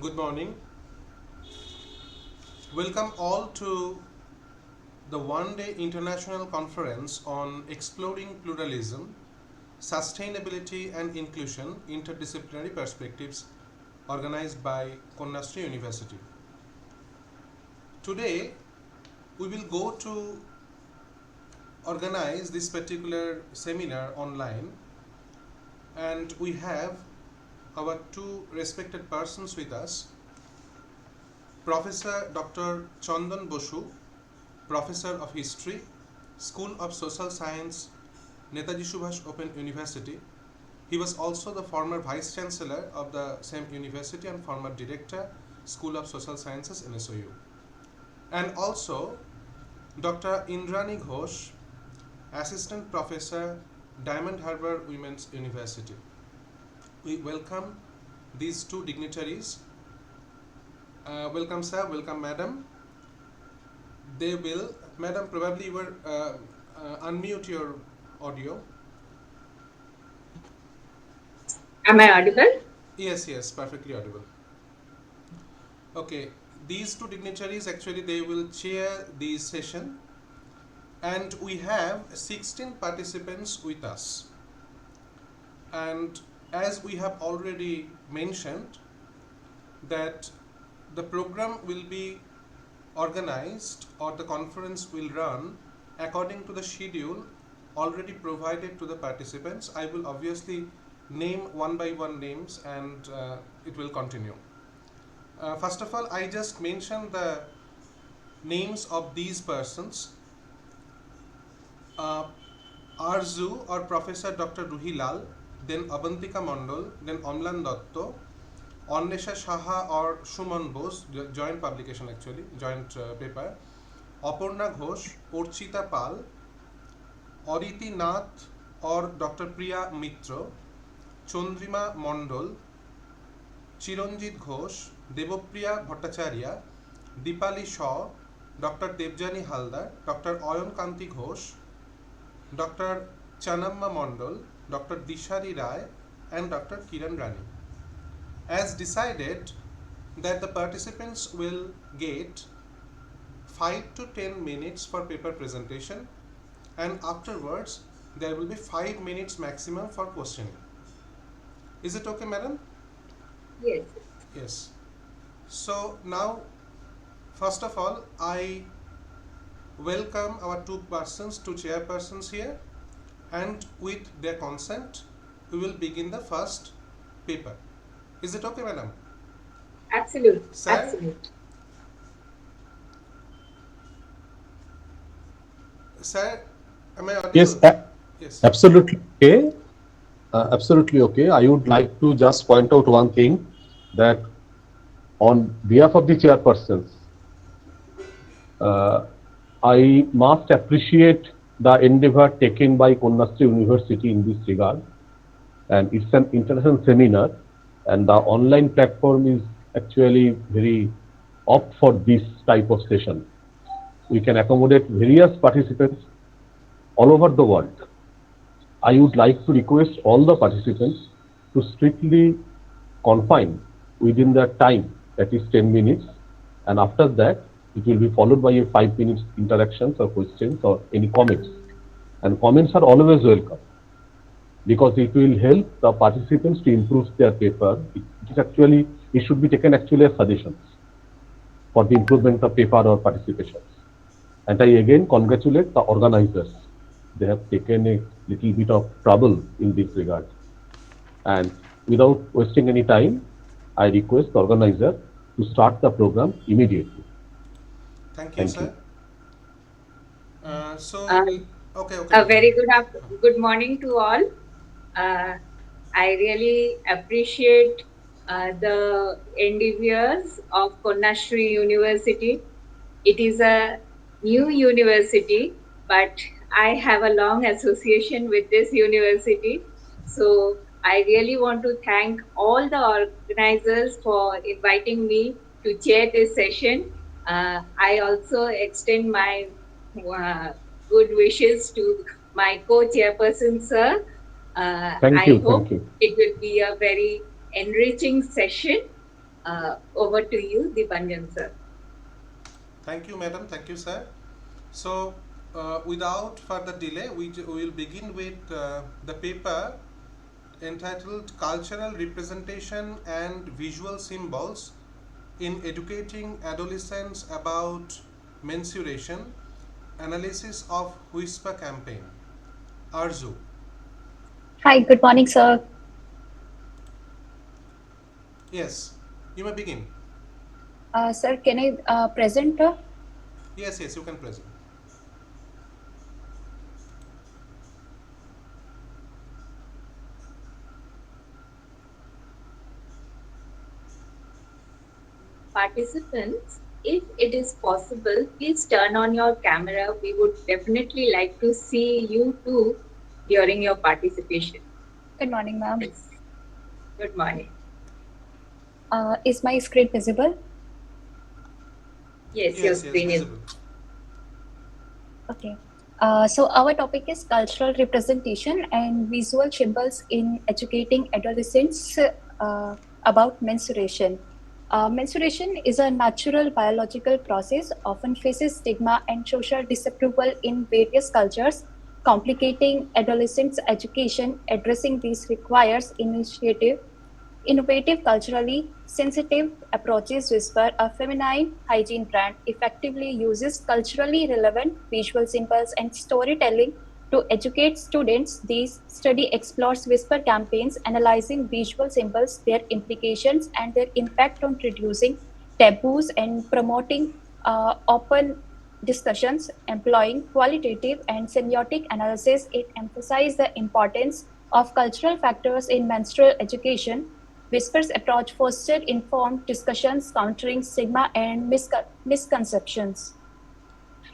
Good morning. Welcome all to the one-day international conference on exploring pluralism, sustainability and inclusion, interdisciplinary perspectives organized by Kanyashree University. Today, we will go to organize this particular seminar online, and we have our two respected persons with us, Professor Dr. Chandan Basu, Professor of History, School of Social Science, Netaji Subhash Open University. He was also the former Vice Chancellor of the same university and former Director, School of Social Sciences, NSOU. And also Dr. Indrani Ghosh, Assistant Professor, Diamond Harbour Women's University. We welcome these two dignitaries. Welcome sir, welcome madam. They will, madam, probably you were unmute your audio. Am I audible? Yes, perfectly audible. Okay, these two dignitaries actually they will chair the session, and we have 16 participants with us. And as we have already mentioned, that the program will be organized or the conference will run according to the schedule already provided to the participants. I will obviously name one by one names, and it will continue. First of all, I just mentioned the names of these persons. Aarzoo or Professor Dr. Ruhi Lal, then Abantika Mondal, then Amlan Datta, Aarzoo Sharma or Suman Bose, joint publication actually, joint paper, Aparna Ghosh, Archita Pal, Ariti Nath or Dr. Priya Mitra, Channnamma Mondal, Chiranjit Ghosh, Devapriya Bhattacharya, Dipali Shaw, Dr. Debjani Halder, Dr. Ayan Kanti Ghosh, Dr. Channamma Mondal, Dr. Disari Roy, and Dr. Indrani. As decided that the participants will get 5 to 10 minutes for paper presentation, and afterwards there will be 5 minutes maximum for questioning. Is it okay, madam? Yes. Yes. So now, first of all, I welcome our two chairpersons here, and with their consent, we will begin the first paper. Is it okay, madam? Absolute. Sir? Absolute. Sir, am I Yes, audible? Yes. absolutely okay. Absolutely okay. I would like to just point out one thing that on behalf of the chairpersons, uh, I must appreciate the endeavor taken by Kanyashree University in this regard. And it's an international seminar, and the online platform is actually very opt for this type of session. We can accommodate various participants all over the world. I would like to request all the participants to strictly confine within the time, that is 10 minutes, and after that it will be followed by a 5 minutes interactions or questions or any comments. And comments are always welcome because it will help the participants to improve their paper. It should be taken actually as suggestions for the improvement of paper or participations. And I again congratulate the organizers. They have taken a little bit of trouble in this regard. And without wasting any time, I request the organizer to start the program immediately. Thank you, Thank sir. you. So, Uh, okay, a madam. very good morning to all. Uh, I really appreciate the endeavors of Kanyashree University. It is a new university, but I have a long association with this university. So I really want to thank all the organizers for inviting me to chair this session. I also extend my good wishes to my co-chairperson, sir. Thank I you. hope Thank you. it will be a very enriching session. Over to you, Dipanjan sir. Thank you, madam. Thank you, sir. So, without further delay, we will begin with the paper entitled Cultural Representation and Visual Symbols in Educating Adolescents About Mensuration, Analysis of Whisper Campaign. Aarzoo. Hi, good morning, sir. Yes, you may begin. Sir, can I present? Yes, you can present. Participants, if it is possible, please turn on your camera. We would definitely like to see you too during your participation. Good morning, ma'am. Yes. Good morning. Is my screen visible? Yes, your screen is. visible. Okay. So our topic is cultural representation and visual symbols in educating adolescents about menstruation. Menstruation is a natural biological process, often faces stigma and social disapproval in various cultures, complicating adolescents' education. Addressing these requires innovative, culturally sensitive approaches. Whisper, a feminine hygiene brand, effectively uses culturally relevant visual symbols and storytelling to educate students. This study explores Whisper campaigns, analyzing visual symbols, their implications, and their impact on reducing taboos and promoting open discussions. Employing qualitative and semiotic analysis, it emphasizes the importance of cultural factors in menstrual education. Whisper's approach fostered informed discussions, countering stigma and misconceptions.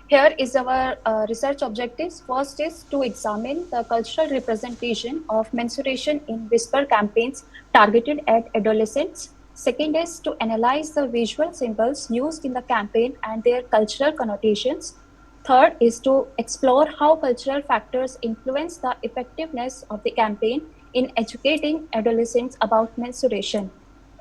Here is our research objectives. First is to examine the cultural representation of menstruation in Whisper campaigns targeted at adolescents. Second is to analyze the visual symbols used in the campaign and their cultural connotations. Third is to explore how cultural factors influence the effectiveness of the campaign in educating adolescents about menstruation.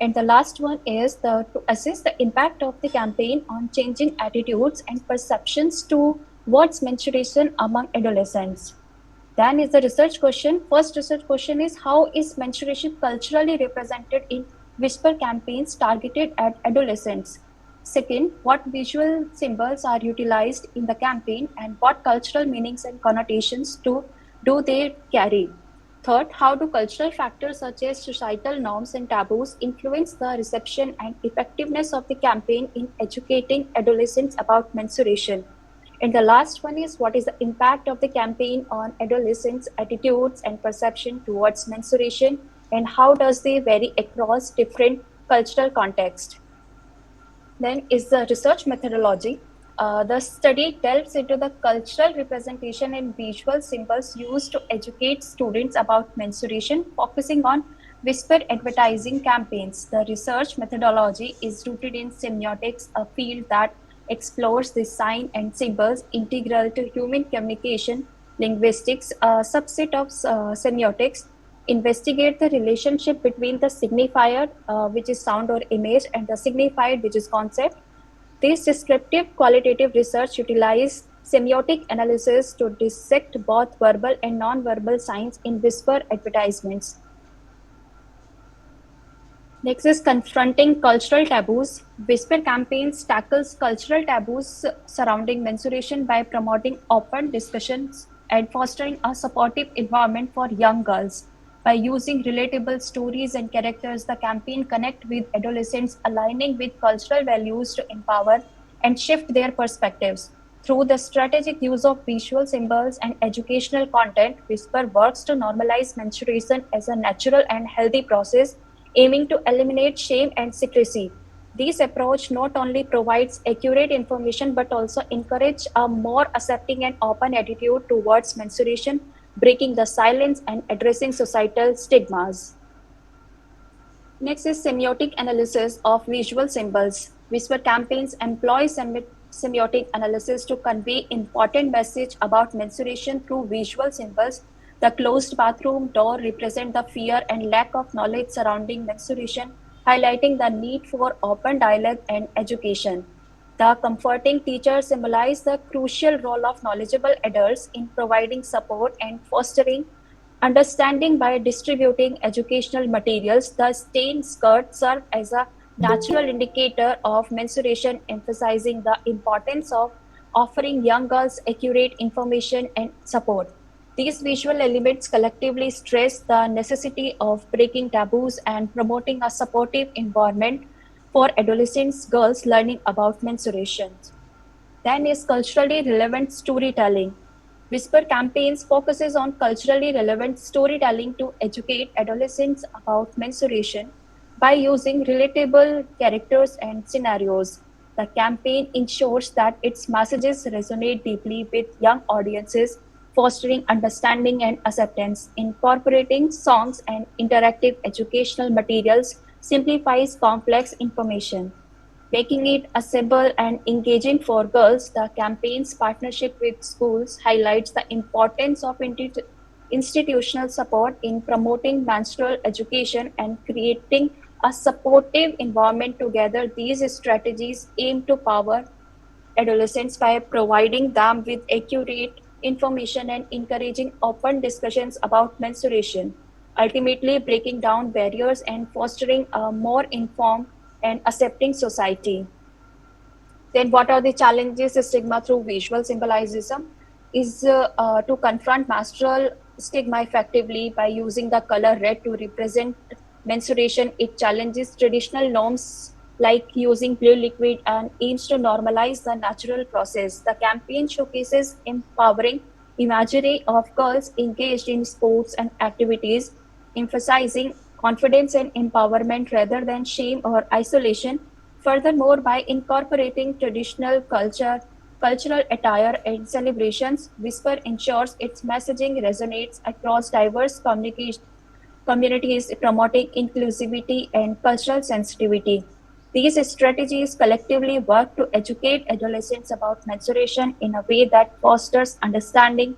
And the last one is to assess the impact of the campaign on changing attitudes and perceptions towards menstruation among adolescents. Then is the research question. First research question is, how is menstruation culturally represented in Whisper campaigns targeted at adolescents? Second, what visual symbols are utilized in the campaign and what cultural meanings and connotations do they carry? Third, how do cultural factors such as societal norms and taboos influence the reception and effectiveness of the campaign in educating adolescents about menstruation? And the last one is, what is the impact of the campaign on adolescents' attitudes and perception towards menstruation, and how does they vary across different cultural contexts? Then is the research methodology. The study delves into the cultural representation and visual symbols used to educate students about menstruation, focusing on whisper advertising campaigns. The research methodology is rooted in semiotics, a field that explores the sign and symbols integral to human communication. Linguistics, a subset of semiotics, investigate the relationship between the signifier, which is sound or image, and the signified, which is concept. This descriptive qualitative research utilizes semiotic analysis to dissect both verbal and non-verbal signs in whisper advertisements. Next is confronting cultural taboos. Whisper campaigns tackles cultural taboos surrounding menstruation by promoting open discussions and fostering a supportive environment for young girls. By using relatable stories and characters, the campaign connects with adolescents, aligning with cultural values to empower and shift their perspectives. Through the strategic use of visual symbols and educational content, Whisper works to normalize menstruation as a natural and healthy process, aiming to eliminate shame and secrecy. This approach not only provides accurate information but also encourages a more accepting and open attitude towards menstruation, breaking the silence and addressing societal stigmas. Next is semiotic analysis of visual symbols. Whisper campaigns employ semiotic analysis to convey important message about menstruation through visual symbols. The closed bathroom door represent the fear and lack of knowledge surrounding menstruation, highlighting the need for open dialogue and education. The comforting teacher symbolized the crucial role of knowledgeable adults in providing support and fostering understanding by distributing educational materials. The stained skirt served as a natural indicator of menstruation, emphasizing the importance of offering young girls accurate information and support. These visual elements collectively stress the necessity of breaking taboos and promoting a supportive environment for adolescents girls learning about menstruation. Then is culturally relevant storytelling. Whisper campaigns focuses on culturally relevant storytelling to educate adolescents about menstruation by using relatable characters and scenarios. The campaign ensures that its messages resonate deeply with young audiences, fostering understanding and acceptance. Incorporating songs and interactive educational materials simplifies complex information, making it accessible and engaging for girls. The campaign's partnership with schools highlights the importance of institutional support in promoting menstrual education and creating a supportive environment. Together, these strategies aim to power adolescents by providing them with accurate information and encouraging open discussions about menstruation, ultimately breaking down barriers and fostering a more informed and accepting society. Then, what are the challenges? Stigma through visual symbolism is to confront menstrual stigma effectively by using the color red to represent menstruation. It challenges traditional norms like using blue liquid and aims to normalize the natural process. The campaign showcases empowering imagery of girls engaged in sports and activities, emphasizing confidence and empowerment rather than shame or isolation. Furthermore, by incorporating cultural attire and celebrations, Whisper ensures its messaging resonates across diverse communities, promoting inclusivity and cultural sensitivity. These strategies collectively work to educate adolescents about menstruation in a way that fosters understanding,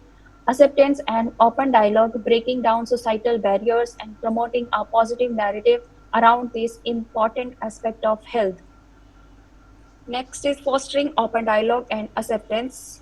acceptance, and open dialogue, breaking down societal barriers and promoting a positive narrative around this important aspect of health. Next is fostering open dialogue and acceptance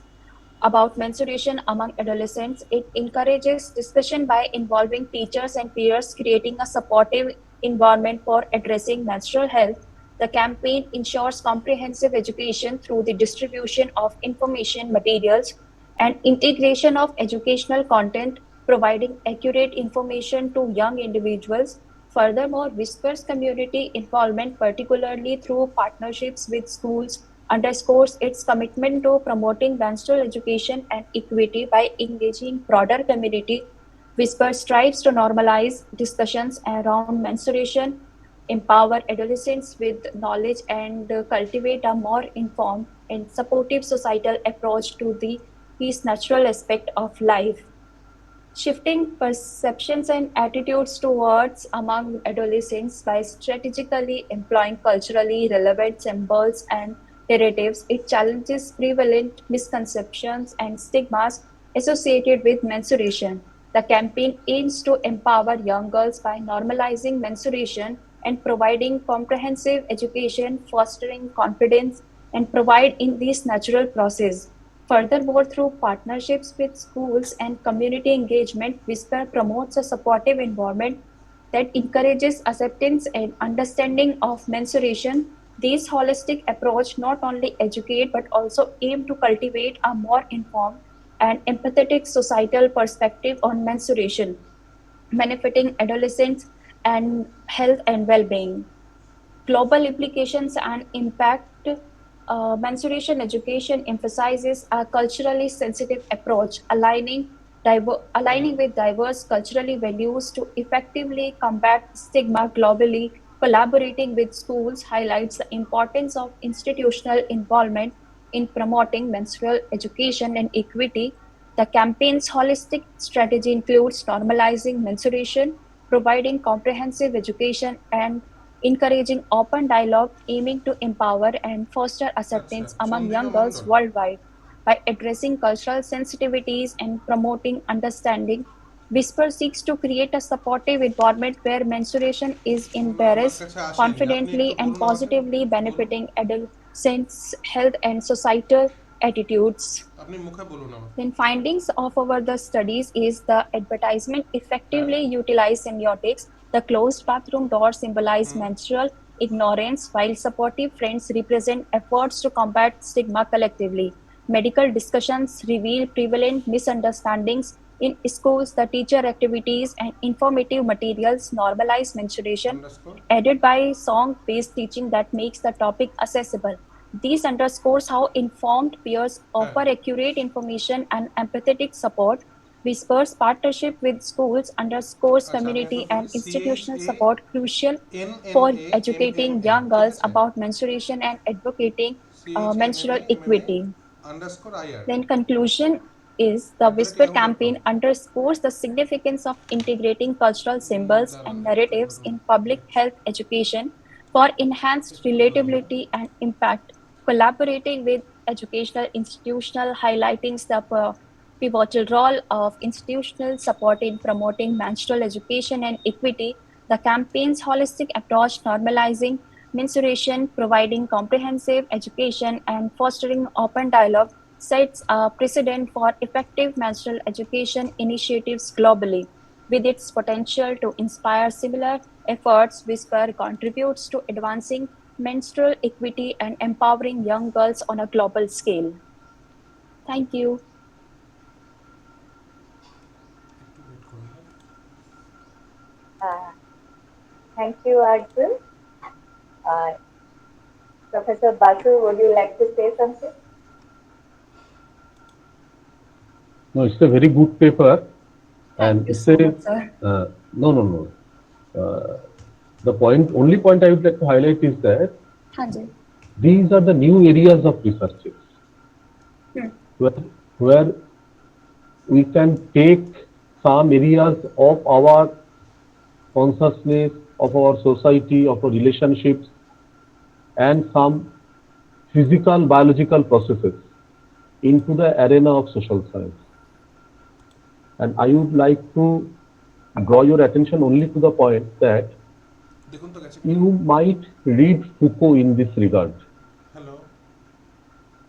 about menstruation among adolescents. It encourages discussion by involving teachers and peers, creating a supportive environment for addressing menstrual health. The campaign ensures comprehensive education through the distribution of information materials and integration of educational content, providing accurate information to young individuals. Furthermore, Whispers community involvement, particularly through partnerships with schools, underscores its commitment to promoting menstrual education and equity. By engaging broader community, Whisper strives to normalize discussions around menstruation, empower adolescents with knowledge, and cultivate a more informed and supportive societal approach to the these natural aspect of life. Shifting perceptions and attitudes towards among adolescents by strategically employing culturally relevant symbols and narratives, it challenges prevalent misconceptions and stigmas associated with menstruation. The campaign aims to empower young girls by normalizing menstruation and providing comprehensive education, fostering confidence, and provide in this natural process. Furthermore, through partnerships with schools and community engagement, Whisper promotes a supportive environment that encourages acceptance and understanding of menstruation. This holistic approach not only educate but also aim to cultivate a more informed and empathetic societal perspective on menstruation, benefiting adolescents and health and well-being. Global implications and impact. Menstruation education emphasizes a culturally sensitive approach, aligning with diverse culturally values to effectively combat stigma globally. Collaborating with schools highlights the importance of institutional involvement in promoting menstrual education and equity. The campaign's holistic strategy includes normalizing menstruation, providing comprehensive education, and encouraging open dialogue, aiming to empower and foster আচ্ছা, acceptance among Chandrima young Mondal, girls worldwide by addressing cultural sensitivities and promoting understanding. Whisper seeks to create a supportive environment where menstruation is embraced confidently and positively benefiting adolescents' health and societal attitudes. Then findings of our the studies is the advertisement effectively utilize semiotics. The closed bathroom door symbolize menstrual ignorance, while supportive friends represent efforts to combat stigma collectively. Medical discussions reveal prevalent misunderstandings in schools. The teacher activities and informative materials normalize menstruation, aided by song-based teaching that makes the topic accessible. This underscores how informed peers offer accurate information and empathetic support. Whispers partnership with schools underscores community and institutional support crucial for educating young girls about menstruation and advocating menstrual equity. CHNMA_IR Then conclusion is the Whisper campaign underscores the significance of integrating cultural symbols and narratives in public health education for enhanced relatability and impact. Collaborating with educational institutional highlighting the pivotal role of institutional support in promoting menstrual education and equity, the campaign's holistic approach normalizing menstruation, providing comprehensive education, and fostering open dialogue sets a precedent for effective menstrual education initiatives globally. With its potential to inspire similar efforts, Whisper contributes to advancing menstrual equity and empowering young girls on a global scale. Thank you. Uh, Thank you, Arjun. Uh, Professor Basu, would you like to say something? No, it's a very good paper, Thank and you it's so a much, sir. no. The only point I would like to highlight is that Hanji. these are the new areas of researches Hmm. where we can take some areas of our consciousness, of our society, of our relationships, and some physical, biological processes into the arena of social science. And I would like to draw your attention only to the point that you might read Foucault in this regard.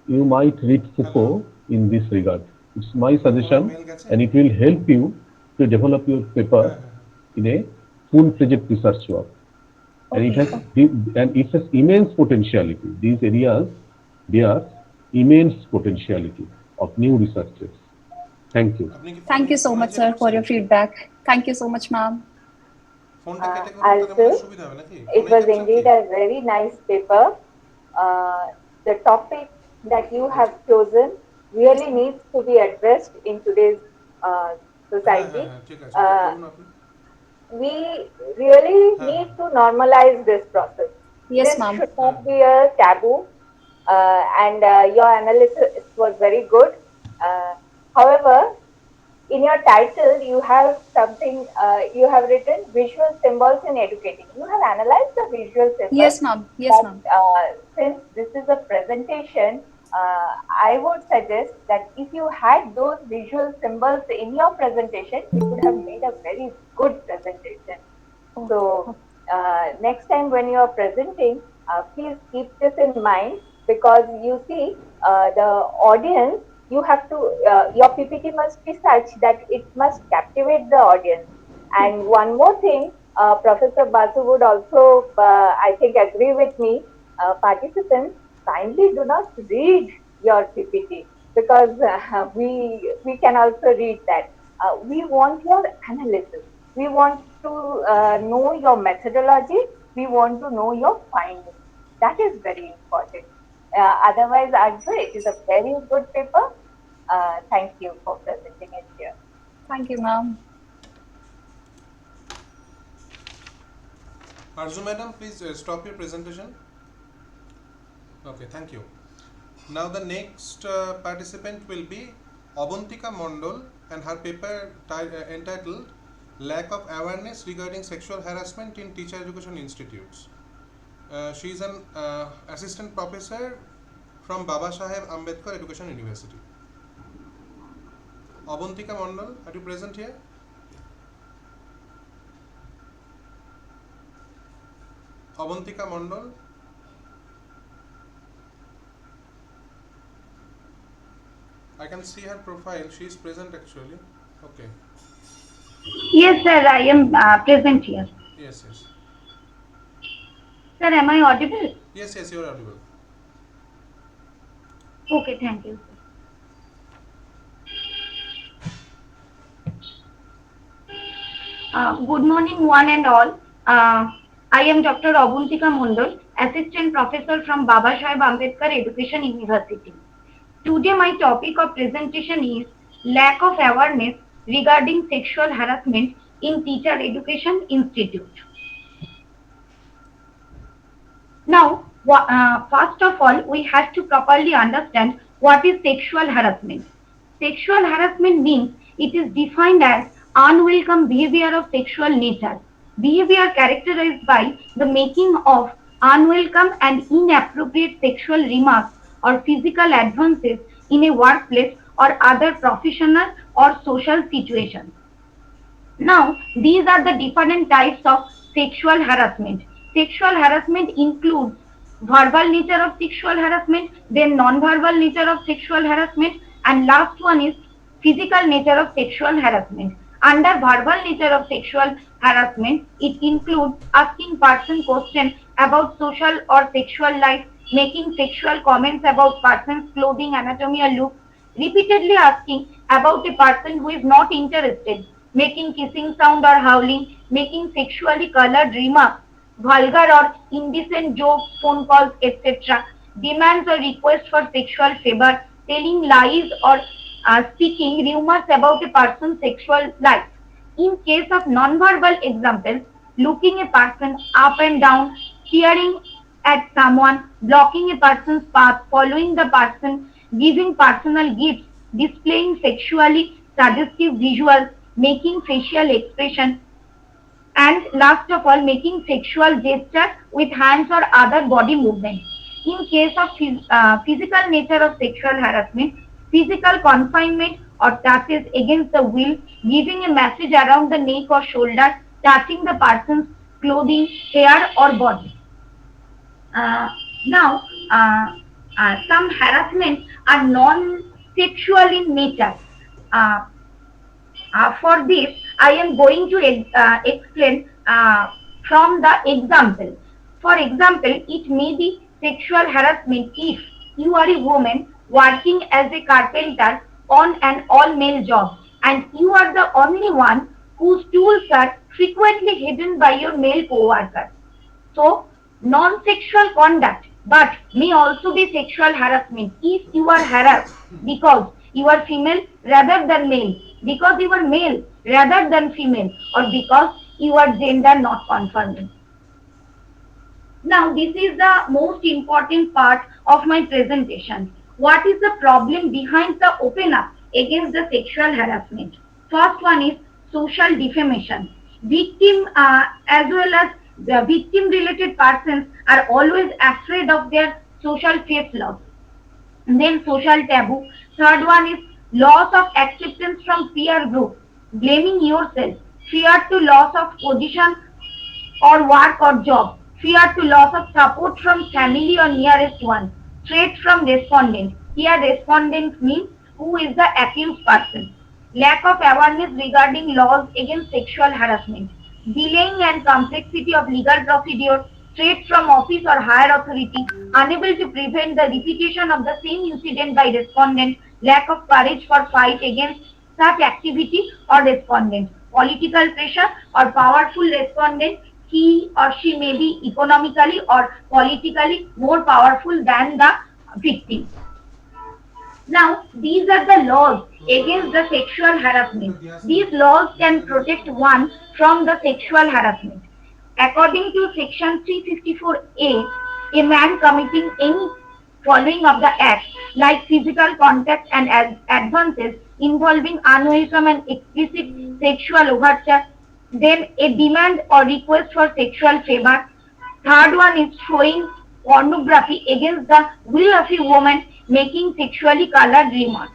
You might read Foucault in this regard. It's my suggestion, and it will help you to develop your paper in a full-fledged research work. And it has immense potentiality. These areas bear immense potentiality of new researchers. Thank you. Thank you so much, sir, for your feedback. Thank you so much, ma'am. Also, it was indeed a very nice paper. Uh, the topic that you have chosen really needs to be addressed in today's uh, society. Uh, we really need to normalize this process. Yes, This ma'am. should not be a taboo. And your analysis was very good. However, in your title, you have something, you have written visual symbols in educating. You have analyzed the visual symbols, Yes, ma'am. Yes, but ma'am. since this is a presentation, I would suggest that if you had those visual symbols in your presentation, it would have made a very good presentation. Oh, So oh. next time when you are presenting, please keep this in mind, because you see the audience, you have to, your PPT must be such that it must captivate the audience. And one more thing, Professor Basu would also, I think, agree with me. Participants, kindly do not read your PPT, because we can also read that. We want your analysis. We want to know your methodology. We want to know your findings. That is very important. Otherwise, Arjun, it is a very good paper. Thank you for presenting it here. Thank you, ma'am. Aarzoo madam, please stop your presentation. Okay, thank you. Now the next participant will be Abantika Mondal, and her paper entitled Lack of Awareness Regarding Sexual Harassment in Teacher Education Institutes. She is an assistant professor from Baba Saheb Ambedkar Education University. Abantika Mondal, are you present here? Abantika Mondal. I can see her profile. She is present actually. Okay. Yes, sir, I am present here. Yes, yes. Sir, am I audible? Yes, yes, you are audible. Okay, thank you. Good morning, one and all. I am Dr. Abantika Mondal, Assistant Professor from Baba Saheb Ambedkar Education University. Today, my topic of presentation is lack of awareness regarding sexual harassment in Teacher Education Institute. Now, first of all, we have to properly understand what is sexual harassment. Sexual harassment means it is defined as unwelcome behavior of sexual nature. Behavior characterized by the making of unwelcome and inappropriate sexual remarks or physical advances in a workplace or other professional or social situations. Now, these are the different types of sexual harassment. Sexual harassment includes verbal nature of sexual harassment, then non-verbal nature of sexual harassment, and last one is physical nature of sexual harassment. Under verbal nature of sexual harassment, it includes asking person questions about social or sexual life, making sexual comments about person's clothing, anatomy, or look, repeatedly asking about a person who is not interested, making kissing sound or howling, making sexually colored remarks, vulgar or indecent jokes, phone calls, etc., demands or requests for sexual favor, telling lies or speaking rumors about a person's sexual life. In case of non-verbal examples, looking a person up and down, staring at someone, blocking a person's path, following the person, giving personal gifts, displaying sexually suggestive visuals, making facial expression, and last of all, making sexual gestures with hands or other body movements. In case of physical nature of sexual harassment, physical confinement or touches against the will, giving a massage around the neck or shoulder, touching the person's clothing, hair or body. Uh, now, some harassments are non-sexual in nature. Uh, for this, I am going to explain from the example. For example, it may be sexual harassment if you are a woman working as a carpenter on an all-male job and you are the only one whose tools are frequently hidden by your male co-workers. So, non-sexual conduct, but may also be sexual harassment if you are harassed because you are female rather than male, because you are male rather than female, or because you are gender not conforming. Now, this is the most important part of my presentation. What is the problem behind the open up against the sexual harassment? First one is social defamation. Victim as well as the victim related persons are always afraid of their social face loss. Then social taboo. Third one is loss of acceptance from peer group, blaming yourself, fear to loss of position or work or job, fear to loss of support from family or nearest one, threat from respondent. Here respondent means who is the accused person. Lack of awareness regarding laws against sexual harassment, delaying and complexity of legal procedure, threat from office or higher authority, unable to prevent the repetition of the same incident by respondent, lack of courage for fight against such activity or respondent, political pressure or powerful respondent, he or she may be economically or politically more powerful than the victim. Now, these are the laws against the sexual harassment. These laws can protect one from the sexual harassment. According to Section 354A, a man committing any following of the act, like physical contact and advances involving unwelcome and explicit sexual overture, then a demand or request for sexual favor. Third one is showing pornography against the will of a woman, making sexually colored remarks.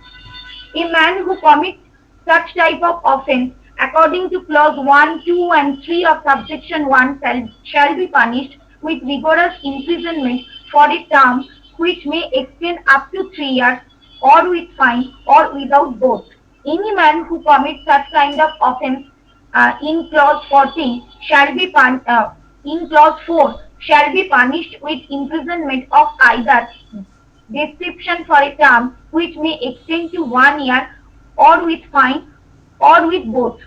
A man who commits such type of offence, according to clause 1, 2 and 3 of subsection 1 shall be punished with rigorous imprisonment for a term which may extend up to 3 years, or with fine, or without both. Any man who commits such kind of offence in clause 14 shall be in clause 4 shall be punished with imprisonment of either description for a term which may extend to 1 year, or with fine, or with both.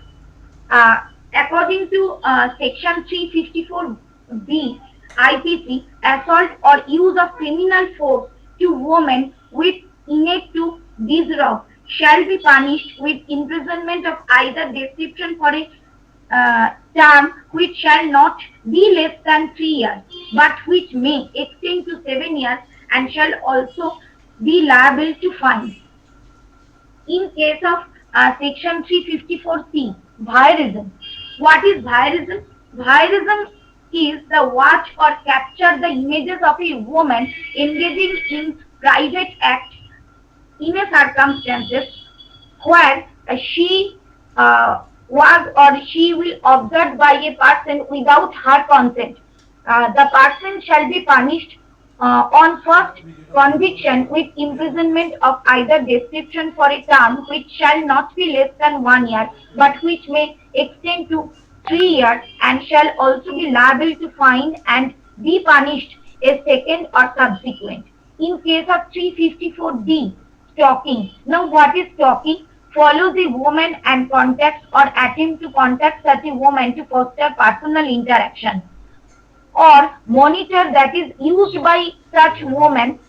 Uh, According to Section 354B IPC, assault or use of criminal force to women with innate to disrobe shall be punished with imprisonment of either description for a term which shall not be less than 3 years, but which may extend to 7 years, and shall also be liable to fine. In case of Section 354C, voyeurism. What is voyeurism? Voyeurism is the watch or capture the images of a woman engaging in private act in a circumstances where she was or she will observed by a person without her consent. The person shall be punished on first conviction with imprisonment of either description for a term which shall not be less than 1 year, but which may extend to 3 years, and shall also be liable to fine and be punished a second or subsequent. In case of 354D, stalking. Now, what is stalking? Follows a woman and contacts or attempt to contact such a woman to foster personal interaction, or monitor that is used by such woman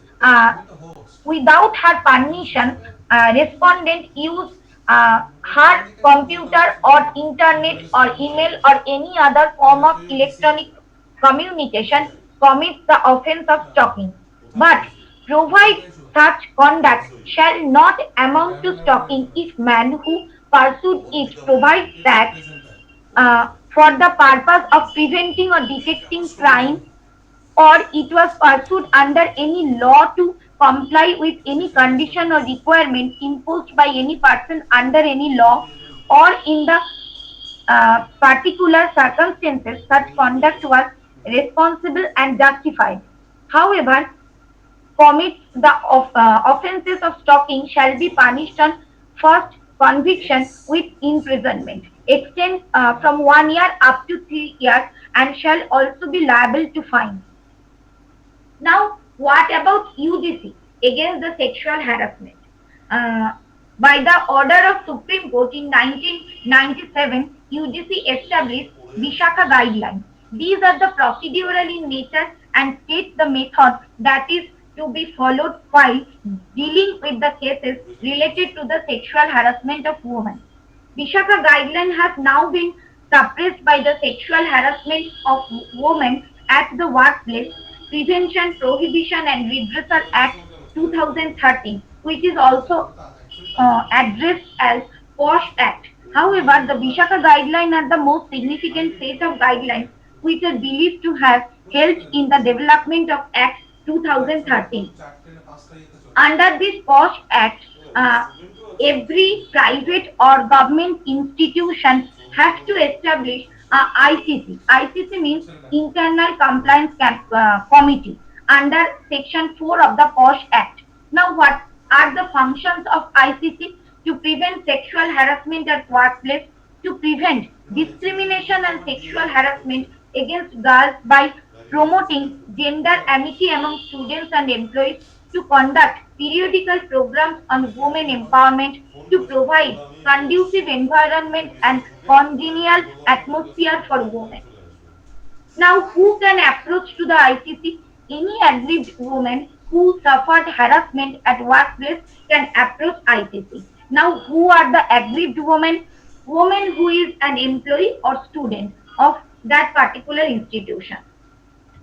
without her permission. Respondent use her computer or internet or email or any other form of electronic communication commits the offence of stalking, but provide such conduct shall not amount to stalking if man who pursued it provides that for the purpose of preventing or detecting crime, or it was pursued under any law to comply with any condition or requirement imposed by any person under any law, or in the particular circumstances such conduct was responsible and justified. However, commits the offences of stalking shall be punished on first conviction with imprisonment, extend from 1 year up to 3 years, and shall also be liable to fine. Now, what about UGC against the sexual harassment? Uh, by the order of Supreme Court in 1997, UGC established Vishaka guidelines. These are the procedural in nature and state the method that is to be followed while dealing with the cases related to the sexual harassment of women. Vishaka guideline has now been suppressed by the Sexual Harassment of Women at the Workplace Prevention, Prohibition and Redressal Act 2013, which is also addressed as POSH Act. However, the Vishaka guidelines are the most significant set of guidelines which are believed to have helped in the development of Act 2013. Under this POSH Act, every private or government institution has to establish a ICC. ICC means Internal Compliance Committee under Section 4 of the POSH Act. Now, what are the functions of ICC? To prevent sexual harassment at workplace, to prevent discrimination and sexual harassment against girls by promoting gender amity among students and employees, to conduct periodical programs on women empowerment, to provide conducive environment and congenial atmosphere for women. Now, who can approach to the ICC? Any aggrieved woman who suffered harassment at workplace can approach ICC. Now, who are the aggrieved women? Woman who is an employee or student of that particular institution.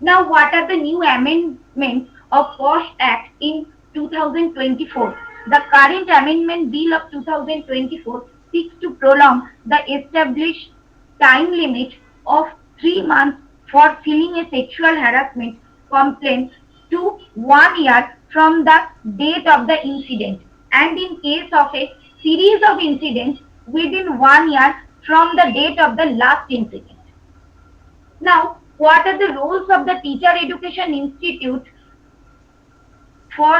Now, what are the new amendments of POSH Act in 2024? The current amendment bill of 2024 seeks to prolong the established time limit of 3 months for filing a sexual harassment complaint to 1 year from the date of the incident, and in case of a series of incidents within 1 year from the date of the last incident. Now, What are the roles of the teacher education institute for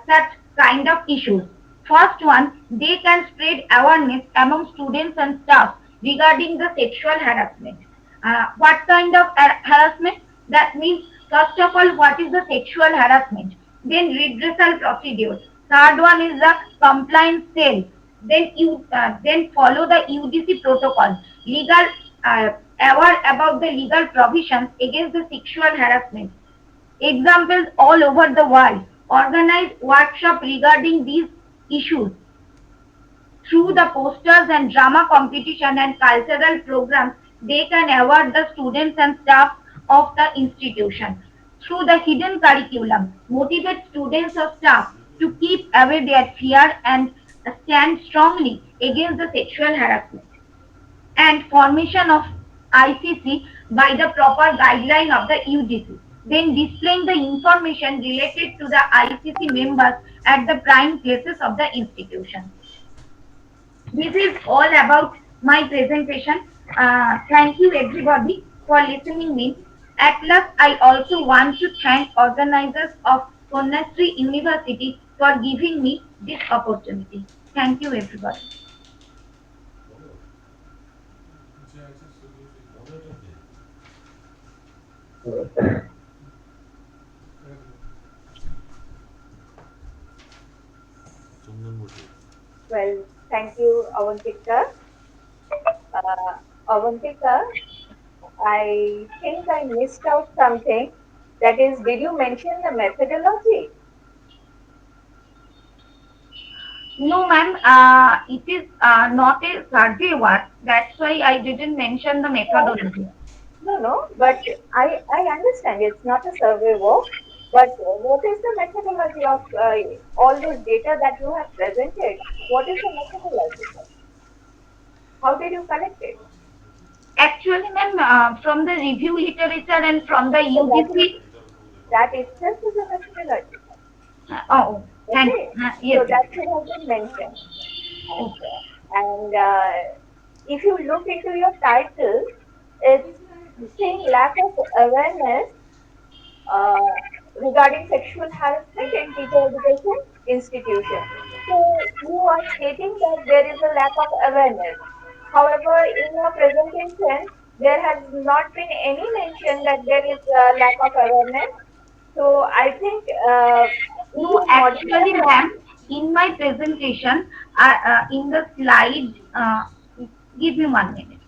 such kind of issues? First one, they can spread awareness among students and staff regarding the sexual harassment. What kind of harassment? That means, first of all, what is the sexual harassment? Then redressal procedures. Third one is the compliance cell. Then follow the UGC protocol. Legal aware about the legal provisions against the sexual harassment. Examples all over the world organize workshops regarding these issues through the posters and drama competition and cultural programs. They can award the students and staff of the institution. Through the hidden curriculum, motivate students or staff to keep away their fear and stand strongly against the sexual harassment, and formation of ICC by the proper guideline of the UGC. Then displaying the information related to the ICC members at the prime places of the institution. This is all about my presentation. Thank you everybody for listening me. At last, I also want to thank organizers of Kanyashree University for giving me this opportunity. Thank you everybody. Well, thank you, Avantika. Avantika, I think I missed out something. That is, did you mention the methodology? No, ma'am. It is not a survey work. That's why I didn't mention the No, methodology. no, but I understand it's not a survey work. But what is the methodology of all this data that you have presented? What is the methodology? How did you collect it? Actually, ma'am, from the review literature and from the So UGC. that itself is a methodology. Oh, thank Okay, you. so Yes, yes. that should have been mentioned. Okay. And if you look into your title, it's saying lack of awareness uh, regarding sexual harassment in teacher education institution. So you are stating that there is a lack of awareness. However, in your presentation, there has not been any mention that there is a lack of awareness. So I think No, you modify actually, that. ma'am, in my presentation, in the slide, give me 1 minute.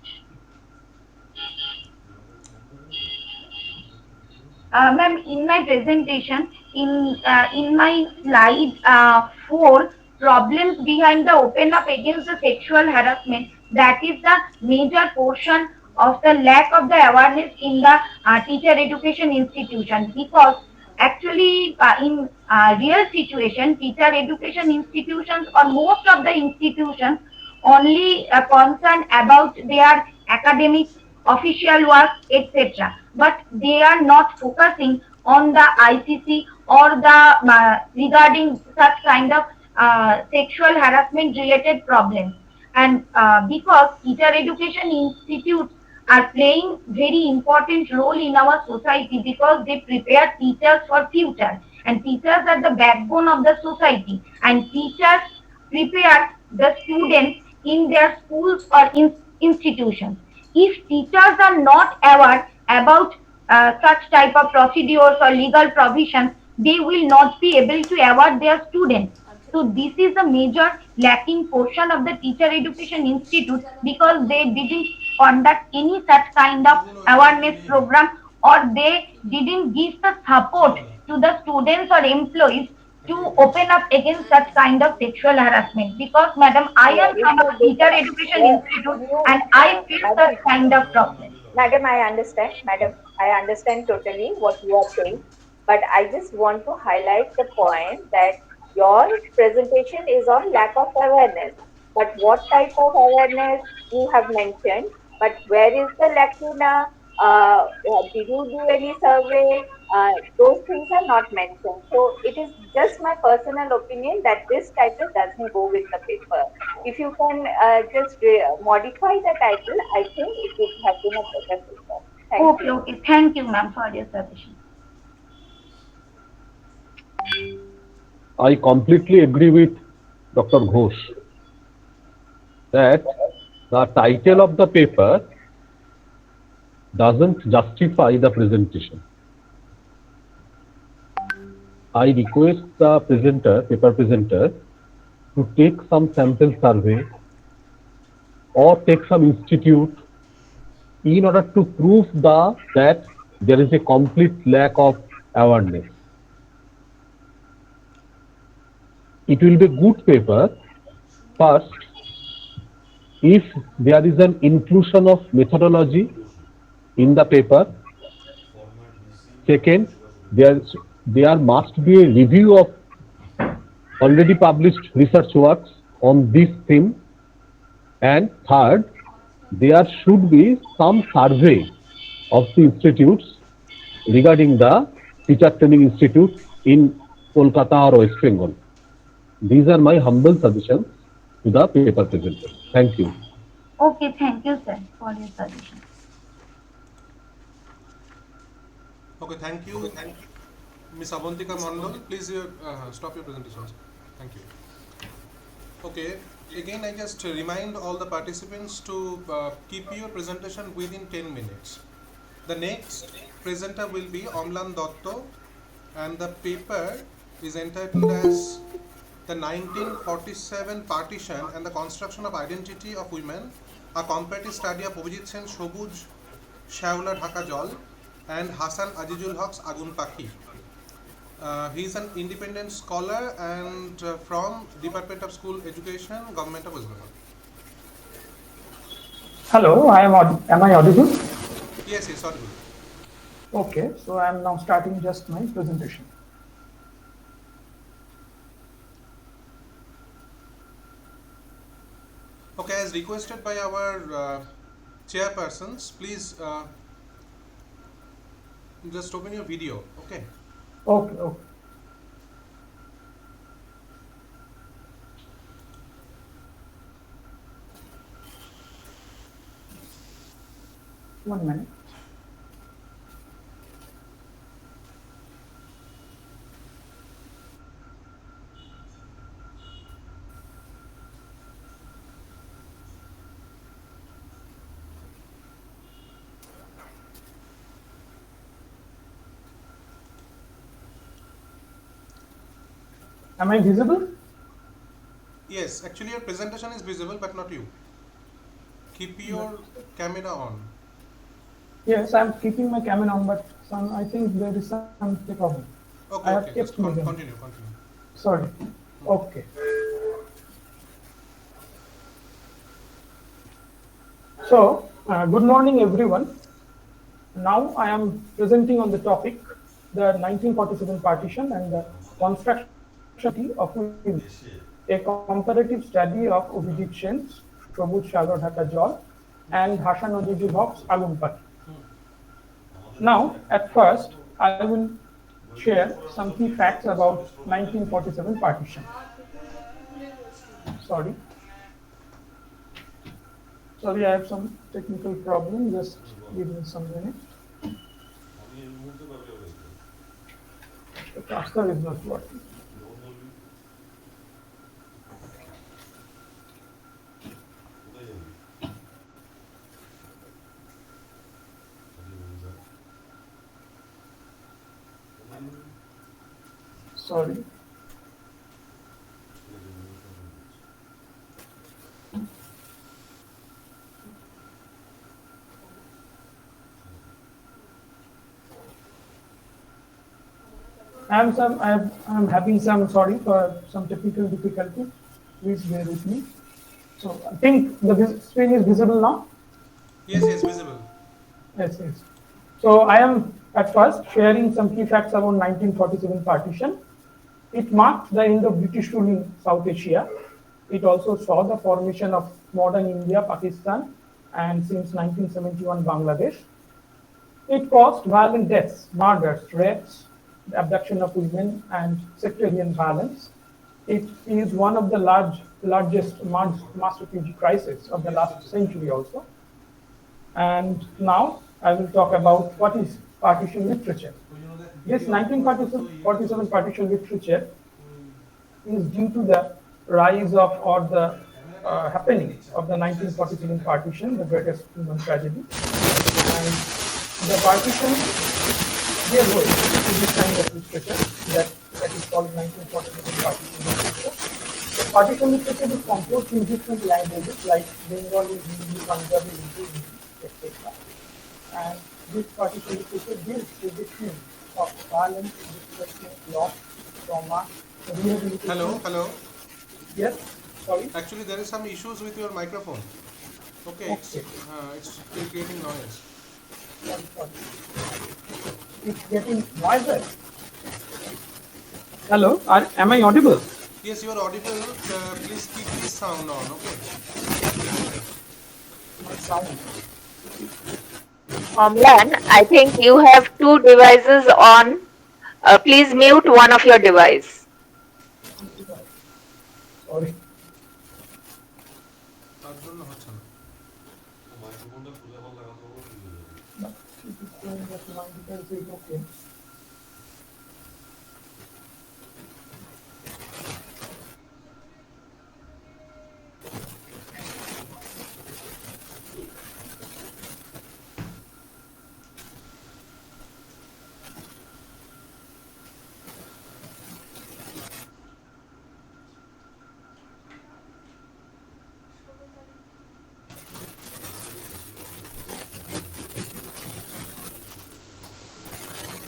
Ma'am, in my presentation, in my slide 4, problems behind the open up against the sexual harassment, that is the major portion of the lack of the awareness in the teacher education institution, because actually in real situation, teacher education institutions or most of the institutions only concerned about their academic official work, etc. But they are not focusing on the ICC or the regarding such kind of sexual harassment related problems. And because teacher education institutes are playing very important role in our society, because they prepare teachers for future, and teachers are the backbone of the society, and teachers prepare the students in their schools or institutions. If teachers are not aware about such type of procedures or legal provisions, they will not be able to award their students. So this is a major lacking portion of the teacher education institute, because they didn't conduct any such kind of awareness program, or they didn't give the support to the students or employees to open up against such kind of sexual harassment. Because madam, I am Is from the a teacher data education where institute you, and I face such madam, kind of problem. madam, I understand, madam, I understand totally what you are saying, but I just want to highlight the point that your presentation is on lack of awareness. But what type of awareness you have mentioned, but where is the lacuna? Did you do any survey? Those things are not mentioned. So it is just my personal opinion that this title doesn't go with the paper. If you can just modify the title, I think it would have been a better paper. Okay, okay. Thank you, ma'am, for your suggestion. I completely agree with Dr. Ghosh that the title of the paper doesn't justify the presentation. I request the paper presenter, to take some sample survey or take some institute in order to prove that there is a complete lack of awareness. It will be a good paper first if there is an inclusion of methodology in the paper. Second, there must be a review of already published research works on this theme. And third, there should be some survey of the institutes regarding the teacher training institute in Kolkata or West Bengal. These are my humble suggestions to the paper presenter. Thank you. Okay, thank you, sir, for your suggestion. Okay, thank you. Ms. Abantika Mondal, please stop your presentation. Thank you. Okay, again I just remind all the participants to keep your presentation within 10 minutes. The next presenter will be Amlan Datta, and the paper is entitled as The 1947 Partition and the Construction of Identity of Women, a comparative study of Abhijit Sen Shobuj Shawla Dhaka Jol and Hasan Azizul Haq's Agun Pakhi. He is an independent scholar and from Department of School Education, Government of West Bengal. Hello, am I audible? Yes, audible. Okay, so I am now starting just my presentation. Okay, as requested by our chairpersons, please just open your video, okay? Okay. One minute. Am I visible? Yes, actually your presentation is visible, but not you. Keep your camera on. Yes, I am keeping my camera on, but I think there is some problem. Okay, just continue. Sorry. Okay. So, good morning everyone. Now I am presenting on the topic, the 1947 partition and the construction of women, a comparative study of Abhijit Sen's Shobuj Shawla Dhaka Jol and Hasan Azizul Haq's Agun Pakhi. Now, at first, I will share some key facts about 1947 partition. Sorry, I have some technical problem. Just give me some minutes. The cursor is not working. Sorry. I'm having some, sorry for some technical difficulty. Please bear with me. So I think the screen is visible now. Yes, visible. Yes. So I am at first sharing some key facts about 1947 partition. It marked the end of British rule in South Asia. It also saw the formation of modern India, Pakistan, and since 1971 Bangladesh. It caused violent deaths, murders, rapes, the abduction of women, and sectarian violence. It is one of the largest mass refugee crises of the last century also. And now I will talk about what is partition literature. Yes, 1947 partition literature is due to the rise of or the happening of the 1947 partition, the greatest human tragedy. And the partition gave way to this kind of literature that is called 1947 partition literature. The partition literature is composed in different languages like Bengali, Hindi, Punjabi, Urdu, etc. And this partition literature deals with the theme of violence, destruction, loss, trauma, rehabilitation. Hello. Yes, sorry. Actually, there is some issues with your microphone. Okay. It's still creating noise. Sorry. It's getting noisy. Hello, am I audible? Yes, you are audible. Please keep this sound on. Okay. My sound. Amlan, I think you have two devices on. Please mute one of your device. Sorry. Okay.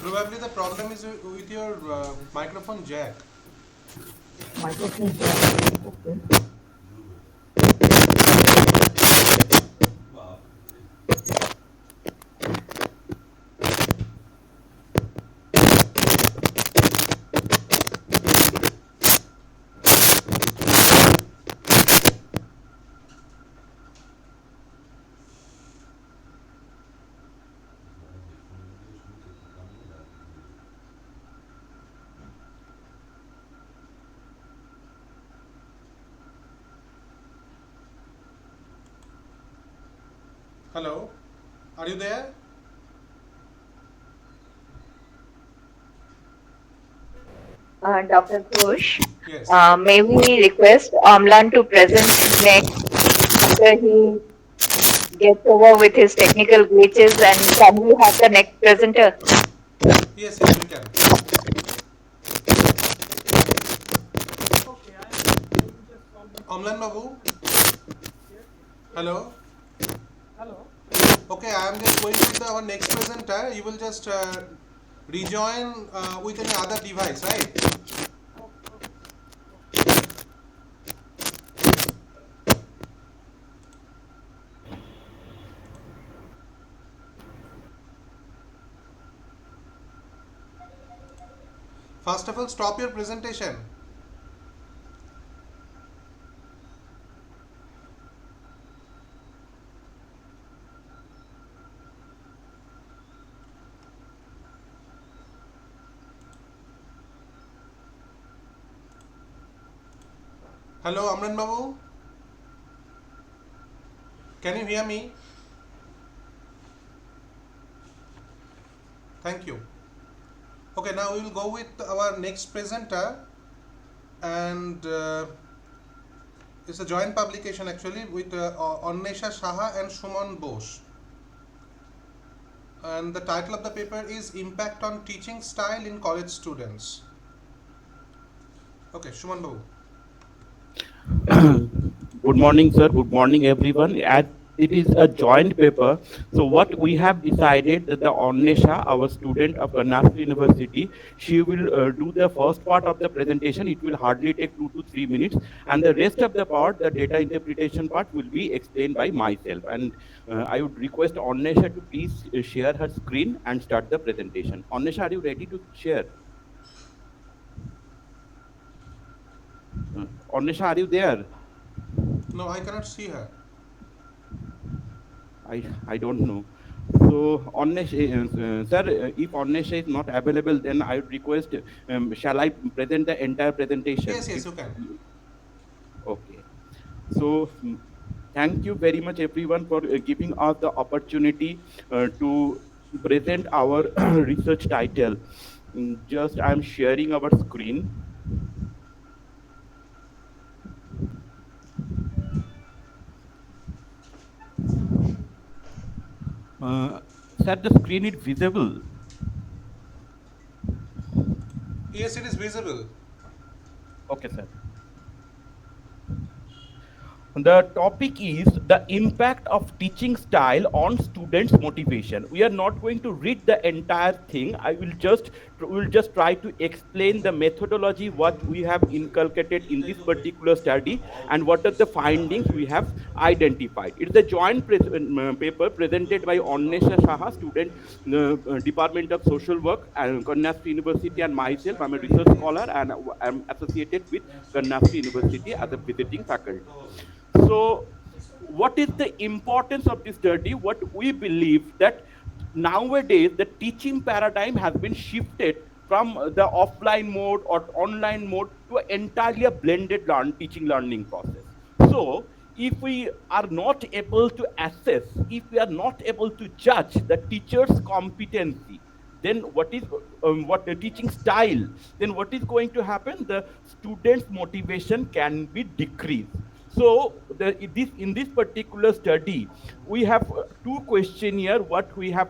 Probably the problem is with your microphone jack. Microphone jack. Okay. Hello, are you there? Dr. Ghosh, Yes. may we request Amlan to present next after he gets over with his technical glitches, and can we have the next presenter? Yes, we can. Amlan Babu? Hello? Hello. Okay, I am just going with our next presenter. You will just rejoin with any other device, right? First of all, stop your presentation. Hello, Amran Babu. Can you hear me? Thank you. Okay, now we will go with our next presenter, and it's a joint publication actually with Annesha Saha and Suman Bose. And the title of the paper is Impact on Teaching Style in College Students. Okay, Suman Babu. Good morning, sir. Good morning, everyone. As it is a joint paper, so what we have decided that the Annesha, our student of Kanyashree University, she will do the first part of the presentation. It will hardly take 2 to 3 minutes, and the rest of the part, the data interpretation part, will be explained by myself. And I would request Annesha to please share her screen and start the presentation. Annesha, are you ready to share? Annesha, are you there? No, I cannot see her. I don't know. So, Annesha, sir, if Annesha is not available, then I would request, shall I present the entire presentation? Yes, you can. Okay. So, Thank you very much, everyone, for giving us the opportunity to present our research title. Just I'm sharing our screen. Uh, Sir, the screen is visible. Yes, it is visible. Okay, sir. The topic is the impact of teaching style on students' motivation. We are not going to read the entire thing. I will just try to explain the methodology what we have inculcated in this particular study and what are the findings we have identified. It is a joint paper presented by Onnesha Saha, student Department of Social Work and Kanyashree University, and myself. I'm a research scholar and I'm associated with Kanyashree University as a visiting faculty. So, what is the importance of this study? What we believe that nowadays the teaching paradigm has been shifted from the offline mode or online mode to an entirely a blended teaching learning process. So, if we are not able to assess, if we are not able to judge the teacher's competency, then what the teaching style, then what is going to happen? The student's motivation can be decreased. So in this particular study, we have two questionnaire what we have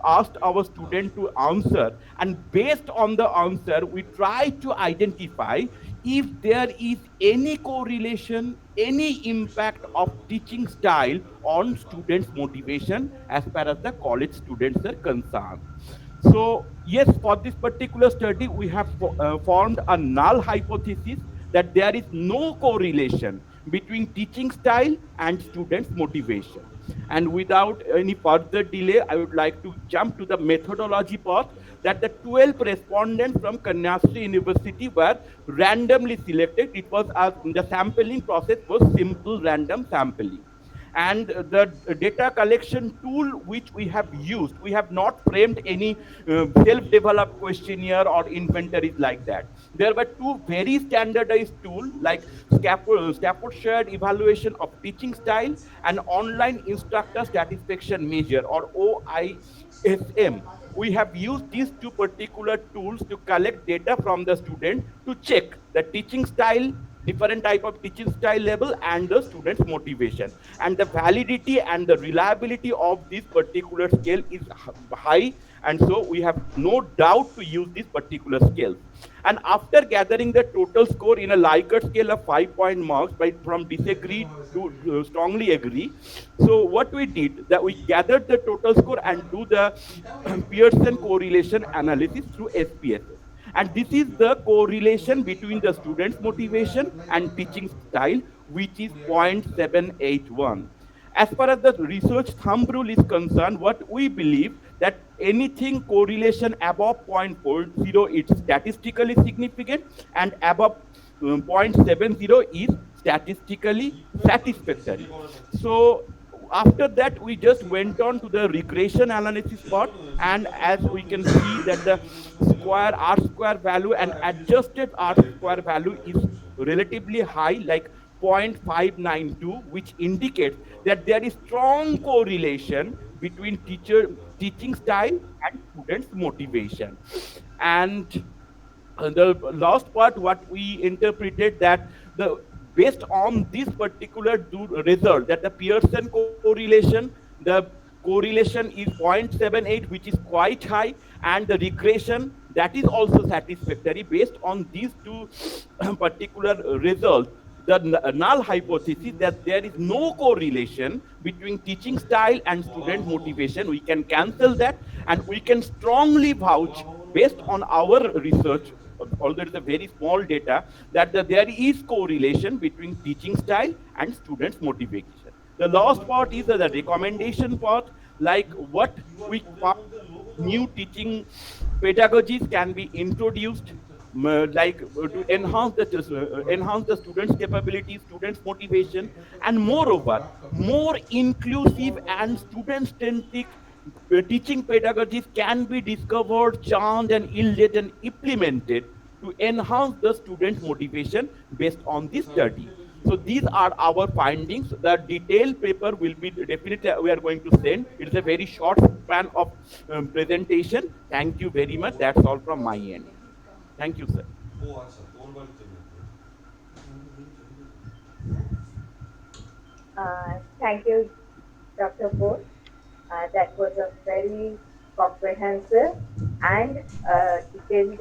asked our student to answer, and based on the answer, we try to identify if there is any correlation, any impact of teaching style on students' motivation as far as the college students are concerned. So yes, for this particular study, we have formed a null hypothesis that there is no correlation between teaching style and students' motivation. And without any further delay, I would like to jump to the methodology part that the 12 respondents from Kanyashree University were randomly selected. It was the sampling process was simple random sampling. And the data collection tool which we have used, we have not framed any self-developed questionnaire or inventories like that. There were two very standardized tools like Staffordshire evaluation of teaching style and online instructor satisfaction measure, or OISM. We have used these two particular tools to collect data from the student to check the teaching style, different type of teaching style level, and the students motivation, and the validity and the reliability of this particular scale is high, and so we have no doubt to use this particular scale. And after gathering the total score in a Likert scale of 5-point marks by from disagree to strongly agree, so what we did that we gathered the total score and do the Pearson correlation analysis through SPSS. And this is the correlation between the student's motivation and teaching style, which is 0.781. As far as the research thumb rule is concerned, what we believe that anything correlation above 0.40 is statistically significant, and above 0.70 is statistically satisfactory. So after that, we just went on to the regression analysis part, and as we can see that the R square value and adjusted R square value is relatively high, like 0.592, which indicates that there is strong correlation between teaching style and students' motivation. And the last part, what we interpreted that the based on this particular result, that the Pearson correlation, the correlation is 0.78, which is quite high, and the regression that is also satisfactory. Based on these two particular results, the null hypothesis that there is no correlation between teaching style and student motivation, we can cancel that, and we can strongly vouch based on our research, although it is a very small data, that there is correlation between teaching style and students motivation. The last part is the recommendation part, like what we found new teaching pedagogies can be introduced, to enhance the students' capability, students' motivation, and moreover, more inclusive and student-centric teaching pedagogies can be discovered, charmed, and yielded and implemented to enhance the student motivation based on this study. So these are our findings. The detailed paper will be definitely we are going to send. It is a very short span of presentation. Thank you very much. That's all from my end. Thank you, sir. Thank you, Dr. Bose. That was a very comprehensive and detailed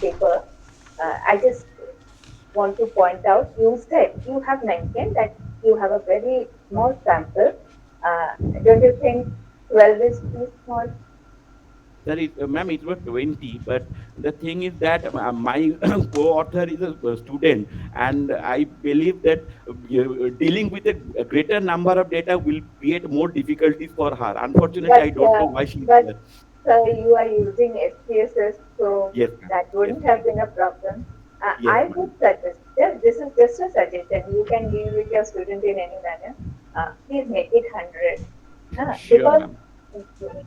paper. I just want to point out, you said you have mentioned that you have a very small sample. Don't you think 12 is too small? That is, ma'am, it was 20, but the thing is that my co-author is a student, and I believe that dealing with a greater number of data will create more difficulties for her. Unfortunately, I don't know why she. But you are using SPSS, so Yes, ma'am. that Yes, wouldn't have been a problem. yes, I ma'am. would suggest, this is just a suggestion, you can deal with your student in any manner. Please make it 100. Sure, Because ma'am.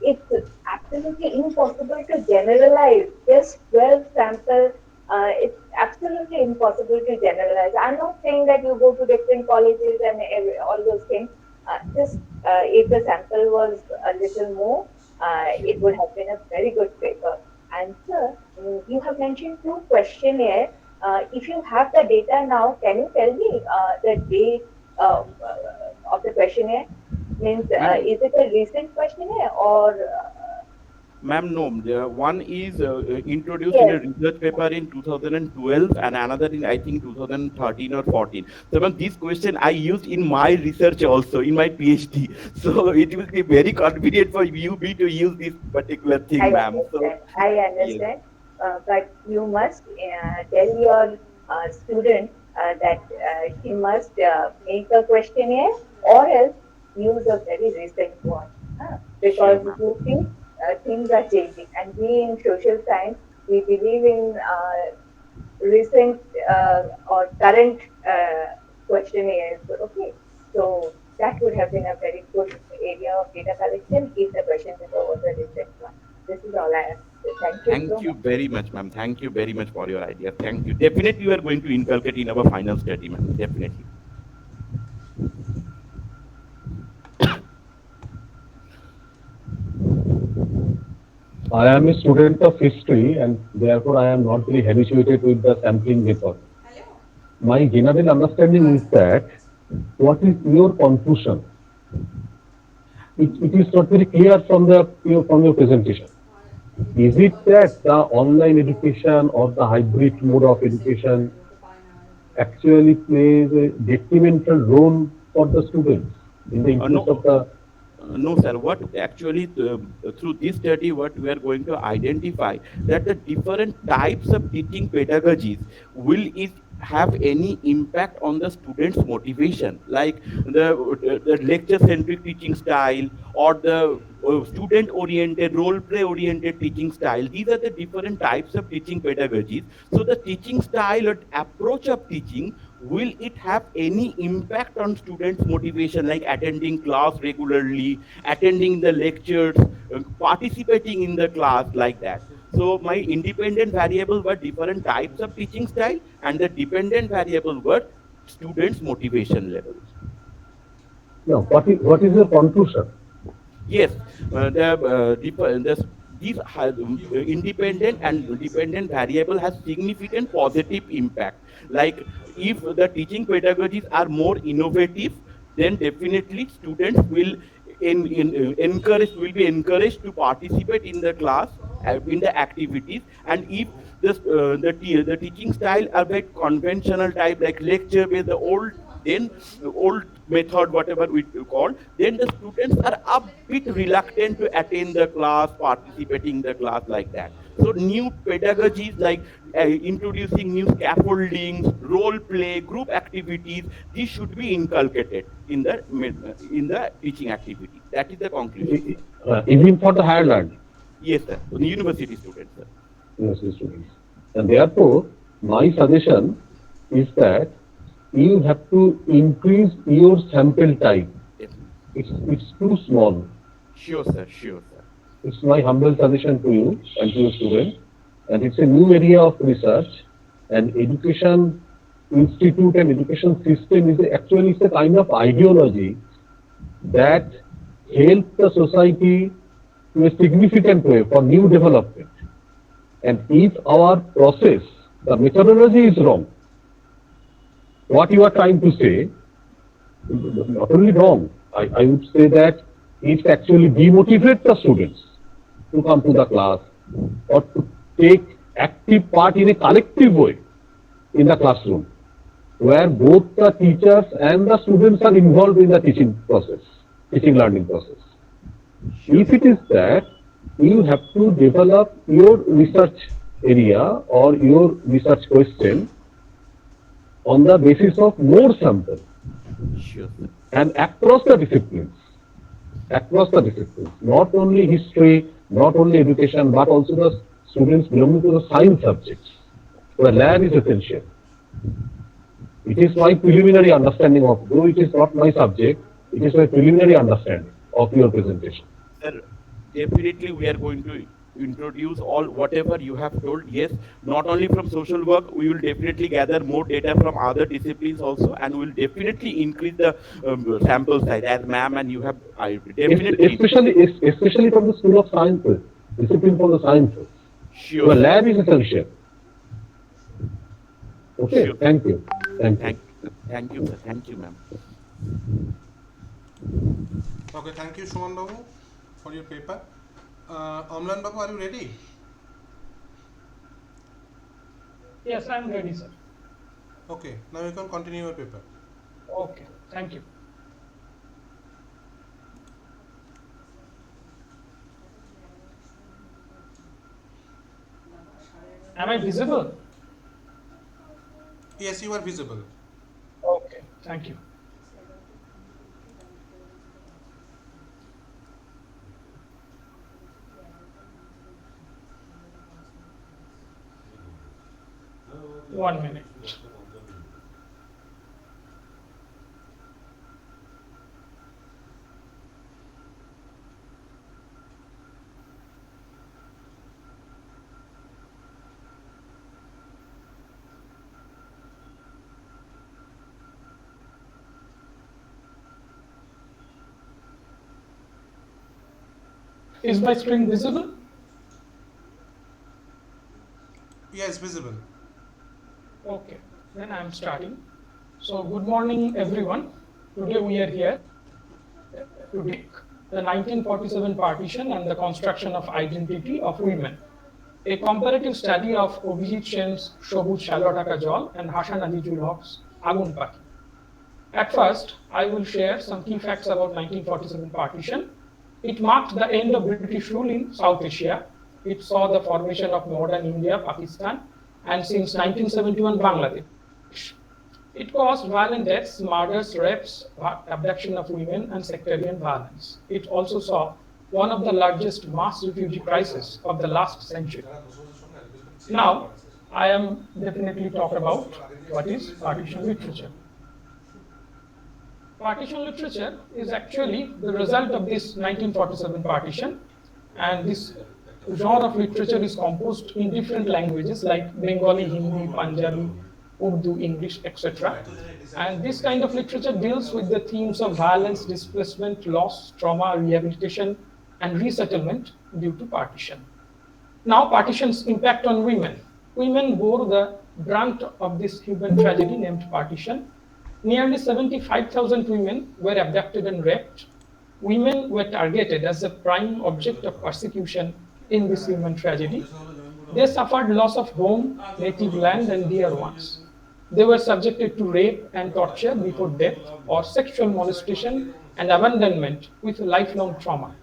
it's absolutely impossible to generalize just 12 sample. It's absolutely impossible to generalize. I'm not saying that you go to different colleges and all those things. Just if the sample was a little more, it would have been a very good paper. And sir, you have mentioned two questionnaires. If you have the data now, can you tell me the date of the questionnaire? Means, Ma'am, is it a recent questionnaire or? ma'am, no. The one is introduced in Yes. a research paper in 2012 and another in, I think, 2013 or 14. So, ma'am, this question I used in my research also, in my PhD. So, it will be very convenient for you me to use this particular thing, I ma'am. So, understand. I yes, understand. But you must tell your student that she must make a questionnaire or else use a very recent one. sure, Because ma'am. you see, things are changing. And we in social science, we believe in recent or current questionnaires. Okay. So that would have been a very good area of data collection if the question paper was a recent one. This is all I have to say. Thank you so Thank you much. very much, ma'am. Thank you very much for your idea. Thank you. Definitely, we are going to inculcate in our final study, ma'am. Definitely. I am a student of history and therefore I am not very habituated with the sampling method. My general understanding is that what is your conclusion? It is not very clear from your presentation. Is it that the online education or the hybrid mode of education actually plays a detrimental role for the students in the No, interest of the? no, sir. What actually through this study, what we are going to identify that the different types of teaching pedagogies will is have any impact on the students' motivation, like the lecture-centric teaching style or the student-oriented, role-play-oriented teaching style. These are the different types of teaching pedagogies. So the teaching style or approach of teaching, will it have any impact on students' motivation, like attending class regularly, attending the lectures, participating in the class, like that? So my independent variable were different types of teaching style, and the dependent variable were students' motivation level. No, what is your conclusion? Yes, these independent and dependent variable has significant positive impact. Like if the teaching pedagogies are more innovative, then definitely students will will be encouraged to participate in the class, in the activities. And if the teaching style are like conventional type, like lecture based, the old method, whatever we call, then the students are a bit reluctant to attend the class, participating in the class, like that. So new pedagogies like introducing new scaffoldings, role play, group activities, these should be inculcated in the teaching activity. That is the conclusion, sir. Even for the higher learning, Yes, sir. University students, sir. university students. And therefore, my suggestion is that you have to increase your sample time. Definitely. It's too small. Sure, sir. Sure, sir. It's my humble suggestion to you and to your students. And it's a new area of research, and education institute and education system is actually a kind of ideology that helps the society to a significant way for new development. And if our process, the methodology is wrong, what you are trying to say, not only wrong, I would say that it actually demotivates the students to come to the class or to take active part in a collective way in the classroom, where both the teachers and the students are involved in the teaching process, teaching learning process. If it is that, you have to develop your research area or your research question on the basis of more sample and across the disciplines, not only history, not only education, but also the students belonging to the science subjects, where lab is essential. It is my preliminary understanding of, though it is not my subject, it is my preliminary understanding of your presentation. Sir, definitely we are going to introduce all whatever you have told. Yes, not only from social work, we will definitely gather more data from other disciplines also, and we will definitely increase the sample size, as ma'am and you have definitely. Especially from the School of Sciences, discipline from the sciences. Sure. The lab is essential. Okay, Sure. Thank you. Thank you, sir. Thank you, ma'am. Okay, thank you, Suman Babu, for your paper. Amlan Babu, are you ready? Yes, I am ready, sir. Okay, now you can continue your paper. Okay, thank you. Am I visible? Yes, you are visible. Okay, thank you. One minute. Is my screen visible? Yes, visible. Okay, then I am starting. So, good morning, everyone. Today we are here to take the 1947 partition and the construction of identity of women, a comparative study of Abhijit Sen's Shabut Shalotaka Jol and Hasan Azizul Haq's Agun Paki. At first, I will share some key facts about 1947 partition. It marked the end of British rule in South Asia. It saw the formation of modern India, Pakistan, and since 1971, Bangladesh. It caused violent deaths, murders, rapes, abduction of women, and sectarian violence. It also saw one of the largest mass refugee crises of the last century. Now, I am definitely talk about what is partition literature. Partition literature is actually the result of this 1947 partition, and this genre of literature is composed in different languages like Bengali, Hindi, Punjabi, Urdu, English, etc. And this kind of literature deals with the themes of violence, displacement, loss, trauma, rehabilitation, and resettlement due to partition. Now, partition's impact on women. Women bore the brunt of this human tragedy named partition. Nearly 75,000 women were abducted and raped. Women were targeted as a prime object of persecution in this human tragedy. They suffered loss of home, native land, and dear ones. They were subjected to rape and torture before death, or sexual molestation and abandonment with lifelong trauma.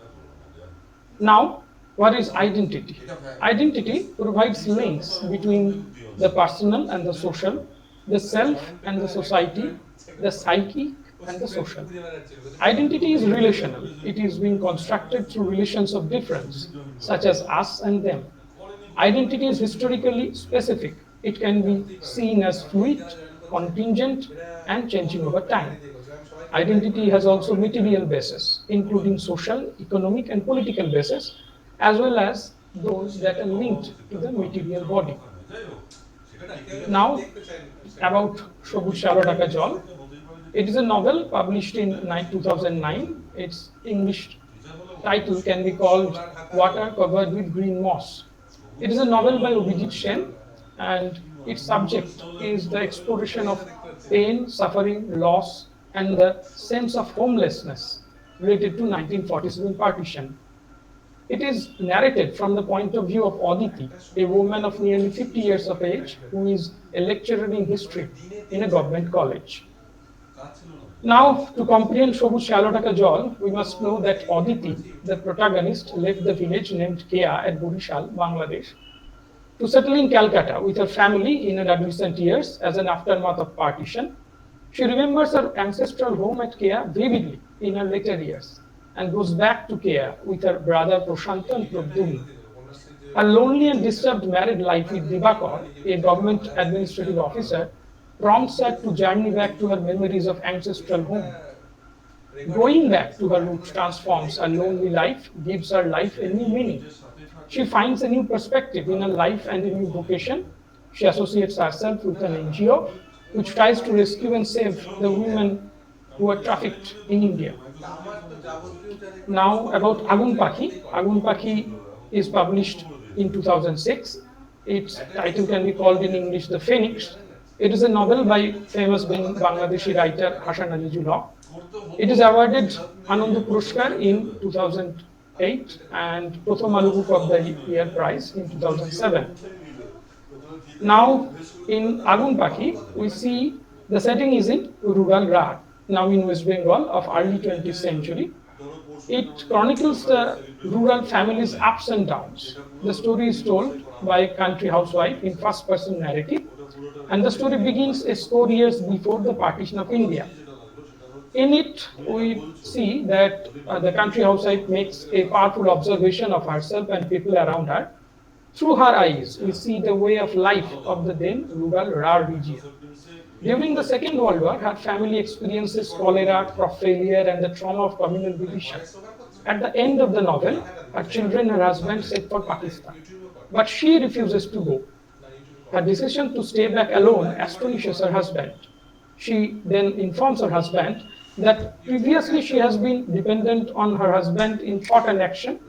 Now, what is identity? Identity provides links between the personal and the social, the self and the society, the psyche and the social. Identity is relational. It is being constructed through relations of difference, such as us and them. Identity is historically specific. It can be seen as fluid, contingent, and changing over time. Identity has also material basis, including social, economic, and political basis, as well as those that are linked to the material body. Now, about Shobuj Shalo Taka Jol. It is a novel published in 2009. Its English title can be called Water Covered with Green Moss. It is a novel by Abhijit Sen, and its subject is the exploration of pain, suffering, loss, and the sense of homelessness related to 1947 partition. It is narrated from the point of view of Aditi, a woman of nearly 50 years of age who is a lecturer in history in a government college. Now, to comprehend Shobuj Shalo Taka Jol, we must know that Aditi, the protagonist, left the village named Kea at Borishal, Bangladesh, to settle in Calcutta with her family in her adolescent years as an aftermath of partition. She remembers her ancestral home at Kea vividly in her later years and goes back to Kea with her brother Prashant and Prabdumi. Her lonely and disturbed married life with Divakar, a government administrative officer, prompts her to journey back to her memories of ancestral home. Going back to her roots transforms her lonely life, gives her life a new meaning. She finds a new perspective in her life and a new vocation. She associates herself with an NGO which tries to rescue and save the women who are trafficked in India. Now about Agun Pakhi. Agun Pakhi is published in 2006. Its title can be called in English The Phoenix. It is a novel by famous Bangladeshi writer Hasan Ali Julhaq. It is awarded Anand Puruskar in 2008 and Prothom Alu Book of the Year Prize in 2007. Now in Agun Pakhi, we see the setting is in rural Raj, now in West Bengal of early 20th century. It chronicles the rural family's ups and downs. The story is told by a country housewife in first-person narrative, and the story begins a score years before the partition of India. In it, we see that the country housewife makes a powerful observation of herself and people around her. Through her eyes, we see the way of life of the then rural Rar region. During the Second World War, her family experiences cholera, crop failure, and the trauma of communal division. At the end of the novel, her children and her husband set for Pakistan, but she refuses to go. Her decision to stay back alone astonishes her husband. She then informs her husband that previously she has been dependent on her husband in thought and action,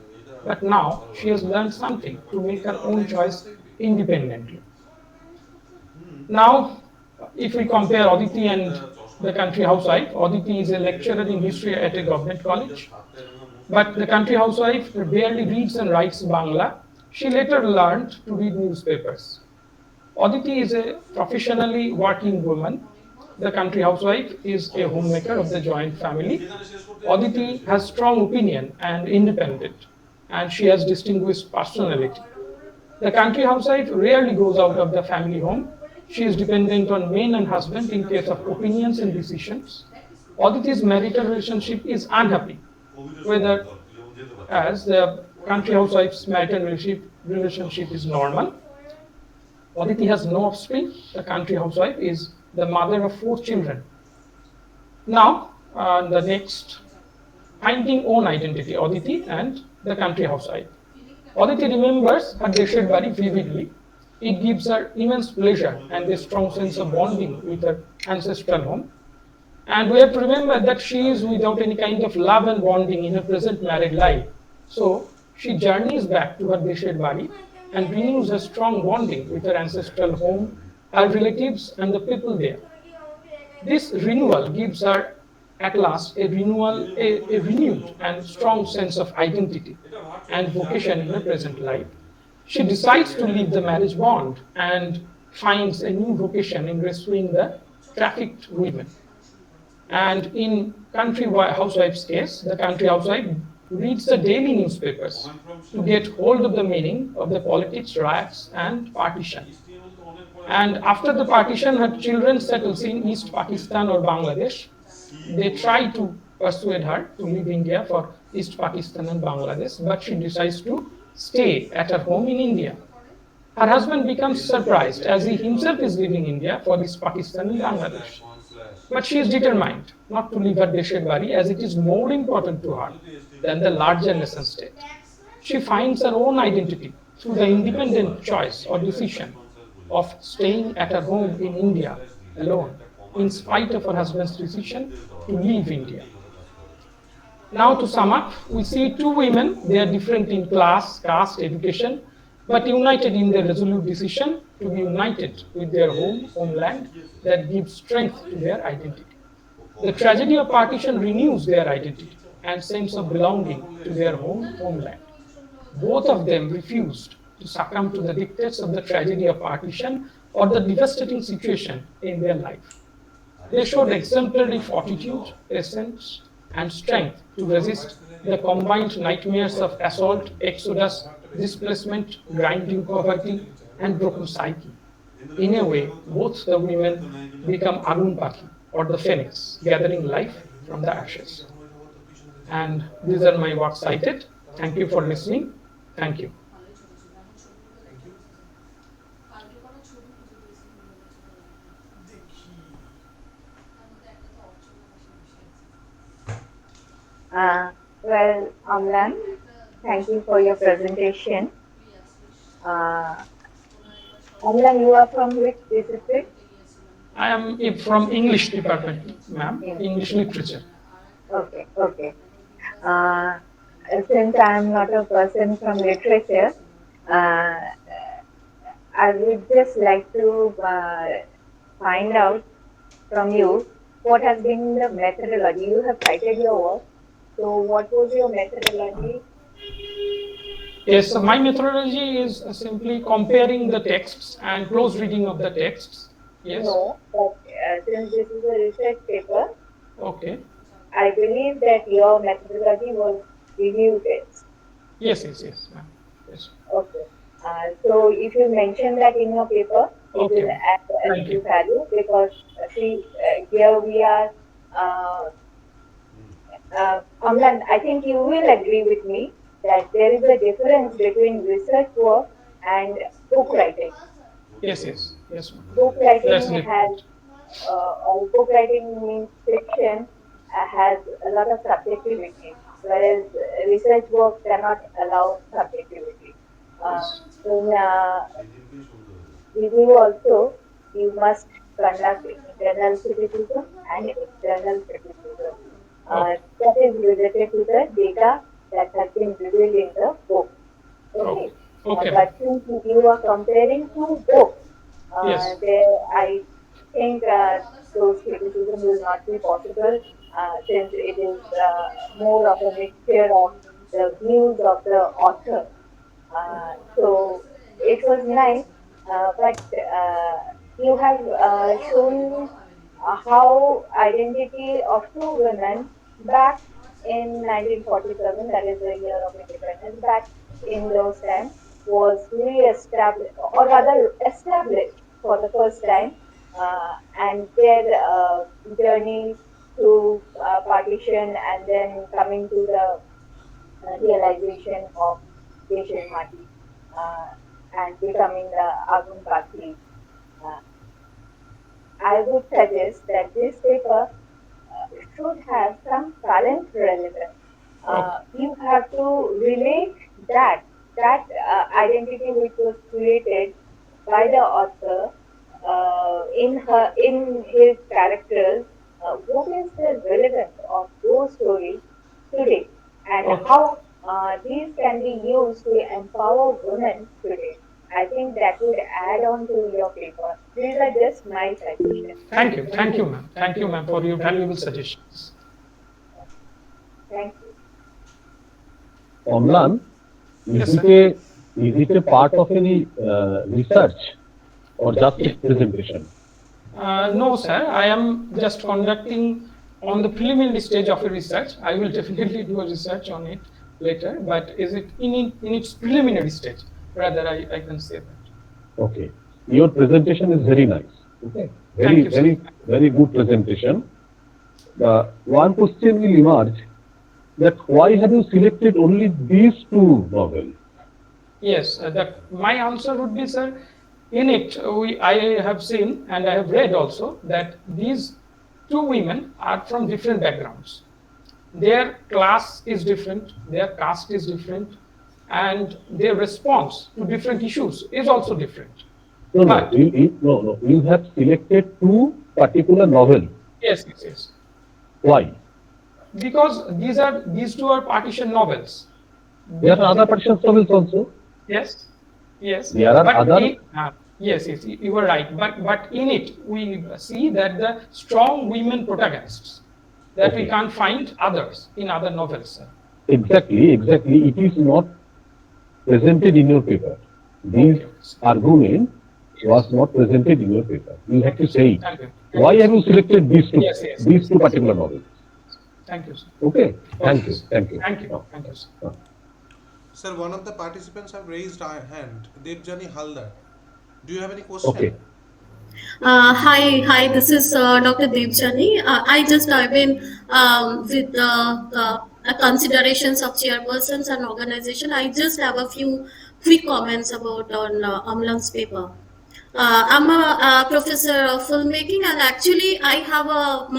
but now she has learned something to make her own choice independently. Now, if we compare Aditi and the country housewife, Aditi is a lecturer in history at a government college, but the country housewife barely reads and writes Bangla. She later learned to read newspapers. Aditi is a professionally working woman. The country housewife is a homemaker of the joint family. Aditi has strong opinion and independent, and she has distinguished personality. The country housewife rarely goes out of the family home. She is dependent on men and husband in case of opinions and decisions. Aditi's marital relationship is unhappy, whether as the country housewife's marital relationship is normal. Aditi has no offspring. The country housewife is the mother of 4 children. Now, the next, finding own identity, Aditi and the country housewife. Aditi remembers her Desher Bari vividly. It gives her immense pleasure and a strong sense of bonding with her ancestral home. And we have to remember that she is without any kind of love and bonding in her present married life. So she journeys back to her Desher Bari and renews her strong bonding with her ancestral home, her relatives, and the people there. This renewal gives her at last a renewed and strong sense of identity and vocation in her present life. She decides to leave the marriage bond and finds a new vocation in rescuing the trafficked women. And in country housewife's case, the country housewife reads the daily newspapers to get hold of the meaning of the politics, riots, and partition. And after the partition, her children settles in East Pakistan or Bangladesh. They try to persuade her to leave India for East Pakistan and Bangladesh, but she decides to stay at her home in India. Her husband becomes surprised as he himself is leaving India for East Pakistan and Bangladesh. But she is determined not to leave her Desher Bari as it is more important to her than the larger nation state. She finds her own identity through the independent choice or decision of staying at her home in India alone, in spite of her husband's decision to leave India. Now to sum up, we see two women, they are different in class, caste, education, but united in their resolute decision to be united with their homeland that gives strength to their identity. The tragedy of partition renews their identity and sense of belonging to their homeland. Both of them refused to succumb to the dictates of the tragedy of partition or the devastating situation in their life. They showed exemplary fortitude, patience, and strength to resist the combined nightmares of assault, exodus, displacement, grinding poverty, and broken psyche. In a way, both the women become Agun Pakhi, or the phoenix, gathering life from the ashes. And these are my works cited. Thank you for listening. Thank you. Well, Amlan, thank you for your presentation. Amlan, you are from which discipline? I am from English department, ma'am, English literature. Okay, okay. Since I am not a person from literature, I would just like to find out from you what has been the methodology. You have cited your work. So what was your methodology? Yes, so my methodology is simply comparing the texts and close reading of the texts. Yes. No, but since this is a research paper, okay, I believe that your methodology was review text. Yes, ma'am. Yes. Okay. So if you mention that in your paper, it will add a little value, because see, here we are. Amlan, I think you will agree with me that there is a difference between research work and book writing. Yes. Book writing has, or book writing means fiction, has a lot of subjectivity, whereas research work cannot allow subjectivity. In review also, you must conduct internal criticism and external criticism. That is related to the data that has been revealed in the book. Okay. But since you are comparing two books, there I think those criticisms will not be possible, since it is more of a mixture of the views of the author. So it was nice, but you have shown how identity of two women back in 1947, that is the year of independence, back in those times, was re-established, or rather established for the first time, and their journey through partition and then coming to the realization of Deshan Mati and becoming the Agun Pakhi. I would suggest that this paper should have some current relevance. You have to relate that identity which was created by the author in his characters. What is the relevance of those stories today, and how these can be used to empower women today? I think that would add on to your paper. These are just my suggestions. Thank you, ma'am. Thank you, ma'am, for your valuable suggestions. Thank you. Amlan, is it a part of any research or just a presentation? No, sir. I am just conducting on the preliminary stage of a research. I will definitely do a research on it later, but is it in its preliminary stage? Rather, I can say that. Okay. Your presentation is very nice. Okay. Very good presentation. One question will emerge, that why have you selected only these two novels? Yes, my answer would be, sir, in it, I have seen and I have read also that these two women are from different backgrounds. Their class is different, their caste is different, and their response to different issues is also different. No. You have selected two particular novel. Yes, yes, yes. Why? Because these two are partition novels. There are other partition novels also. Yes, yes. There are but other. yes, yes, you were right. But in it we see that the strong women protagonists that we can't find others in other novels. Exactly. It is not presented in your paper. These argument was not presented in your paper. You have to say it. Why have you selected these two? These two particular novels. Thank you, sir. Okay. Thank you. Thank you, sir. Sir, one of the participants have raised a hand. Debjani Halder. Do you have any question? Okay. Hi, this is Dr. Debjani. I just dive in with the considerations of chairpersons and organization. I just have a few quick comments about on Amlan's paper. I'm a professor of filmmaking, and actually I have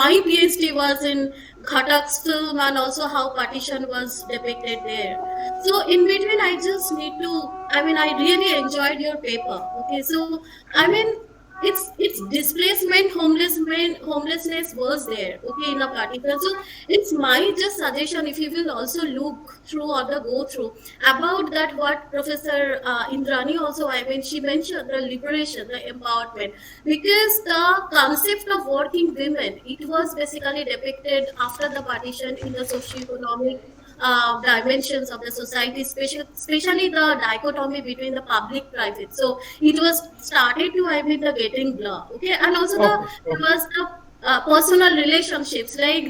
my PhD was in Ghatak's film and also how partition was depicted there. So in between, I just need to, I really enjoyed your paper. Okay, so it's displacement, homelessness was there. Okay, in a particular. So it's my just suggestion, if you will also look through or the go through about that what Professor Indrani also, she mentioned the liberation, the empowerment, because the concept of working women, it was basically depicted after the partition in the socio-economic dimensions of the society, especially the dichotomy between the public private. So it was started to the getting blur. Okay, and also there was the personal relationships, like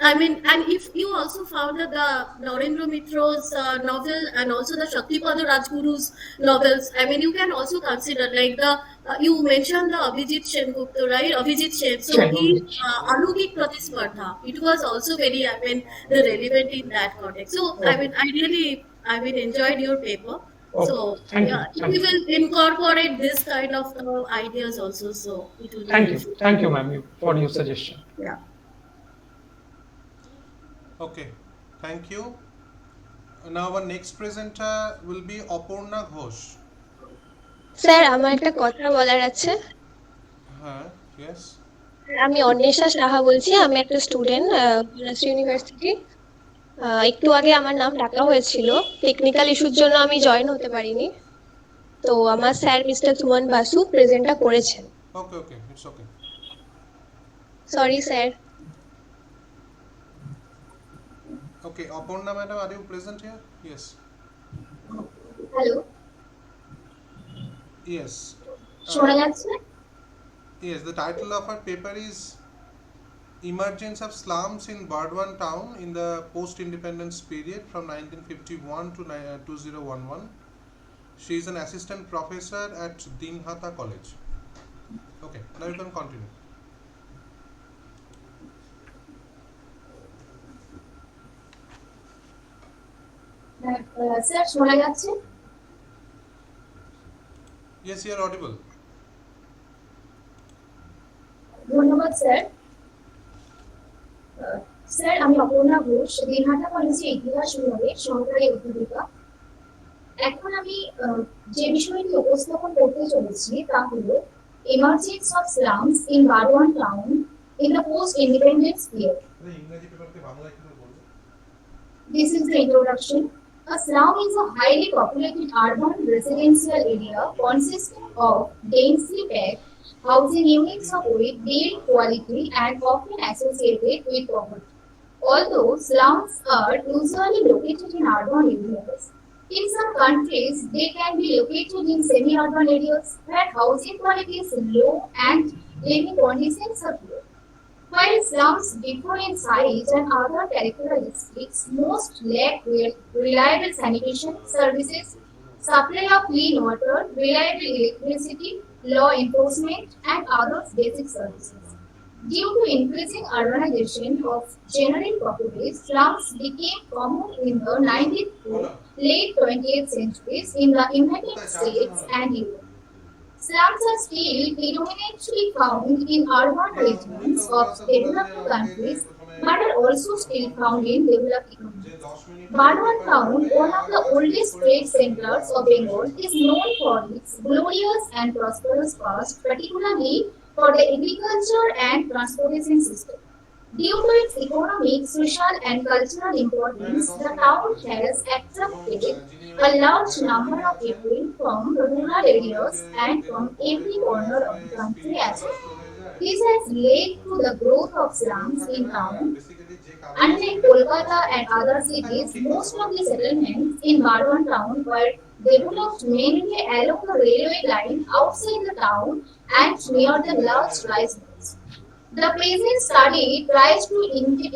and if you also found that the Narendra Mitra's novel and also the Shaktipada Rajguru's novels, you can also consider like the you mentioned the Abhijit Sengupta, right? Abhijit Sen. So he Alugik Pratispardha. It was also very the relevant in that context. So I really enjoyed your paper. So we will incorporate this kind of ideas also. So it will. Thank you, ma'am, for your suggestion. Yeah. Okay, thank you. Now our next presenter will be Aparna Ghosh. Sir আমার একটা কথা বলার আছে। হ্যাঁ, yes. আমি অন্বেষা সাহা বলছি, আমি একটা স্টুডেন্ট কন্যাশ্রী ইউনিভার্সিটি। একটু আগে আমার নাম ডাকা হয়েছিল, টেকনিক্যাল ইস্যুর জন্য আমি জয়েন হতে পারিনি। তো আমার স্যার মিস্টার সুমন বাসু প্রেজেন্টটা করেছেন। Okay, it's okay. Sorry sir. Okay, Aparna madam, are you present here? Yes. Hello, Yes. শোনা যাচ্ছে? Yes, the title of her paper is Emergence of Slums in Burdwan Town in the Post-Independence Period from 1951 to 2011. She is an assistant professor at Dinhata College. Okay, now you can continue. Sir শোনা যাচ্ছে? Yes, you are audible. ধন্যবাদ sir. Sir আমি অপর্ণা ঘোষ, দিনহাটা কলেজে ইতিহাস বিভাগের সহকারী অধ্যাপিকা। এখন আমি যে বিষয়টি উপস্থাপন করতে চলেছি তা হলো emergence of slums in Burdwan town in the post independence period. This is the introduction. A slum is a highly populated urban residential area consisting of densely packed housing units of very quality and often associated with poverty. Although slums are usually located in urban areas, in some countries they can be located in semi-urban areas where housing quality is low and living conditions are poor. While slums differ in size and other characteristics, most lack reliable sanitation services, supply of clean water, reliable electricity, law enforcement, and other basic services. Due to increasing urbanization of general populace, slums became common in the 19th to late 20th centuries in the United States and Europe. Slums are still predominantly found in urban regions of developing countries, but are also still found in developed economies. Burdwan Town, one of the oldest trade centers of Bengal, is known for its glorious and prosperous past, particularly for the agriculture and transportation system. Due to its economic, social, and cultural importance, the town has attracted a large number of people from rural areas and from every corner of the country as well. This has led to the growth of slums in town. Unlike Kolkata and other cities, most of the settlements in Barwan town were developed mainly along the railway line outside the town and near the large rice mills. The present study tries to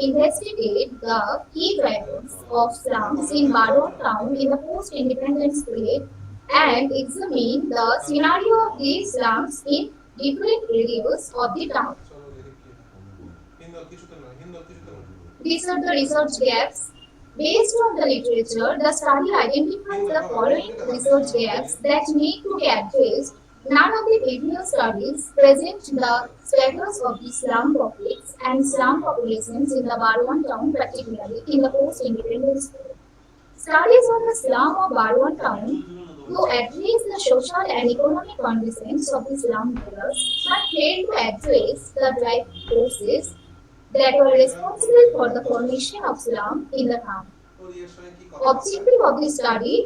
investigate the key drivers of slums in Barwan town in the post-independence period and examine the scenario of these slums in different areas of the town. These are the research gaps. Based on the literature, the study identifies the following research gaps that need to be addressed. None of the previous studies present the status of the slum pockets and slum populations in the Barwan town, particularly in the post-independence period. Studies on the slum of Barwan town to address the social and economic conditions of the slum dwellers, but failed to address the driving forces that were responsible for the formation of slum in the town. Objective of the study,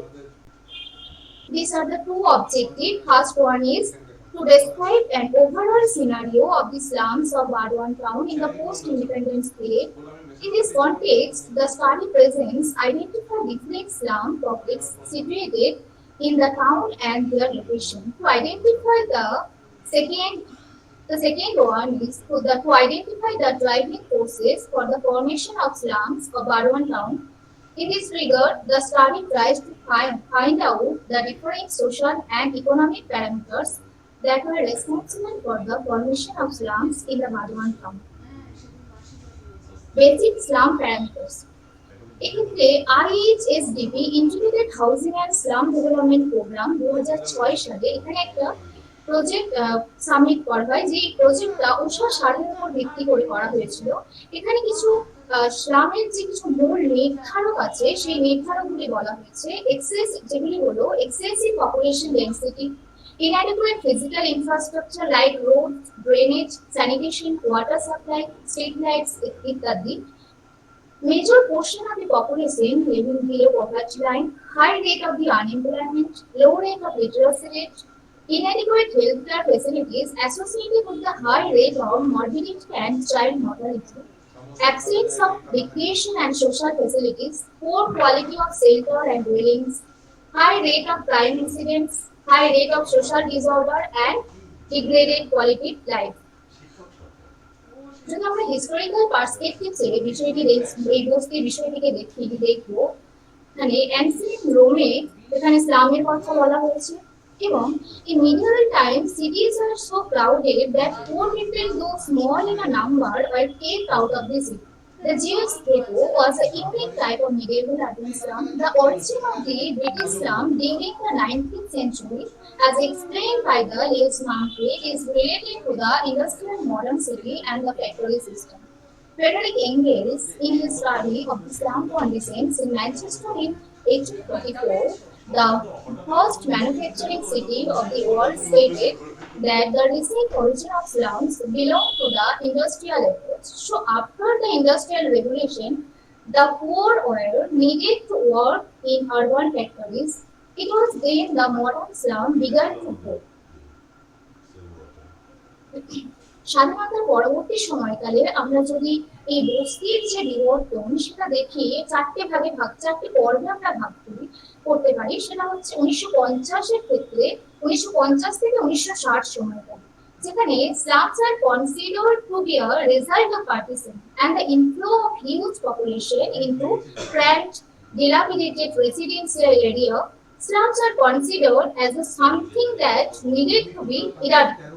these are the two objectives. First one is to describe an overall scenario of the slums of Barwan town in the post-independence period. In this context, the study presents identify different slum pockets situated in the town and their location. To identify the second one is to identify the driving forces for the formation of slums of Barwan town. In this regard, the study tries to find out the different social and economic parameters that were responsible for the formation of slums in the Barwan town. Basic slum parameters. এক্ষেত্রে IHSDP integrated housing and slum development programme 2006 সালে এখানে একটা project submit করা হয়, যে প্রজেক্টটা উষা সারের উপর ভিত্তি করে করা হয়েছিল। এখানে কিছু স্লামের যে কিছু মূল নির্ধারক আছে, সেই নির্ধারকগুলি বলা হয়েছে। যেগুলি হলো excessive population density, inadequate physical infrastructure like roads, drainage, sanitation, water supply, street lights, ইত্যাদি। Major portion of the population living below poverty line, high rate of the unemployment, low rate of literacy rate, inadequate healthcare facilities associated with the high rate of morbidity and child mortality, absence of recreation and social facilities, poor quality of shelter and dwellings, high rate of crime incidents, high rate of social disorder and degraded quality of life. যদি আমরা historical perspective থেকে এই বস্তির বিষয়টিকে দেখবো, মানে ancient রোমে এখানে স্লামের কথা বলা হয়েছে, এবং in medieval times cities were so crowded that poor people, though small in a number, were kept out of the city. The Jewish ghetto was a unique type of medieval urban slum. The origin of the British slum during the 19th century, as explained by the Lewis Market, is related to the industrial modern city and the factory system. Frederick Engels, in his study of the slum conditions in Manchester in 1844, the first manufacturing city of the world, stated that the recent origin of slums belong to the industrial efforts. So after the industrial revolution, the poor were needed to work in urban factories. It was then the modern slum began to grow. স্বাধীনতার পরবর্তী সময়কালে আমরা যদি এই বস্তির যে বিবর্তন সেটা দেখি, চারটে পর্বে আমরা ভাগ করতে পারি। সেটা হচ্ছে 1950-এর ক্ষেত্রে 1950 থেকে 1960 সময়কাল, যেখানে slums are considered to be a result of partition and the inflow of huge population into cramped, dilapidated residential area. Slums are considered as a something that needed to be eradicated.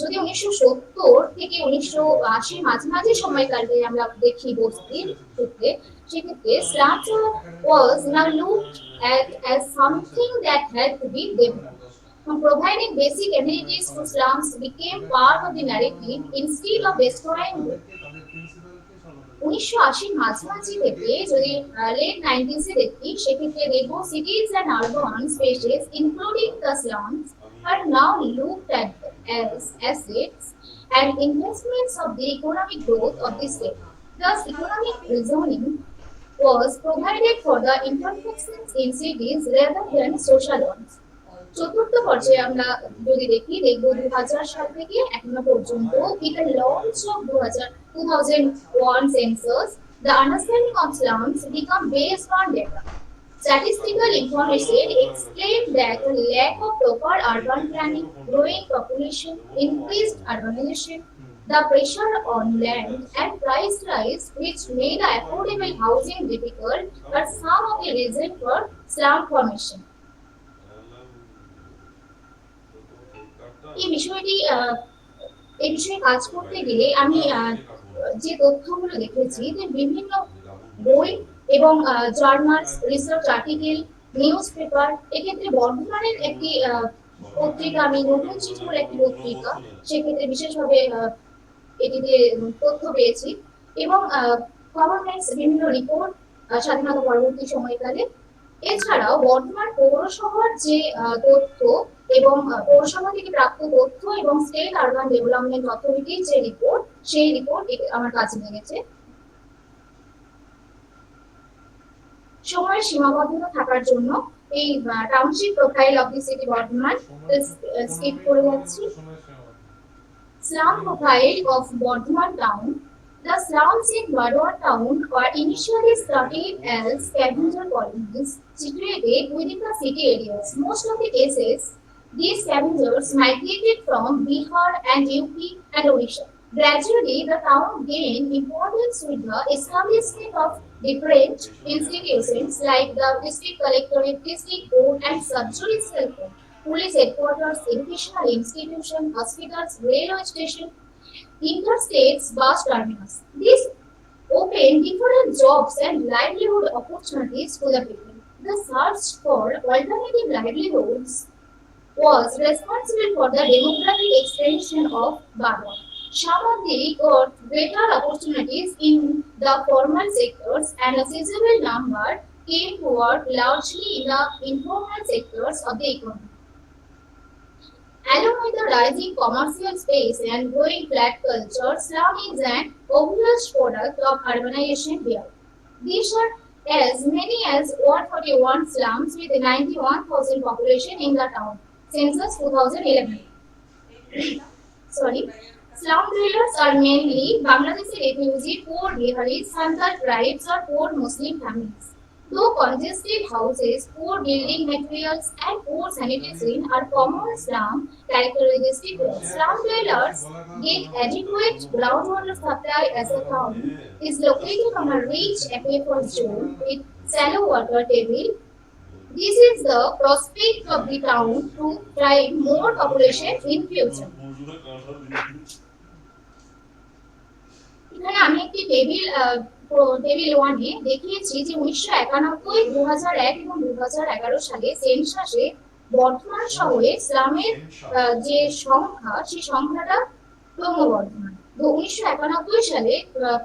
যদি 1970 থেকে 1980 মাঝামাঝি সময়কালে আমরা দেখি বস্তির ক্ষেত্রে, সেক্ষেত্রে slums was now looked at as something that had to be developed. Providing basic amenities to slums became part of the narrative instead of destroying them. 1980 মাঝামাঝি থেকে যদি late 90s দেখি, সেক্ষেত্রে দেখবো cities and urban spaces including the slums are now looked at as assets and investments of the economic growth of the state. Thus, economic reasoning was provided for the interventions in cities rather than social ones. চতুর্থ পর্যায়ে আমরা যদি দেখবো 2000 সাল থেকে এখনো পর্যন্ত with the launch of 2001 census, the understanding of slums become based on data. Statistical information explained that the lack of proper urban planning, growing population, increased urbanization, the pressure on land and price rise which made affordable housing difficult are some of the reasons for slum formation. এই বিষয়ে কাজ করতে গেলে আমি যে তথ্যগুলো দেখেছি যে বিভিন্ন বই এবং journals, research article, news paper, এক্ষেত্রে বর্ধমানের একটি পত্রিকা, আমি নতুন চিঠি বলে একটি পত্রিকা, সেক্ষেত্রে বিশেষভাবে এটিতে তথ্য পেয়েছি এবং গভর্নমেন্টস বিভিন্ন রিপোর্ট স্বাধীনতা পরবর্তী সময়কালে। এছাড়াও বর্ধমান পৌরসভার যে তথ্য এবং পৌরসভা থেকে প্রাপ্ত তথ্য এবং স্টেট আরবান ডেভেলপমেন্ট অথরিটির যে রিপোর্ট, সেই রিপোর্ট আমার কাছে লেগেছে। সময়ের সীমাবদ্ধতা থাকার জন্য এই township profile of the city Bardhaman skip করে যাচ্ছি। Slum profile of Bardhaman town. The slums in Bardhaman town were initially studied as scavenger colonies situated within the city areas. Most of the cases, these scavengers migrated from Bihar and UP and Odisha. Gradually, the town gained importance with the establishment of different institutions like the district collectorate, district court, and sub-judicial court, police headquarters, educational institution, hospitals, railway station, interstates, bus terminus. These open different jobs and livelihood opportunities to the people. The search for alternative livelihoods was responsible for the demographic expansion of Bardhaman. Some of the got greater opportunities in the formal sectors and a sizable number came to work largely in the informal sectors of the economy. Along with the rising commercial space and growing flat culture, slum is an obvious product of urbanization here. These are as many as 141 slums with 91,000 population in the town. Census 2011. Slum dwellers are mainly Bangladeshi refugee, poor Biharis, Santal tribes or poor Muslim families. Though congested houses, poor building materials and poor sanitation are common slum characteristics, slum dwellers get adequate groundwater supply as the town is located on a rich aquifer zone with shallow water table. This is the prospect of the town to drive more population in future. এখানে আমি একটি table 1 এ দেখিয়েছি যে 1991, 2001 এবং 2011 সালে সেন্সাসে বর্ধমান শহরে স্লামের যে সংখ্যা, সেই সংখ্যাটা ক্রমবর্ধমান। 1991 সালে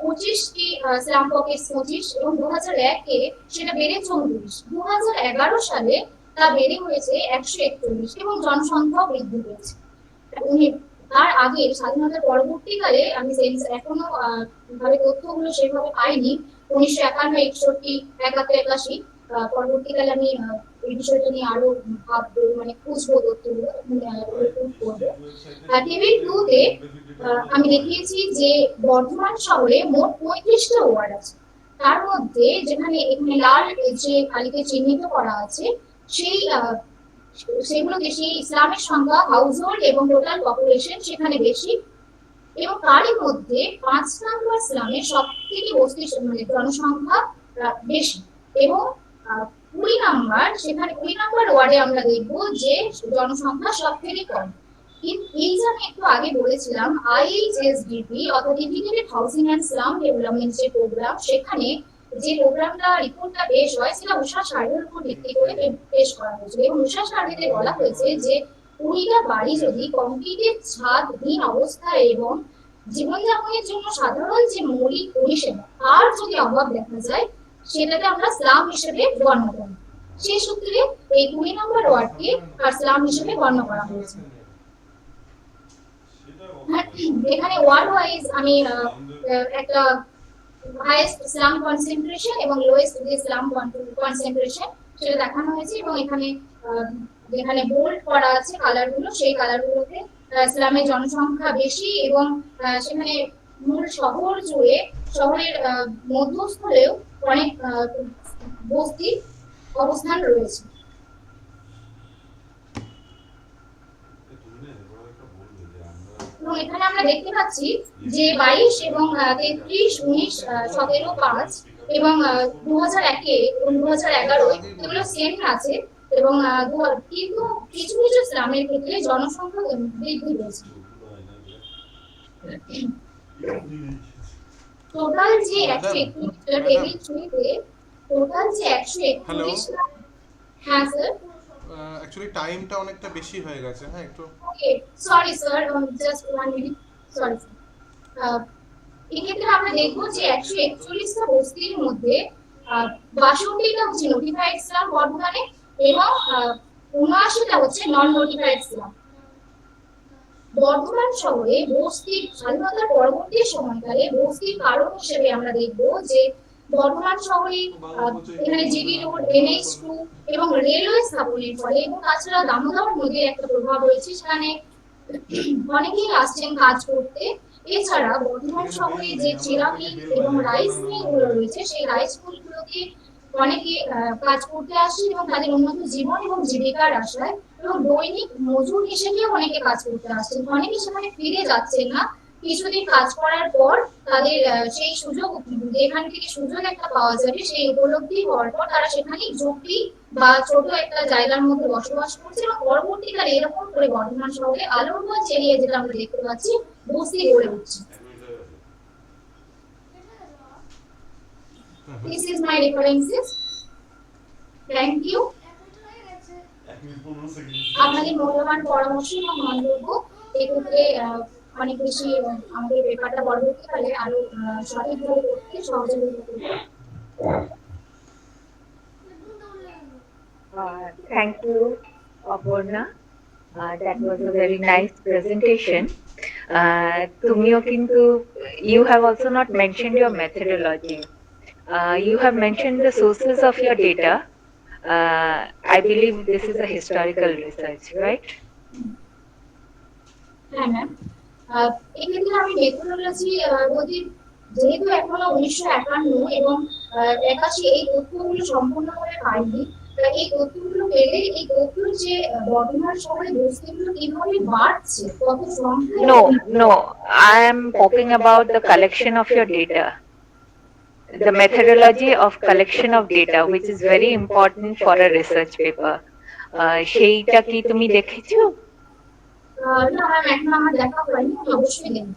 25টি স্লাম পকেটস 25 এবং 2001-এ সেটা বেড়ে 34। 2011 সালে তা বেড়ে হয়েছে 141 এবং জনসংখ্যা বৃদ্ধি পেয়েছে। তার আগে স্বাধীনতার পরবর্তীকালে আমি এখনো ভাবে তথ্যগুলো সেভাবে পাইনি। 1951, 61, 71, 81 পরবর্তীকালে আমি এই বিষয়টা নিয়ে আরো ভাববো, মানে খুঁজবো তথ্যগুলো করবো। টেবিল 2-তে আমি দেখিয়েছি যে বর্ধমান শহরে মোট 35টা ওয়ার্ড আছে। তার মধ্যে যেখানে এখানে লাল যে কালিতে চিহ্নিত করা আছে সেগুলোতে সেই ইসলামের সংখ্যা, হাউস হোল্ড এবং টোটাল পপুলেশন সেখানে বেশি, এবং তারই মধ্যে 5 নম্বর ইসলামের সব থেকে বস্তি মানে জনসংখ্যা বেশি, এবং 20 নম্বর সেখানে 20 নম্বর ওয়ার্ডে আমরা দেখবো যে জনসংখ্যা সব থেকে কম। এই যে আমি একটু আগে বলেছিলাম IHSDP অর্থাৎ integrated housing and slum development যে প্রোগ্রাম, সেখানে যে প্রোগ্রামটা রিপোর্টটা পেশ হয় সেটা উষা সার্ভের উপর ভিত্তি করে পেশ করা হয়েছিল, এবং উষা সার্ভেতে বলা হয়েছে যে 20টা বাড়ি যদি কংক্রিটের ছাদহীন অবস্থায় এবং জীবনযাপনের জন্য সাধারণ যে মৌলিক পরিষেবা তার যদি অভাব দেখা যায়, সেটাকে আমরা স্লাম হিসেবে গণ্য করি। সেই সূত্রে এই 20 নম্বর ওয়ার্ডকে স্লাম হিসেবে গণ্য করা হয়েছে। এখানে ওয়ার্ড ওয়াইজ আমি একটা হাইয়েস্ট স্লাম কনসেন্ট্রেশন এবং লোয়েস্ট যে স্লাম কনসেন্ট্রেশন সেটা দেখানো হয়েছে, এবং এখানে যেখানে বোল্ড করা আছে কালারগুলো, সেই কালারগুলোতে স্লামের জনসংখ্যা বেশি, এবং সেখানে মূল শহর জুড়ে শহরের মধ্যস্থলেও অনেক বস্তি অবস্থান রয়েছে। এবং এখানে আমরা দেখতে পাচ্ছি যে 22 এবং 33, 19, 17, 5 এবং 2001 এবং 2011 এগুলো সেম আছে, এবং কিন্তু কিছু কিছু স্লামের ক্ষেত্রে জনসংখ্যা বৃদ্ধি পেয়েছে। টোটাল যে 131 টেবিল 3-তে টোটাল যে 131। হ্যাঁ স্যার, অ্যাকচুয়ালি টাইমটা অনেকটা বেশি হয়ে গেছে। হ্যাঁ একটু okay, sorry sir, just 1 minute, sorry sir. এক্ষেত্রে আমরা দেখবো যে 141টা বস্তির মধ্যে 62টা হচ্ছে নোটিফাইড স্লাম বর্ধমানে, এবং 79টা হচ্ছে নন নোটিফাইড স্লাম। বর্ধমান শহরে বস্তির স্বাধীনতার পরবর্তী সময়কালে বস্তির কারণ হিসেবে আমরা দেখবো যে বর্ধমান শহরে এখানে জিবি রোড, NH2 এবং রেলওয়ে স্থাপনের ফলে, এবং তাছাড়া দামোদর নদীর একটা প্রভাব রয়েছে, সেখানে অনেকেই আসছেন কাজ করতে। এছাড়া বর্ধমান শহরে যে চিরা মিল এবং রাইস মিল গুলো রয়েছে, সেই রাইস মিলগুলোতে অনেকে কাজ করতে আসে এবং তাদের উন্নত জীবন এবং জীবিকার আশায়, এবং দৈনিক মজুর হিসেবেও অনেকে কাজ করতে আসছেন। অনেকে সেখানে ফিরে যাচ্ছেন না, কিছুদিন কাজ করার পর তাদের সেই সুযোগ, যেখান থেকে সুযোগ একটা পাওয়া যাবে সেই উপলব্ধি হওয়ার পর তারা সেখানেই ঝুঁকি বা ছোট একটা জায়গার মধ্যে বসবাস করছে, এবং পরবর্তীকালে এরকম করে বর্ধমান শহরে আলোরগঞ্জ এরিয়া যেটা আমরা দেখতে পাচ্ছি বস্তি গড়ে উঠছে। This is my references. Thank you. আপনাদের মূল্যবান পরামর্শ এবং মন্তব্য এক্ষেত্রে অনেক বেশি আমাদের পেপারটা পরবর্তীকালে আরো সঠিকভাবে করতে সহযোগিতা করবে। Thank you, Aparna. That was a very nice presentation. তুমিও কিন্তু, you have also not mentioned your methodology. You have mentioned the sources of your data. I believe this is a historical research, right? হ্যাঁ ma'am, এক্ষেত্রে আমি methodology বলতে, যেহেতু এখনো 1951 এবং 81 এই তথ্যগুলো সম্পূর্ণভাবে পাইনি, এই তথ্যগুলো পেলে এই তথ্য যে বর্ধমান শহরে বস্তিগুলো কিভাবে বাড়ছে, কত সংখ্যায়। No, I am talking about the collection of your data. The methodology of collection of data, which is very important for a research paper. সেইটা কি তুমি দেখেছো? না ম্যাম, এখন আমার দেখা হয়নি, অবশ্যই দেখব।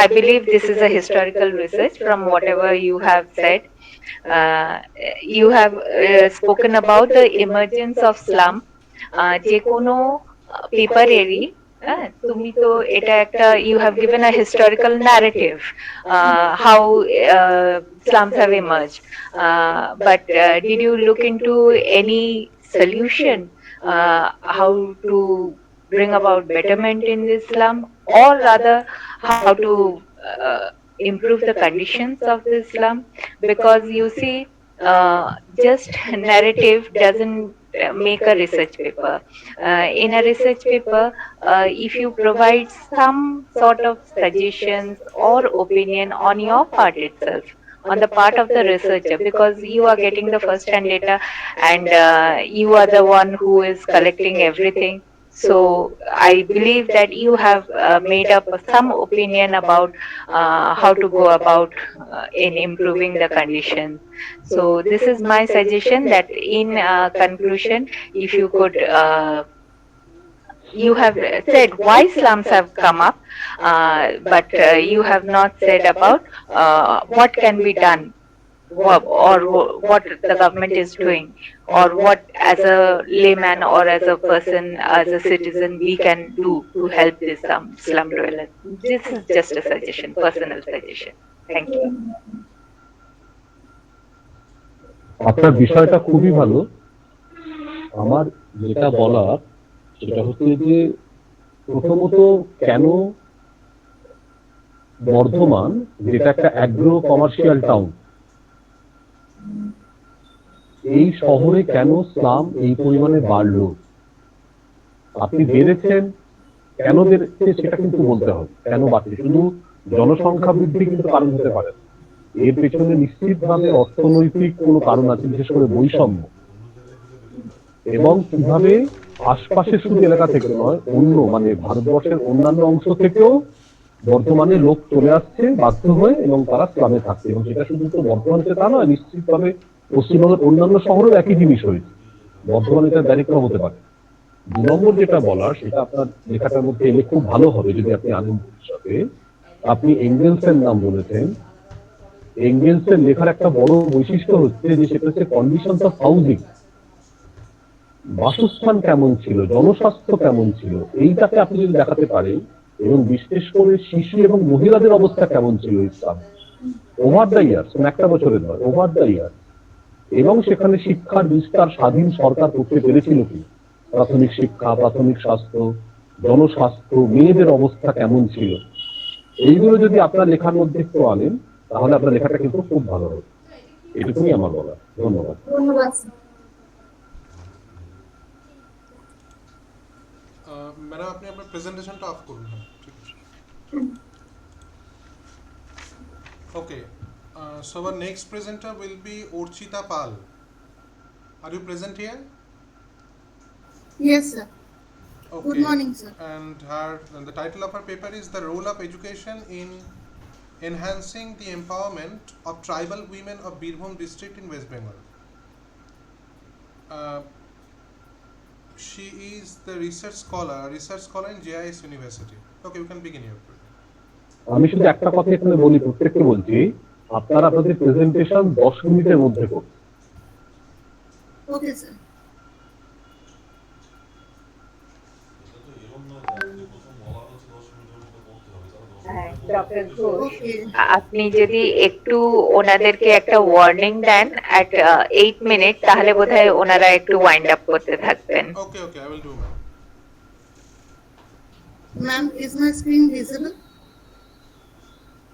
I believe this is a historical research from whatever you have said. You have spoken about the emergence of slum. যে কোনো পেপারেরই তুমি তো এটা একটা, you have given a historical narrative how slums have emerged, but did you look into any solution how to bring about betterment in this slum, or rather how to improve the conditions of this slum? Because you see, just narrative doesn't make a research paper. In a research paper, if you provide some sort of suggestions or opinion on your part itself, on the part of the researcher, because you are getting the first hand data and you are the one who is collecting everything. So I believe that you have made up some opinion about how to go about in improving the conditions. So this is my suggestion, that in conclusion, if you could, you have said why slums have come up, but you have not said about what can be done, or what the government is doing, or what as a layman or as a person, as a citizen, we can do to help this slum dwellers. This is just a suggestion, personal suggestion. Thank you. আপনার বিষয়টা খুবই ভালো। আমার যেটা বলার সেটা হচ্ছে যে প্রথমত কেন বর্ধমান, যেটা একটা অ্যাগ্রো কমার্শিয়াল টাউন, এই শহরে কেন স্লাম এই পরিমাণে বাড়লো? আপনি বেড়েছেন, কেন বেড়েছে সেটা কিন্তু বলতে হবে, কেন বাড়ছে। শুধু জনসংখ্যা বৃদ্ধি কিন্তু কারণ হতে পারে, এর পেছনে নিশ্চিতভাবে অর্থনৈতিক কোনো কারণ আছে, বিশেষ করে বৈষম্য, এবং কিভাবে আশপাশের শুধু এলাকা থেকে নয়, অন্য মানে ভারতবর্ষের অন্যান্য অংশ থেকেও বর্তমানে লোক চলে আসছে বাধ্য হয়ে, এবং তারা স্লামে থাকছে। এবং সেটা শুধু তো বর্ধমানে তা নয়, নিশ্চিতভাবে পশ্চিমবঙ্গের অন্যান্য শহরেও একই জিনিস হয়েছে, বর্ধমানে এটা ব্যতিক্রম হতে পারে। 2 নম্বর যেটা বলার, সেটা আপনার লেখাটার মধ্যে এলে খুব ভালো হবে যদি আপনি আনেন হিসাবে। আপনি এঙ্গেলসের নাম বলেছেন। এঙ্গেলসের লেখার একটা বড় বৈশিষ্ট্য হচ্ছে যে সেটা হচ্ছে কন্ডিশনস অফ হাউজিং, বাসস্থান কেমন ছিল, জনস্বাস্থ্য কেমন ছিল, এইটাকে আপনি যদি দেখাতে পারেন, এবং বিশেষ করে শিশু এবং মহিলাদের অবস্থা কেমন ছিল ইসলাম ওভার দ্য ইয়ার্স, একটা বছরের নয়, ওভার দ্য ইয়ার্স, এবং সেখানে শিক্ষার বিস্তার স্বাধীন সরকার করতে পেরেছিল কি, প্রাথমিক শিক্ষা, প্রাথমিক স্বাস্থ্য, জনস্বাস্থ্য, মেয়েদের অবস্থা কেমন ছিল, এইগুলো যদি আপনার লেখার মধ্যে একটু আনেন, তাহলে আপনার লেখাটা কিন্তু খুব ভালো হবে। এটুকুই আমার বলা। ধন্যবাদ। ধন্যবাদ। ম্যাডাম, আপনি আপনার প্রেজেন্টেশনটা অফ করুন। হ্যাঁ, ঠিক আছে। Okay, so our next presenter will be Archita Pal. Are you present here? Yes, sir. Okay. Good morning, sir. And the title of her paper is The Role of Education in Enhancing the Empowerment of Tribal Women of Birbhum District in West Bengal. She is the research scholar in JIS University. Okay, we can begin here. আমি শুধু একটা কথা এখানে বলি, প্রত্যেককে বলছি, আপনারা আপনাদের প্রেজেন্টেশন 10 মিনিটের মধ্যে করুন। Okay, sir. Doctor Ghosh, Okay. আপনি যদি একটু ওনাদেরকে একটা ওয়ার্নিং দেন at 8 মিনিট, তাহলে বোধহয় ওনারা একটু ওয়াইন্ড আপ করতে থাকবেন। Okay, I will do, ma'am. Ma'am, is my screen visible?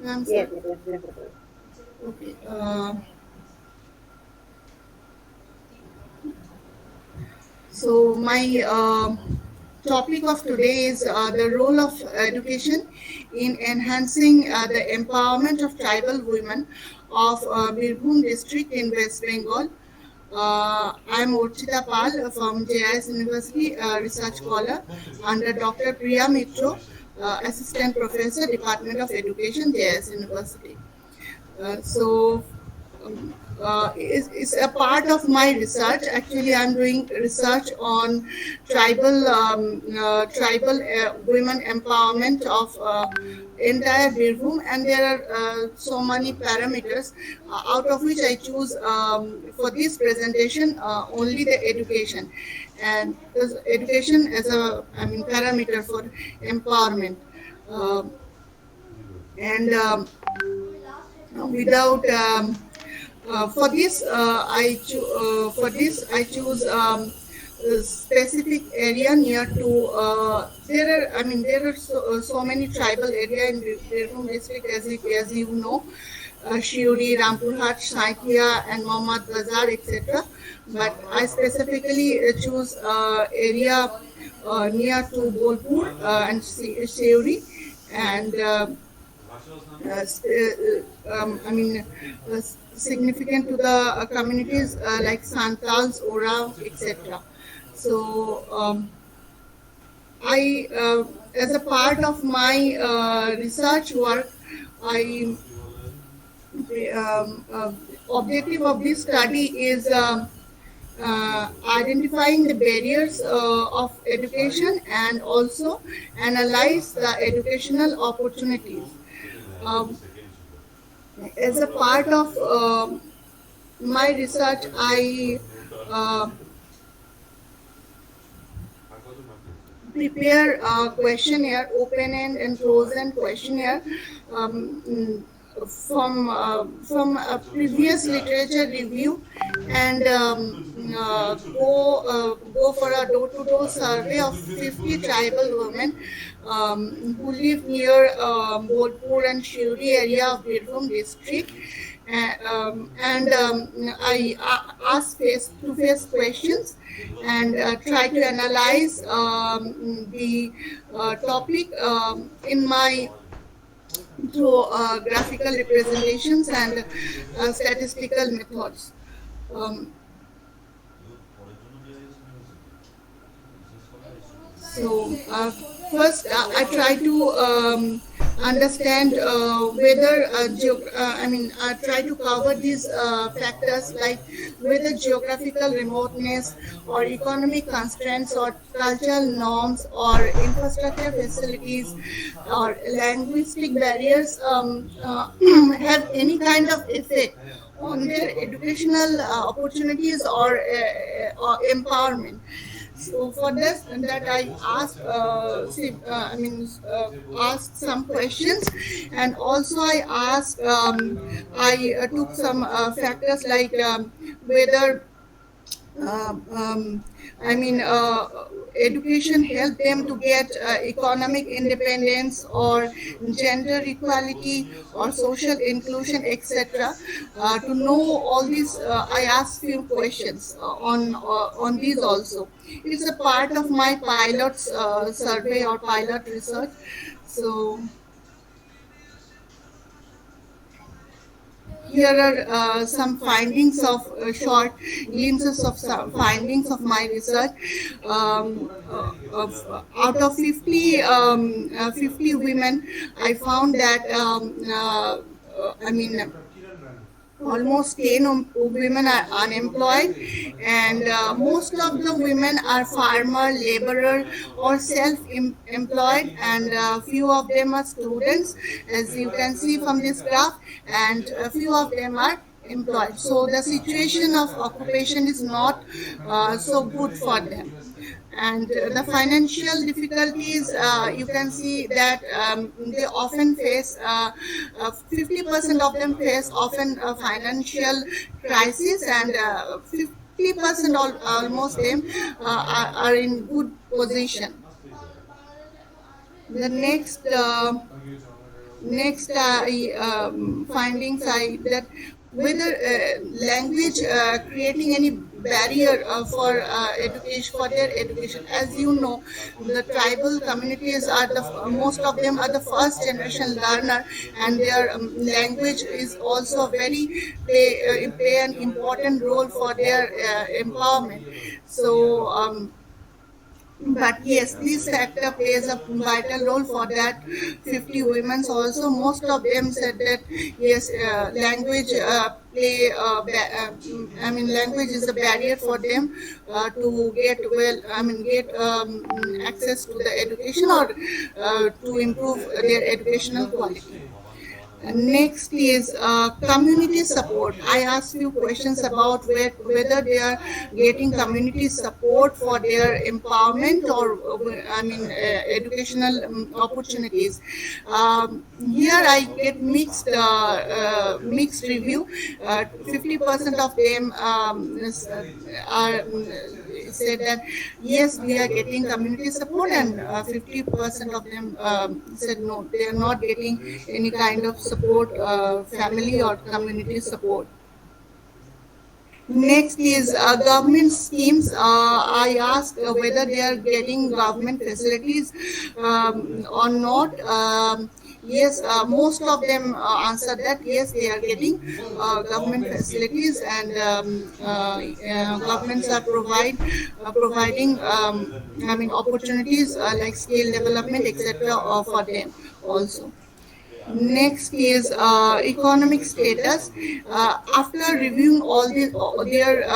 Ma'am, sir. Yes, it is visible. Okay. So my topic of today is the role of education in enhancing the empowerment of tribal women of Birbhum district in West Bengal. I am Archita Pal from JIS University, research scholar under Dr. Priya Mitro, Assistant Professor, Department of Education, JIS University. It's a part of my research. Actually, I'm doing research on tribal women empowerment of entire Birbhum, and there are so many parameters, out of which I choose for this presentation only the education, and education as a parameter for empowerment, without. For this, I choose a specific area near to. There are so many tribal area in Birbhum district, as you know, Shiuri, Rampurhat, Saikia, and Mohammad Bazar, etc. But I specifically choose area near to Bolpur and Shiuri, and significant to the communities like Santals, Orav, etc. So as a part of my research work, objective of this study is identifying the barriers of education and also analyze the educational opportunities. As a part of my research, I prepare a questionnaire, open-end and closed-end questionnaire, from a previous literature review and go for a door-to-door survey of 50 tribal women who live near Bolpur and Shiuri area of Birbhum district. I ask face-to-face questions and try to analyze the topic in my through graphical representations and statistical methods. Um, First, I try to understand whether I try to cover these factors like whether geographical remoteness or economic constraints or cultural norms or infrastructure facilities or linguistic barriers have any kind of effect on their educational opportunities or empowerment. So for this, that I asked, asked some questions, and also I asked, I took some factors like whether education help them to get economic independence or gender equality or social inclusion, etc. To know all these, I asked few questions on these also. It's a part of my pilot survey or pilot research. So here are some findings of short glimpses of some findings of my research. Out of 50 women, I found that almost 10 women are unemployed, and most of the women are farmer, laborer, or self-employed, and few of them are students, as you can see from this graph, and a few of them are employed. So the situation of occupation is not so good for them. And the financial difficulties, you can see that they often face 50% of them face often a financial crisis, and 50% almost them are in good position. The next findings that whether language creating any barrier for education, for their education. As you know, the tribal communities are most of them are the first generation learner, and their language is also very play an important role for their empowerment. So but yes, this factor plays a vital role for that 50 women. Also, most of them said that yes, language language is a barrier for them to get access to the education or to improve their educational quality. Next is community support. I asked few questions about whether they are getting community support for their empowerment or educational opportunities. Here I get mixed review. 50% of them are said that yes, we are getting community support, and 50% of them said no, they are not getting any kind of support, family or community support. Next is government schemes. I asked whether they are getting government facilities or not. Yes, most of them answered that yes, they are getting government facilities, and governments are providing opportunities like skill development, etc. For them also. Next is economic status. After reviewing all their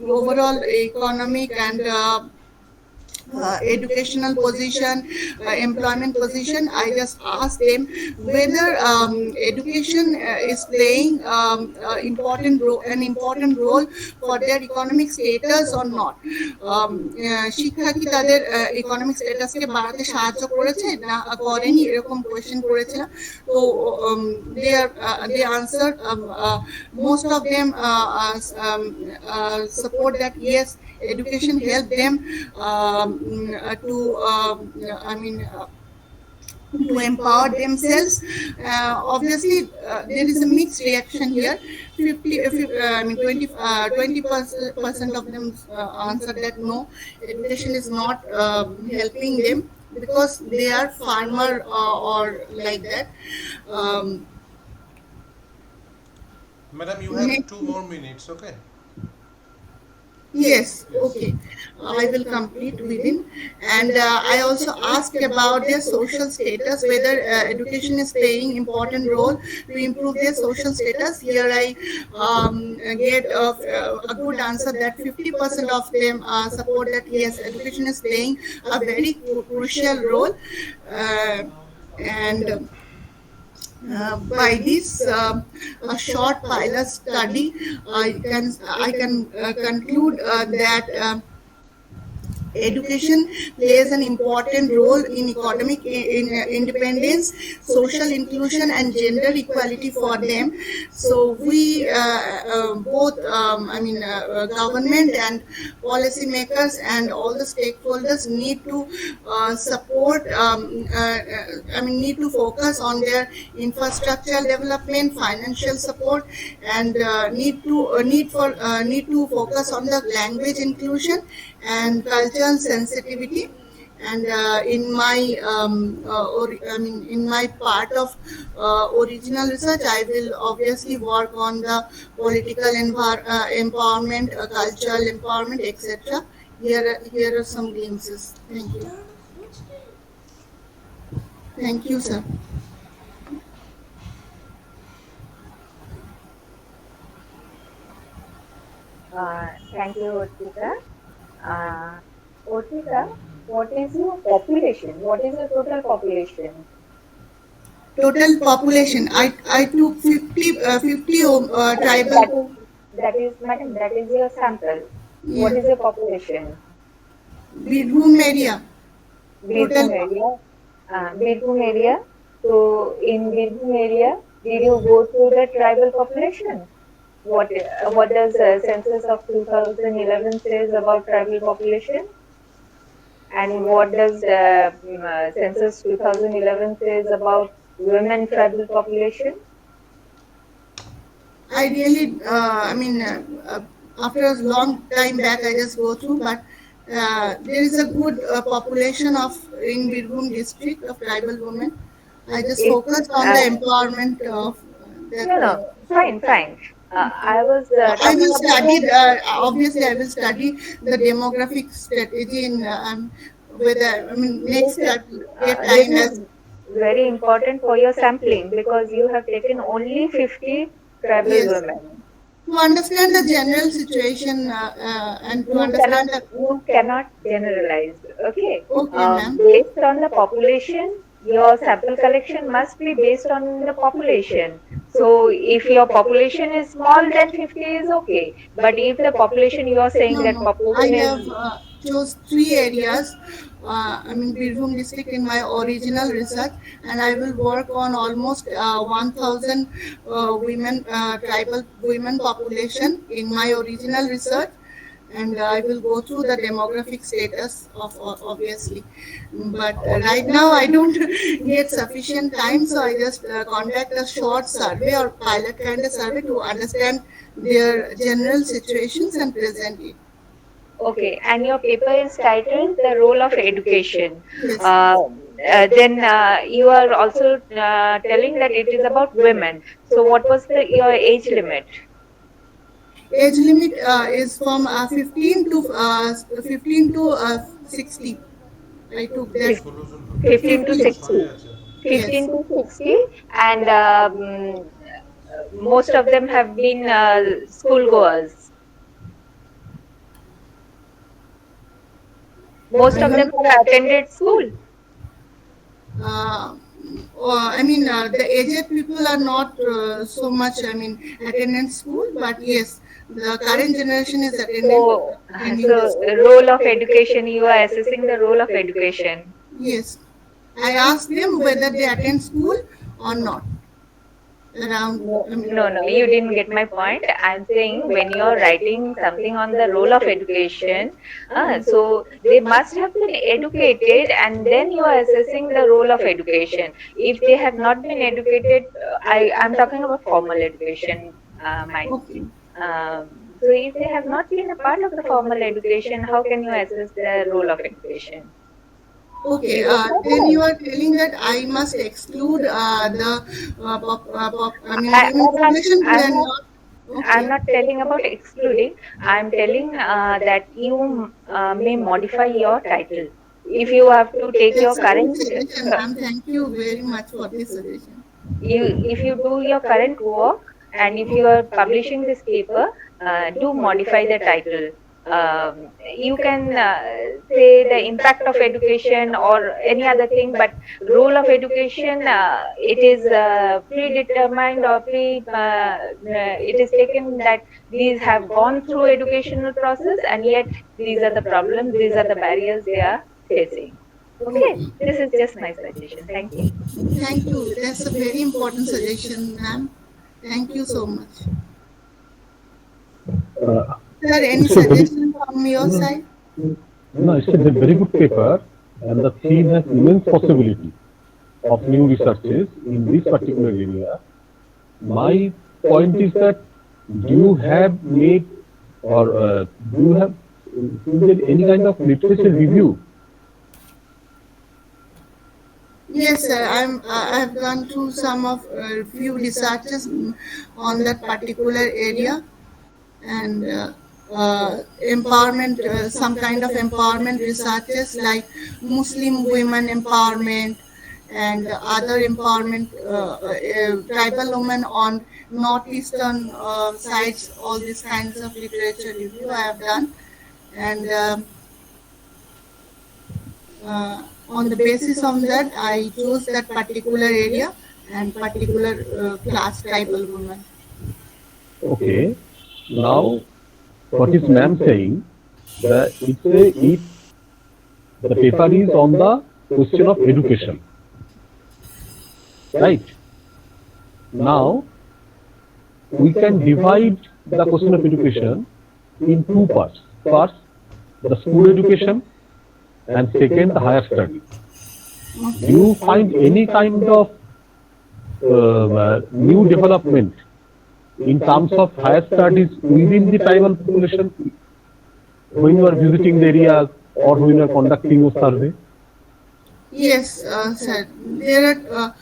overall economic and educational position, employment position, I just asked them whether education is playing an important role for their economic status or not. শিক্ষা কি তাদের economic স্ট্যাটাসকে বাড়াতে সাহায্য করেছে না করেনি, এরকম question করেছিলাম। তো they answered, most of them support that yes, education helped them to to empower themselves. Obviously, there is a mixed reaction here. 20% of them answered that no, education is not helping them because they are farmer or like that. Madam, you have 2 more minutes, okay? Yes, okay. I will complete within. And I also asked about their social status, whether education is playing important role to improve their social status. Here I get a good answer that 50% of them support that yes, education is playing a very crucial role. And by this short pilot study, I can conclude that education plays an important role in economic independence, social inclusion, and gender equality for them. So we both, government and policymakers and all the stakeholders need to support. Need to focus on their infrastructural development, financial support, and need to focus on the language inclusion and cultural sensitivity. And in my part of original research, I will obviously work on the political empowerment, cultural empowerment, etc. Here are some glimpses. Thank you. Thank you, sir. Thank you, Archita. Archita, what is your population? What is the total population? Total population, I took 50 tribal. That is, madam, that is your sample. Yeah. What is your population? Birbhum area. Birbhum area. Birbhum area. So, in Birbhum area, did you go through the tribal population? What does census of 2011 says about tribal population? And what does census 2011 says about women tribal population? I really, after a long time back, I just go through, but there is a good population in Birbhum district of tribal women. I just focused on the empowerment of their. No, fine. I will study. Obviously, I will study the demographic strategy in next time as. Very important for your sampling because you have taken only 50 tribal women. To understand the general situation and to understand you cannot generalize. Okay. Okay, ma'am. Based on the population, your sample collection must be based on the population. So if your population is small, then 50 is okay. But if the population you are saying that population I have chose 3 areas. Birbhum district in my original research, and I will work on almost 1,000 tribal women population in my original research. And I will go through the demographic status of obviously, but right now I don't get sufficient time, so I just conduct a short survey or pilot kind of survey to understand their general situations and present it. Okay, and your paper is titled The Role of Education. Yes. Then you are also telling that it is about women. So what was your age limit? Age limit is from 15 to 60. I took that. 15 to 60. 15 to 60, and most of them have been schoolgoers. Most of them have attended school. The aged people are not so much, attending school, but yes, the current generation is attending the school. Role of education, you are assessing the role of education. Yes, I asked them whether they attend school or not. No, you didn't get my point. I'm saying when you're writing something on the role of education, so they must have been educated and then you are assessing the role of education. If they have not been educated, I'm talking about formal education, mind. Okay. So if they have not been a part of the formal education, how can you assess the role of education? Okay, then you are telling that I must exclude information who are not. I'm not telling about excluding. I'm telling that you may modify your title. If you have to take your That's a good current, suggestion, ma'am. Thank you very much for this suggestion. if you do your current work and if you are publishing this paper, do modify the title. You can say the impact of education or any other thing, but role of education, it is predetermined or it is taken that these have gone through educational process and yet these are the problems, these are the barriers they are facing. Okay, this is just my suggestion. Thank you. Thank you. That's a very important suggestion, ma'am. Thank you so much. Sir, any suggestion from your side? No, it's a very good paper, and the theme has immense possibility of new researches in this particular area. My point is that do you have made or do you have included any kind of literature review? Yes, sir. I have gone through some of few researches on that particular area, and empowerment, some kind of empowerment researches like Muslim women empowerment and other empowerment, tribal women on northeastern sides. All these kinds of literature review I have done, and on the basis of that, I chose that particular area and particular class, tribal women. Okay. Now, what is ma'am saying? That if the paper is on the question of education, right? Now, we can divide the question of education in two parts. First, the school education, and second, the higher studies. Do you find any kind of new development in terms of higher studies within the tribal population when you are visiting the areas or when you are conducting your survey? Yes, sir. There are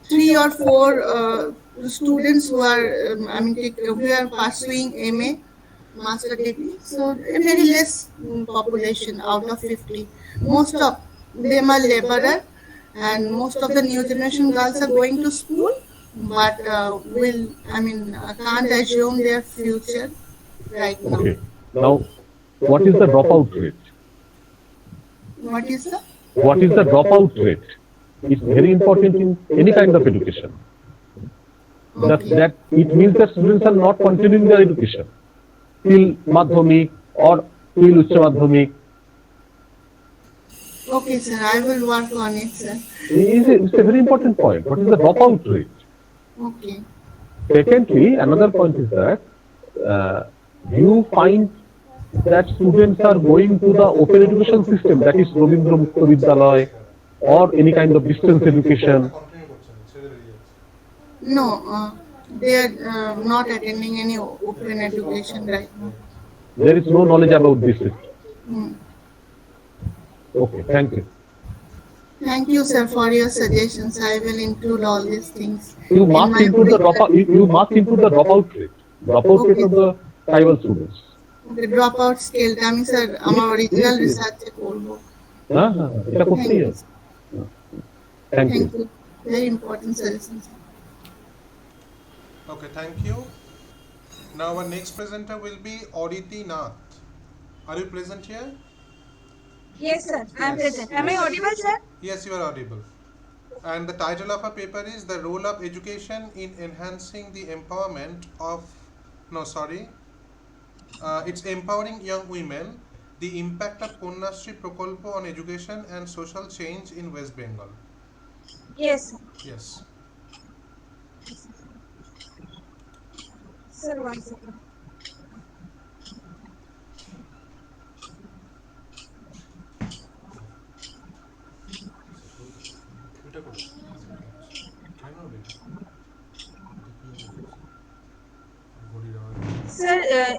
3 or 4 students who are, who are pursuing MA, master degree. So a very less population out of 50. Most of them are laborer, and most of the new generation girls are going to school, but can't assume their future right now. Okay. Now, what is the dropout rate? What is the? What is the dropout rate? It's very important in any kind of education. That it means that students are not continuing their education till Madhyamik or till Uচ্চ Madhyamik. Okay, sir. I will work on it, sir. It's a very important point. What is the dropout rate? Okay. Secondly, another point is that you find that students are going to the open education system, that is Rabindra Mukta Vidyalaya or any kind of distance education. No, they are not attending any open education right now. There is no knowledge about this system. Okay, thank you. Thank you, sir, for your suggestions. I will include all these things. You must include the dropout. You must include the dropout rate. Dropout rate of the tribal students. The dropout scale, আমি sir আমার original রিসার্চে করব। হ্যাঁ হ্যাঁ এটা করতেই হবে। Thank you. Very important suggestions. Okay, thank you. Now our next presenter will be Ariti Nath. Are you present here? Yes, sir. I am present. Am I audible, sir? Yes, you are audible. And the title of our paper is The Role of Education in Enhancing the Empowerment of, no, sorry, it's Empowering Young Women, the Impact of Kanyashree Prokolpo on Education and Social Change in West Bengal. Yes, sir. Yes. Sir, 1 second. Sir,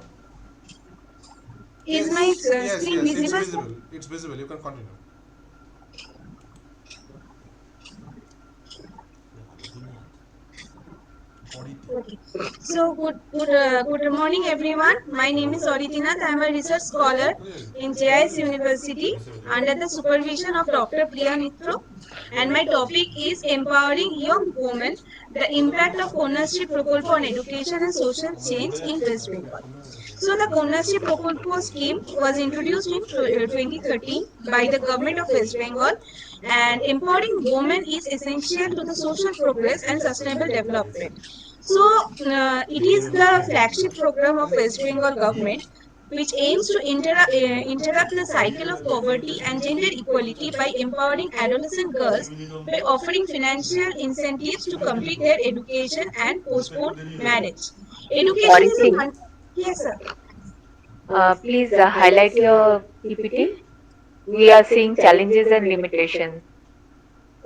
is my yes, screen yes, it's visible, sir? visible. It's visible. You can continue. Okay. So good morning everyone. My name is Ariti Nath. I am a research scholar in JIS University under the supervision of Dr. Priya Mitra, and my topic is empowering young women, the impact of Kanyashree Prokolpo on education and social change in West Bengal. So the Kanyashree Prokolpo scheme was introduced in 2013 by the government of West Bengal, and empowering women is essential to the social progress and sustainable development. So it is the flagship program of West Bengal government, which aims to interrupt the cycle of poverty and gender equality by empowering adolescent girls by offering financial incentives to complete their education and postpone marriage. Education is a Ariti, yes, sir. please highlight your PPT. We are seeing challenges and limitations.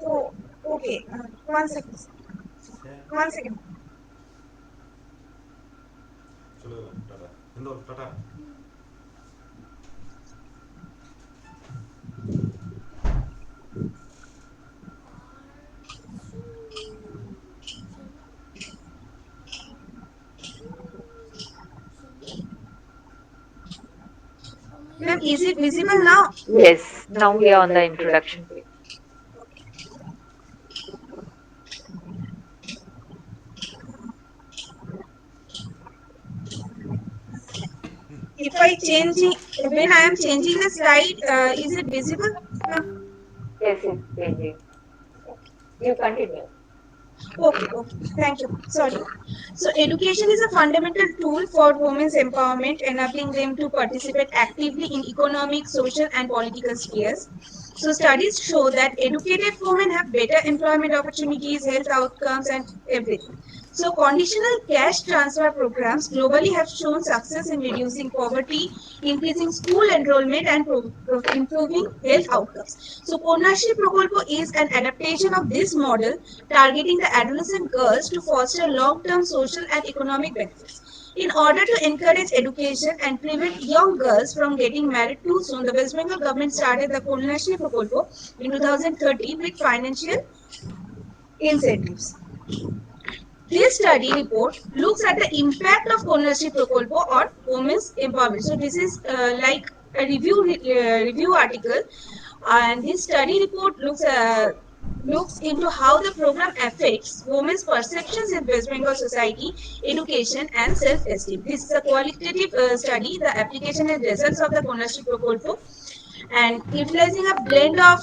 Oh, okay. 1 second. 1 second. Ma'am, is it visible now? Yes, now we are on the introduction page. If I change when I am changing the slide, is it visible? Yes, it's changing. You continue. Okay, okay. Thank you. Sorry. So, education is a fundamental tool for women's empowerment, enabling them to participate actively in economic, social, and political spheres. So, studies show that educated women have better employment opportunities, health outcomes, and everything. So, conditional cash transfer programs globally have shown success in reducing poverty, increasing school enrollment, and improving health outcomes. So, Kanyashree Prokolpo is an adaptation of this model, targeting the adolescent girls to foster long-term social and economic benefits. In order to encourage education and prevent young girls from getting married too soon, the West Bengal government started the Kanyashree Prokolpo in 2013 with financial incentives. This study report looks at the impact of Kanyashree Prokolpo on women's empowerment. So this is like a review article, and this study report looks into how the program affects women's perceptions in West Bengal society, education, and self-esteem. This is a qualitative study, the application and results of the Kanyashree Prokolpo, and utilizing a blend of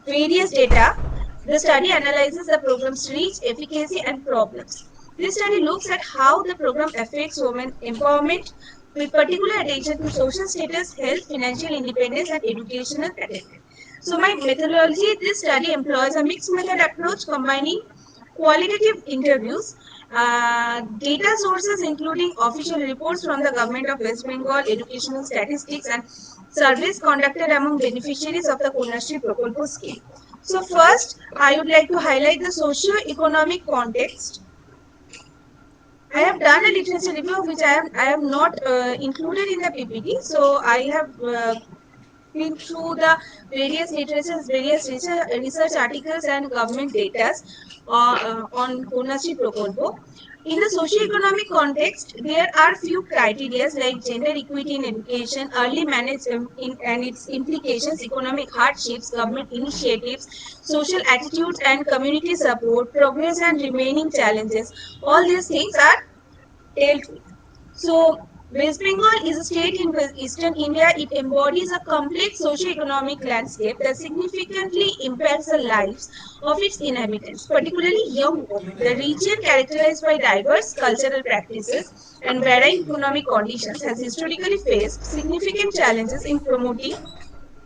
various data, the study analyzes the program's reach, efficacy, and problems. This study looks at how the program affects women empowerment, with particular attention to social status, health, financial independence, and educational attainment. So, my methodology, this study employs a mixed method approach combining qualitative interviews, data sources including official reports from the government of West Bengal, educational statistics, and surveys conducted among beneficiaries of the Kanyashree Prokolpo scheme. So first, I would like to highlight the socio-economic context. I have done a literature review which I have not included in the PPT. So I have been through the various literatures, various research articles and government data on Kanyashree Prokolpo. In the socio-economic context, there are few criteria like gender equity in education, early management and its implications, economic hardships, government initiatives, social attitudes and community support, progress and remaining challenges. All these things are dealt with. So, West Bengal is a state in eastern India. It embodies a complex socio-economic landscape that significantly impacts the lives of its inhabitants, particularly young women. The region, characterized by diverse cultural practices and varying economic conditions, has historically faced significant challenges in promoting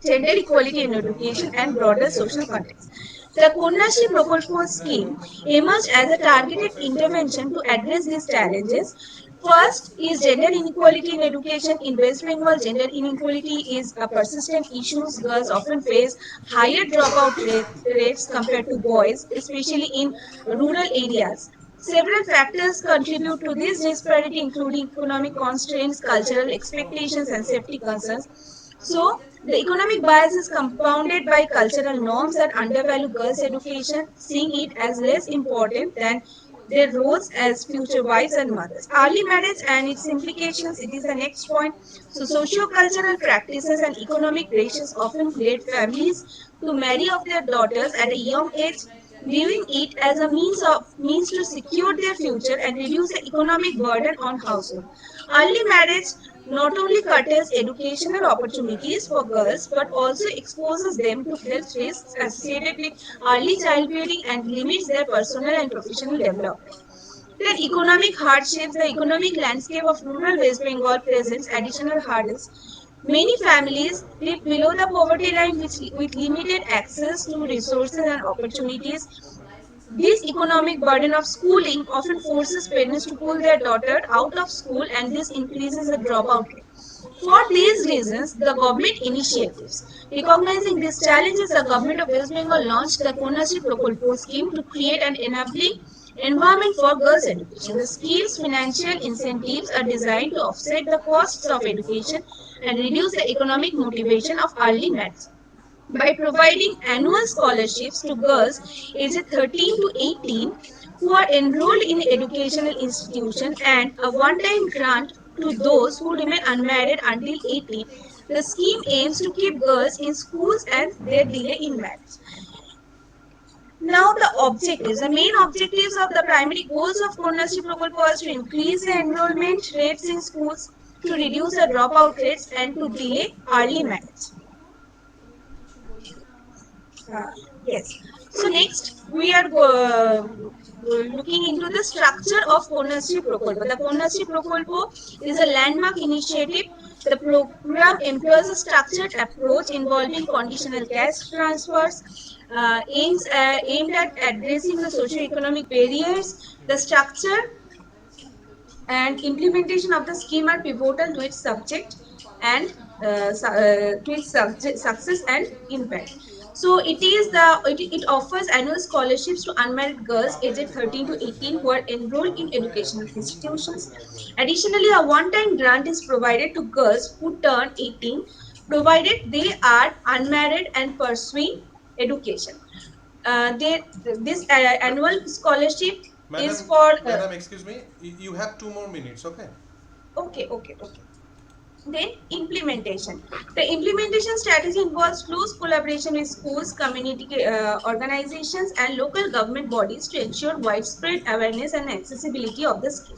gender equality in education and broader social context. The Kanyashree Prokolpo scheme emerged as a targeted intervention to address these challenges. First is gender inequality in education. In West Bengal, gender inequality is a persistent issue. Girls often face higher dropout rates compared to boys, especially in rural areas. Several factors contribute to this disparity, including economic constraints, cultural expectations, and safety concerns. So, the economic bias is compounded by cultural norms that undervalue girls' education, seeing it as less important than their roles as future wives and mothers. Early marriage and its implications, it is the next point. So, socio-cultural practices and economic pressures often lead families to marry off their daughters at a young age, viewing it as a means to secure their future and reduce the economic burden on household. Early marriage not only curtails educational opportunities for girls but also exposes them to health risks associated with early childbearing and limits their personal and professional development. Then economic hardships. The economic landscape of rural West Bengal presents additional hurdles. Many families live below the poverty line with limited access to resources and opportunities. This economic burden of schooling often forces parents to pull their daughter out of school, and this increases the dropout rate. For these reasons, the government initiatives. Recognizing these challenges, the government of West Bengal launched the Kanyashree Prokolpo scheme to create an enabling environment for girls' education. The scheme's financial incentives are designed to offset the costs of education and reduce the economic motivation of early marriage by providing annual scholarships to girls aged 13 to 18 who are enrolled in educational institutions and a one-time grant to those who remain unmarried until 18. The scheme aims to keep girls in schools and their delay in marriage. Now the objectives. The main objectives of the primary goals of Kanyashree Prokolpo was to increase the enrollment rates in schools, to reduce the dropout rates, and to delay early marriage. Uh, yes. So next we are looking into the structure of Kanyashree Prokolpo. The Kanyashree Prokolpo is a landmark initiative. The program employs a structured approach involving conditional cash transfers, aimed at addressing the socio-economic barriers. The structure and implementation of the scheme are pivotal to its subject and to its subject, success and impact. So it offers annual scholarships to unmarried girls aged 13 to 18 who are enrolled in educational institutions. Additionally, a one-time grant is provided to girls who turn 18, provided they are unmarried and pursuing education. This annual scholarship is for. Madam, excuse me. You have 2 more minutes. Okay. Okay. Then implementation. The implementation strategy involves close collaboration with schools, community organizations, and local government bodies to ensure widespread awareness and accessibility of the scheme.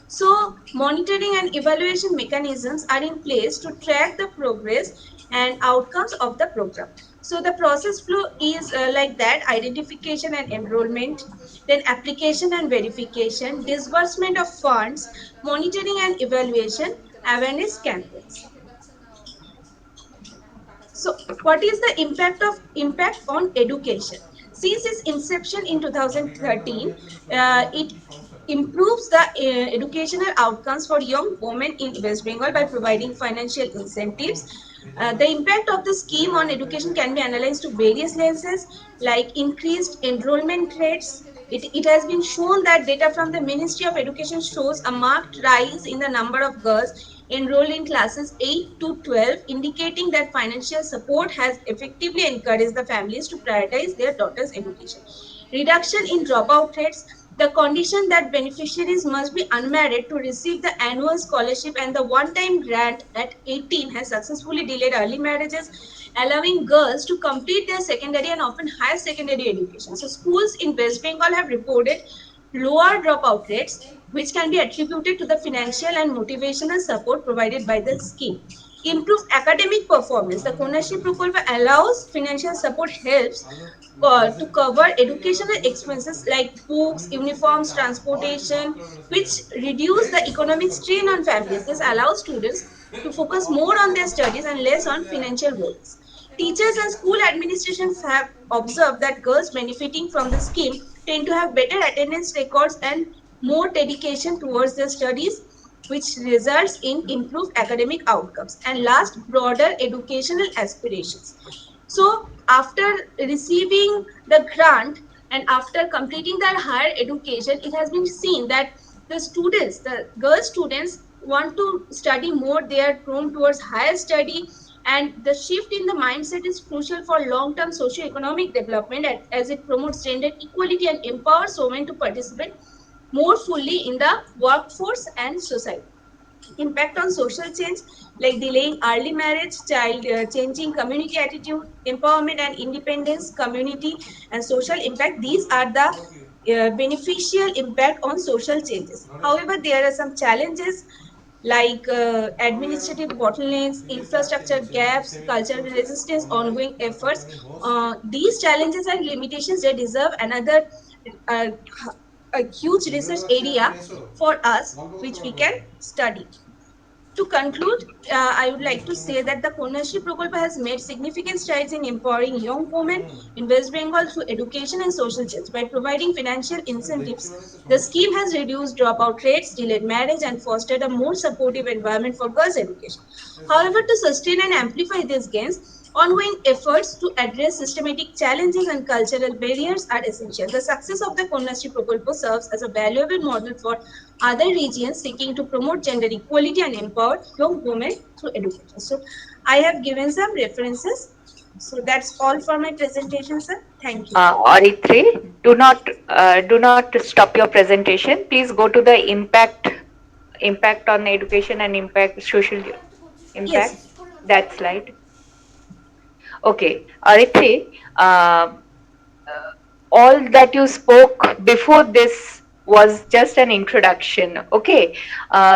So, monitoring and evaluation mechanisms are in place to track the progress and outcomes of the program. So, the process flow is like that: identification and enrollment, then application and verification, disbursement of funds, monitoring and evaluation, awareness campaigns. So, what is the impact on education? Since its inception in 2013, it improves the educational outcomes for young women in West Bengal by providing financial incentives. The impact of the scheme on education can be analyzed to various lenses, like increased enrollment rates. It has been shown that data from the Ministry of Education shows a marked rise in the number of girls enrolled in classes 8 to 12, indicating that financial support has effectively encouraged the families to prioritize their daughters' education. Reduction in dropout rates. The condition that beneficiaries must be unmarried to receive the annual scholarship and the one-time grant at 18 has successfully delayed early marriages, allowing girls to complete their secondary and often higher secondary education. So schools in West Bengal have reported lower dropout rates, which can be attributed to the financial and motivational support provided by the scheme. Improve academic performance. The Kanyashree Prokolpa allows financial support helps to cover educational expenses like books, uniforms, transportation, which reduce the economic strain on families. This allows students to focus more on their studies and less on financial worries. Teachers and school administrations have observed that girls benefiting from the scheme tend to have better attendance records and more dedication towards their studies, which results in improved academic outcomes. And last, broader educational aspirations. So after receiving the grant and after completing their higher education, it has been seen that the students, the girl students, want to study more. They are prone towards higher study, and the shift in the mindset is crucial for long-term socio-economic development as it promotes gender equality and empowers women to participate more fully in the workforce and society. Impact on social change, like delaying early marriage, child changing community attitude, empowerment and independence, community and social impact. These are the beneficial impact on social changes. However, there are some challenges like administrative bottlenecks, infrastructure gaps, cultural resistance, ongoing efforts. These challenges and limitations, they deserve another uh, a huge research area for us, which we can study. To conclude, I would like to say that the Kanyashree Prokolpa has made significant strides in empowering young women in West Bengal through education and social change. By providing financial incentives, the scheme has reduced dropout rates, delayed marriage, and fostered a more supportive environment for girls' education. However, to sustain and amplify these gains, ongoing efforts to address systematic challenges and cultural barriers are essential. The success of the Kanyashree Prokolpa serves as a valuable model for other regions seeking to promote gender equality and empower young women through education. So I have given some references. So that's all for my presentation, sir. Thank you. Ariti, do not stop your presentation. Please go to the impact on education and impact social impact. Yes. That slide. Okay, Ariti, all that you spoke before this was just an introduction, okay?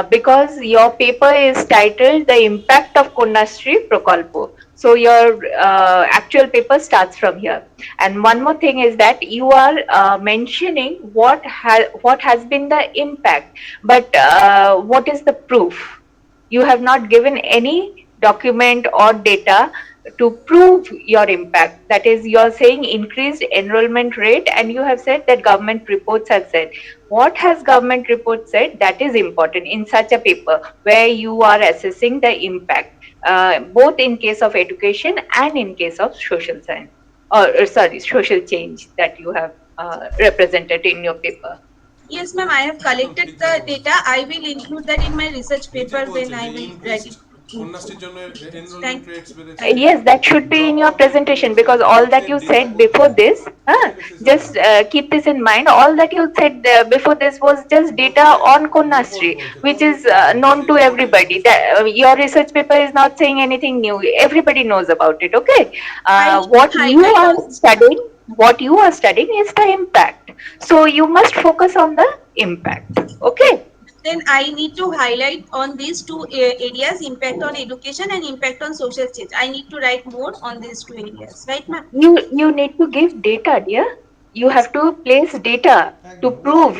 Because your paper is titled The Impact of Kanyashree Prokalpo. So your actual paper starts from here. And one more thing is that you are mentioning what has been the impact, but what is the proof? You have not given any document or data to prove your impact. That is, you are saying increased enrollment rate, and you have said that government reports have said. What has government report said? That is important in such a paper where you are assessing the impact, both in case of education and in case of social science, or sorry, social change that you have represented in your paper. Yes, ma'am. I have collected the data. I will include that in my research paper when I will write it. Thank you. Yes, that should be in your presentation, because all that you said before this, just keep this in mind. All that you said before this was just data on Kanyashree, which is known to everybody. That your research paper is not saying anything new. Everybody knows about it. Okay, what you are studying is the impact. So you must focus on the impact. Okay. Then I need to highlight on these two areas, impact on education and impact on social change. I need to write more on these two areas, right, ma'am? You need to give data, dear. You have to place data to prove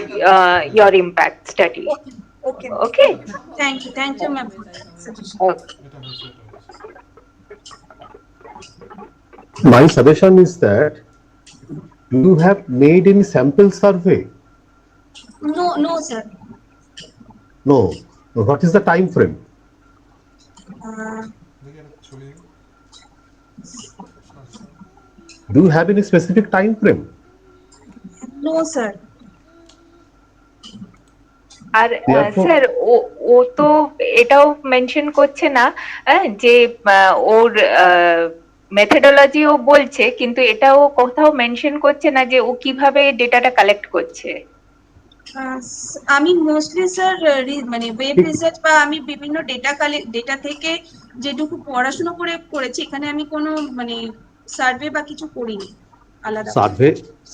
your impact study. Okay. Okay. Thank you, ma'am. Okay. My suggestion is that you have made any sample survey? No, sir. No. What is the time frame? Do you have any specific time frame? No, sir. R sir ও তো এটাও mention করছে না যে ওর methodology ও বলছে, কিন্তু এটাও কোথাও mention করছে না যে ও কিভাবে ডেটাটা কালেক্ট করছে। আমি মোস্টলি স্যার মানে ওয়েব রিসার্চ বা আমি বিভিন্ন ডেটা থেকে যেটুকু পড়াশোনা করেছি, এখানে আমি কোনো মানে সার্ভে বা কিছু করিনি আলাদা।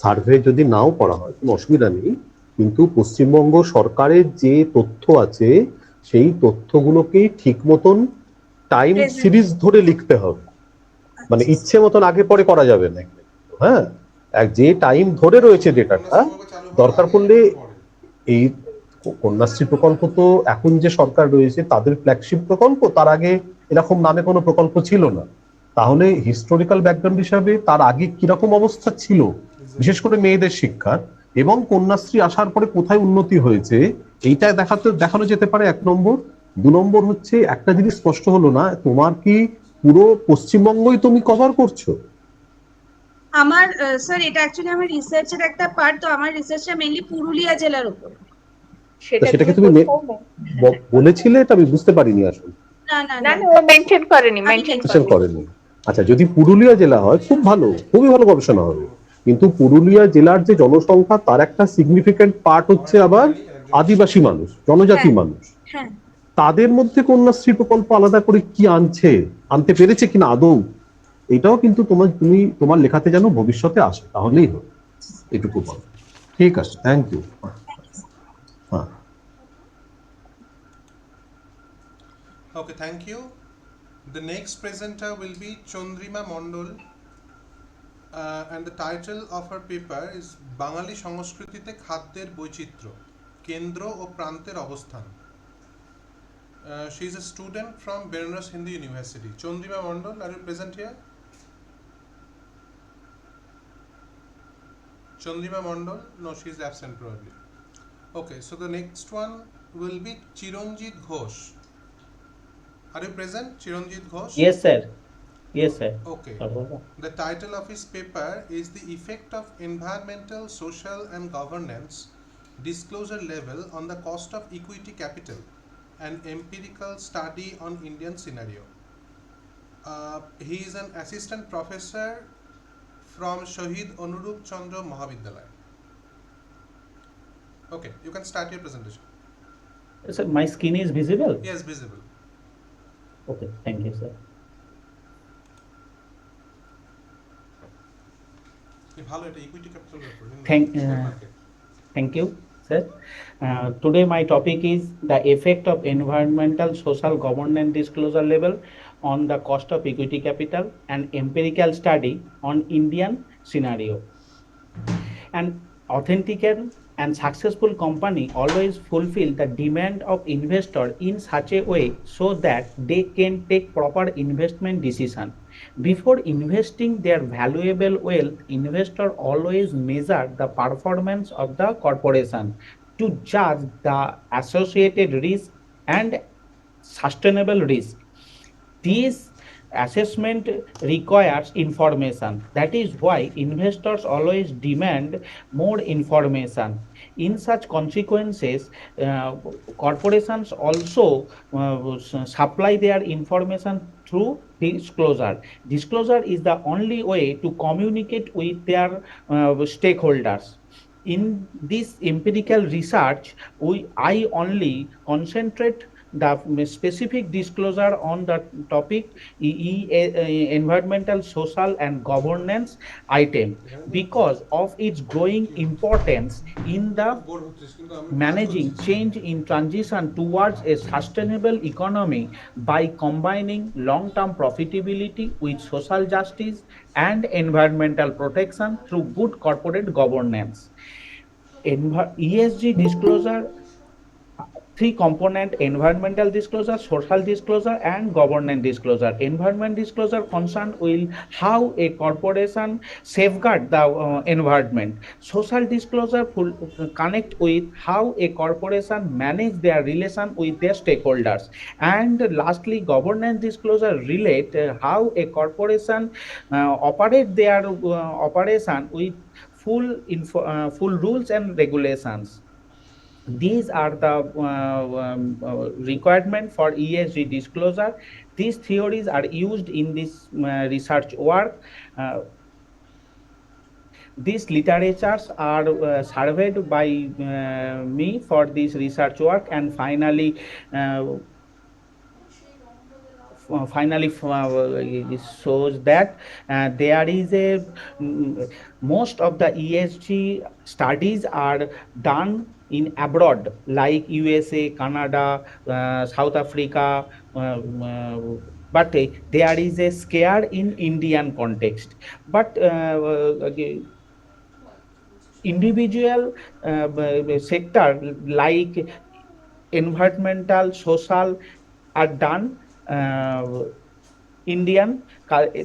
সার্ভে যদি নাও করা হয় কোনো অসুবিধা নেই, কিন্তু পশ্চিমবঙ্গ সরকারের যে তথ্য আছে সেই তথ্যগুলোকে ঠিক মতন টাইম সিরিজ ধরে লিখতে হবে, মানে ইচ্ছে মতন আগে পরে করা যাবে না। হ্যাঁ, যে টাইম ধরে রয়েছে ডেটাটা, দরকার পড়লে এই কন্যাশ্রী প্রকল্প তো এখন যে সরকার রয়েছে তাদের ফ্ল্যাগশিপ প্রকল্প, তার আগে এরকম নামে কোনো প্রকল্প ছিল না। তাহলে হিস্টোরিক্যাল ব্যাকগ্রাউন্ড হিসাবে তার আগে কিরকম অবস্থা ছিল, বিশেষ করে মেয়েদের শিক্ষার, এবং কন্যাশ্রী আসার পরে কোথায় উন্নতি হয়েছে, এইটা দেখানো যেতে পারে 1 নম্বর। 2 নম্বর হচ্ছে, একটা জিনিস স্পষ্ট হলো না, তোমার কি পুরো পশ্চিমবঙ্গই তুমি কভার করছো? আমার স্যার এটা অ্যাকচুয়ালি আমার রিসার্চের একটা পার্ট, তো আমার রিসার্চটা মেইনলি পুরুলিয়া জেলার উপর। সেটাকে তুমি বলেছিলে, এটা আমি বুঝতে পারিনি আসলে। না মেনশন করেনি। আচ্ছা, যদি পুরুলিয়া জেলা হয় খুব ভালো, খুবই ভালো গবেষণা হবে। কিন্তু পুরুলিয়া জেলার যে জনসংখ্যা তার একটা সিগনিফিকেন্ট পার্ট হচ্ছে আবার আদিবাসী মানুষ, জনজাতি মানুষ। তাদের মধ্যে কন্যাশ্রী প্রকল্প আলাদা করে কি আনতে পেরেছে কিনা আদৌ, এটাও কিন্তু তোমার লেখাতে যেন ভবিষ্যতে আসে, তাহলেই হবে। এটুকু বল। ঠিক আছে, থ্যাংক ইউ। হ্যাঁ, Okay, thank you. The next presenter will be Chandrima Mondal, and the title of her paper is Bangali Sangskriti Khadder Boichitro, Kendro o Pranter Obosthan. She is a student from Benares Hindu University. Chandrima Mondal, are you present here? Chandrima Mondal? No, she is absent probably. Okay, so the next one will be Chiranjit Ghosh. Are you present, Chiranjit Ghosh? Yes, sir. Yes, sir. Okay. The title of his paper is The Effect of Environmental, Social and Governance Disclosure Level on the Cost of Equity Capital, an Empirical Study on Indian Scenario. He is an assistant professor from Shahid Anurup Chandra Mahavidyalaya. Okay, you can start your presentation. Sir, my screen is visible? Yes, visible. Okay, thank you, sir. Thank you, sir. Today my topic is the effect of environmental, social, governance disclosure level on the cost of equity capital, an empirical study on Indian scenario. An authentic and successful company always fulfill the demand of investor in such a way so that they can take proper investment decision. Before investing their valuable wealth, investor always measure the performance of the corporation to judge the associated risk and sustainable risk. This assessment requires information. That is why investors always demand more information. In such consequences, corporations also supply their information through disclosure. Disclosure is the only way to communicate with their stakeholders. In this empirical research, I only concentrate the specific disclosure on the topic environmental, social and governance item because of its growing importance in the managing change in transition towards a sustainable economy by combining long-term profitability with social justice and environmental protection through good corporate governance. ESG disclosure, 3 component: environmental disclosure, social disclosure and governance disclosure. Environment disclosure concerned with how a corporation safeguard the environment. Social disclosure connect with how a corporation manage their relation with their stakeholders. And lastly, governance disclosure relate how a corporation operate their operation with full rules and regulations. These are the requirement for ESG disclosure. These theories are used in this research work. These literatures are surveyed by me for this research work, and finally finally it shows that there is a most of the ESG studies are done in abroad like USA, Canada, South Africa, but there is a scare in Indian context. But individual sector like environmental, social are done uh, Indian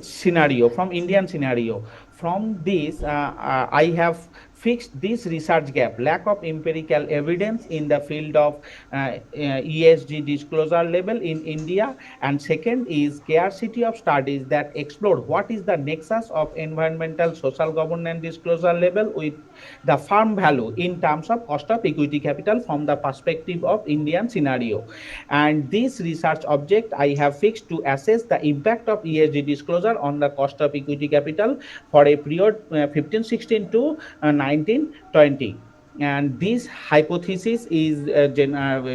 scenario, from Indian scenario. From this, I have fixed this research gap, lack of empirical evidence in the field of ESG disclosure level in India. And second is scarcity of studies that explore what is the nexus of environmental social governance disclosure level with the firm value in terms of cost of equity capital from the perspective of Indian scenario. And this research object I have fixed to assess the impact of ESG disclosure on the cost of equity capital for a period 1516 to 1920. And this hypothesis is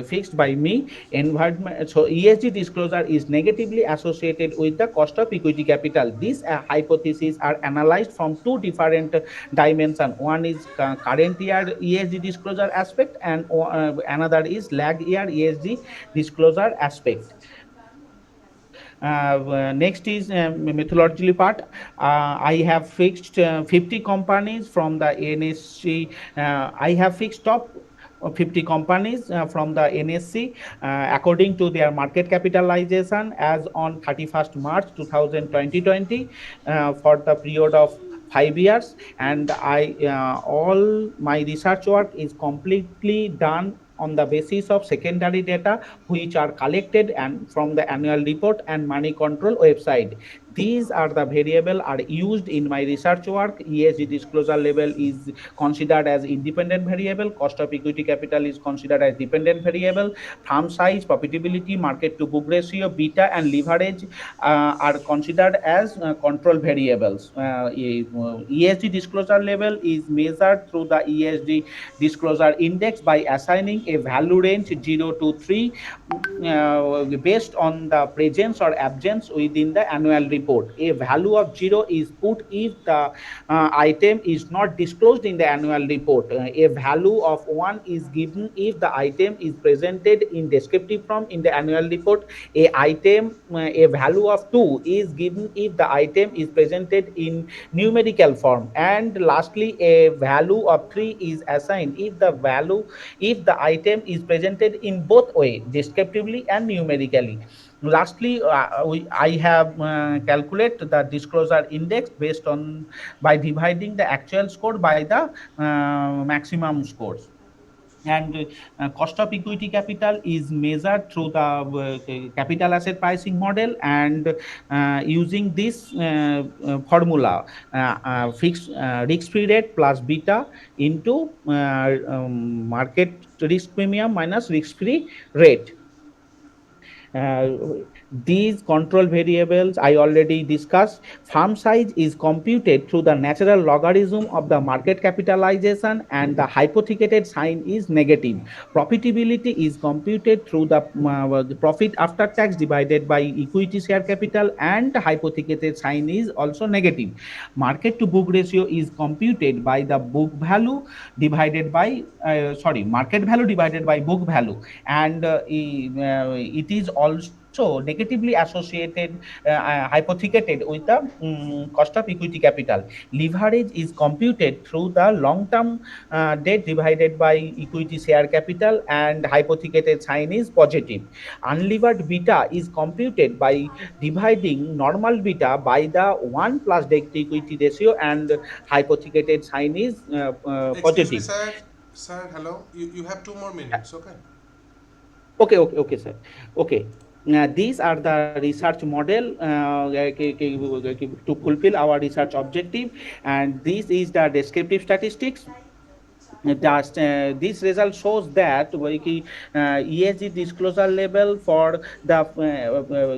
fixed by me. Environment, so ESG disclosure is negatively associated with the cost of equity capital. These hypotheses are analyzed from two different dimensions. One is current year ESG disclosure aspect, and another is lag year ESG disclosure aspect. Next is methodology part. I have fixed 50 companies from the NSC. I have fixed top 50 companies from the NSC according to their market capitalization as on 31st March 2020 for the period of 5 years. And I all my research work is completely done on the basis of secondary data which are collected and from the annual report and money control website. These are the variable are used in my research work. ESG disclosure level is considered as independent variable, cost of equity capital is considered as dependent variable, firm size, profitability, market to book ratio, beta and leverage are considered as control variables. ESG disclosure level is measured through the ESG disclosure index by assigning a value range 0 to 3 based on the presence or absence within the annual report. A value of 0 is put if the item is not disclosed in the annual report. A value of 1 is given if the item is presented in descriptive form in the annual report. A value of 2 is given if the item is presented in numerical form. And lastly, a value of 3 is assigned if the item is presented in both way, descriptively and numerically. Lastly, I have calculated the disclosure index based on by dividing the actual score by the maximum scores. And cost of equity capital is measured through the capital asset pricing model. And using this formula, fixed risk-free rate plus beta into market risk premium minus risk-free rate. These control variables I already discussed. Firm size is computed through the natural logarithm of the market capitalization, and the hypothecated sign is negative. Profitability is computed through the profit after tax divided by equity share capital, and the hypothecated sign is also negative. Market to book ratio is computed by the book value divided by market value divided by book value. And it is also negatively associated hypothecated with the cost of equity capital. Leverage is computed through the long term debt divided by equity share capital, and hypothecated sign is positive. Unlevered beta is computed by dividing normal beta by the 1 plus debt to equity ratio, and hypothecated sign is Excuse me, positive. sir. Sir, hello. You have 2 more minutes, okay? Okay, sir. Okay. These are the research model to fulfill our research objective, and this is the descriptive statistics. this result shows that ESG disclosure level for the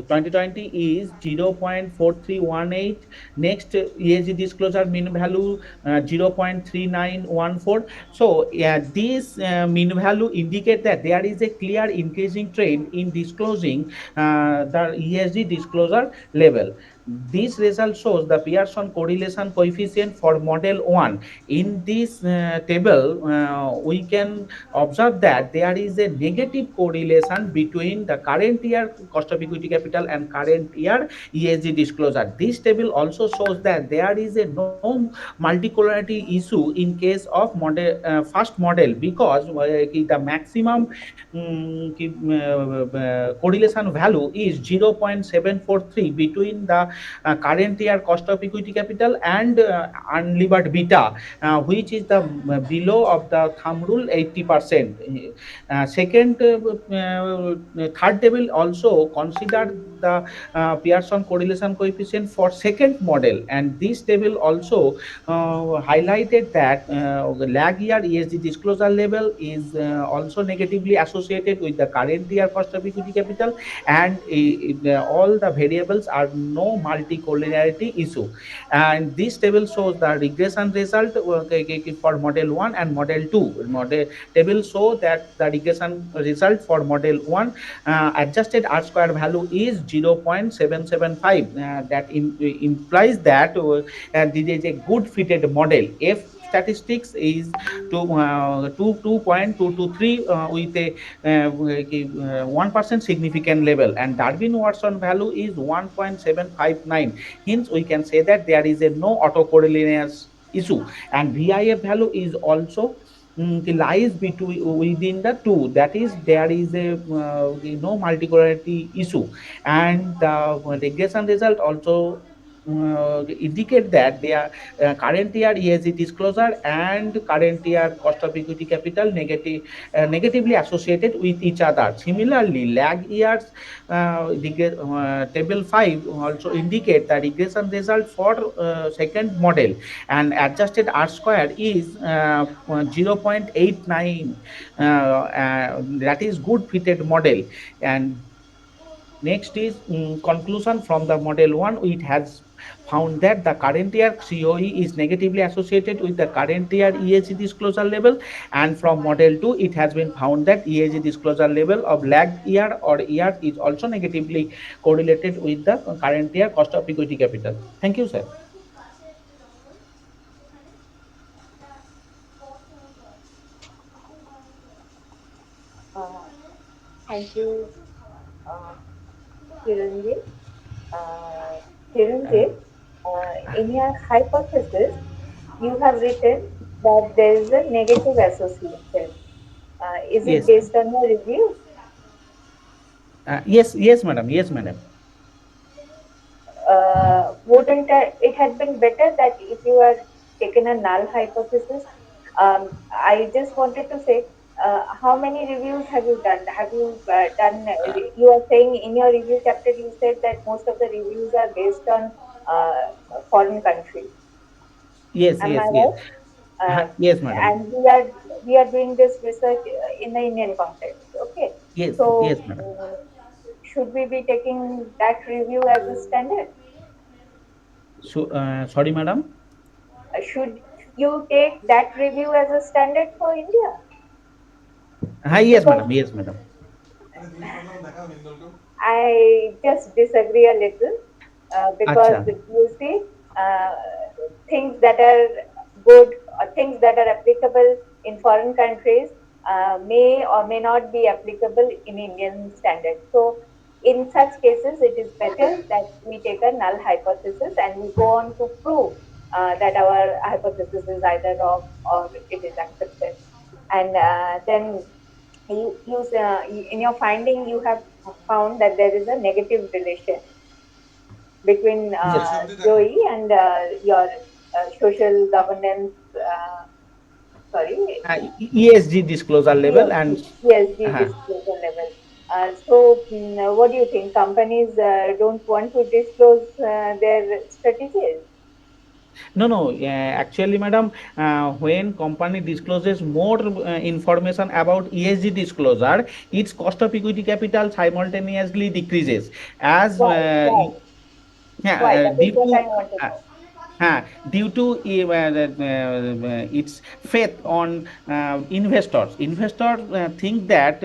2020 is 0.4318. Next, ESG disclosure mean value 0.3914. So this mean value indicate that there is a clear increasing trend in disclosing the ESG disclosure level. This result shows the Pearson correlation coefficient for model 1. In this table, we can observe that there is a negative correlation between the current year cost of equity capital and current year ESG disclosure. This table also shows that there is a no multicolority issue in case of model first model, because the maximum correlation value is 0.743 between the current year cost of equity capital and unlevered beta, which is the below of the thumb rule 80%. Second, third table also consider the Pearson correlation coefficient for second model, and this table also highlighted that the lag year ESG disclosure level is also negatively associated with the current year cost of equity capital, and all the variables are no multicollinearity issue. And this table shows the regression result for model 1 and model 2. Model table show that the regression result for model 1 adjusted R square value is 0.775. That implies that this is a good fitted model. F statistics is to 2.223 with a 1% significant level, and Darwin Watson value is 1.759. Hence, we can say that there is a no autocorrelation issue, and VIF value is also lies between within the two, that is there is a no multicolority issue, and the regression result also indicate that their current year ESG disclosure and current year cost of equity capital negatively associated with each other. Similarly, lag years table 5 also indicate the regression result for second model, and adjusted R square is 0.89. That is good fitted model. And next is conclusion from the model 1. It has found that the current year COE is negatively associated with the current year ESG disclosure level, and from model 2 it has been found that ESG disclosure level of lagged year or year is also negatively correlated with the current year cost of equity capital. Thank you, sir. Uh, Thank you, uh, Chiranjit. Uh, Chiranjit, in your hypothesis, you have written that there is a negative association. Is it Yes. based on your review? Yes, madam. Yes, madam. Wouldn't it had been better that if you had taken a null hypothesis? I just wanted to say, how many reviews have you done? Have you done? You are saying in your review chapter, you said that most of the reviews are based on foreign countries. Yes, Am I yes, yes. right? Uh, Yes, madam. and we are doing this research in the Indian context. Okay, Yes, so yes, madam. should we be taking that review as a standard? So, sorry, madam. Should you take that review as a standard for India? Yes, Because madam. Yes, madam. I just disagree a little because Acha. you see, uh, things that are good or things that are applicable in foreign countries may or may not be applicable in Indian standards. So, in such cases, it is better that we take a null hypothesis and we go on to prove that our hypothesis is either wrong or it is accepted. And then in your finding, you have found that there is a negative relation between Yes. Joey and your social governance, sorry, ESG disclosure level and ESG uh, disclosure level. So, what do you think? Companies don't want to disclose their strategies? No. Actually, madam, when company discloses more information about ESG disclosure, its cost of equity capital simultaneously decreases. As Why? yeah, Why? That is due what to I want to uh, know. due to its faith on investors think that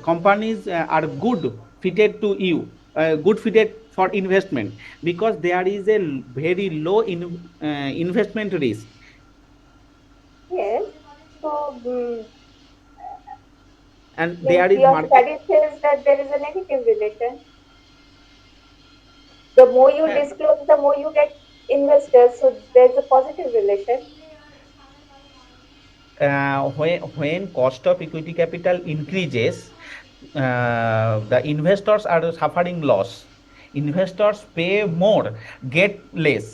companies are good fitted to you, good fitted for investment, because there is a very low investment risk. Yes. So, And means there is your market. study says that there is a negative relation. The more you disclose, the more you get investors. So there's a positive relation. When cost of equity capital increases, the investors are suffering loss. Investors pay more, get less.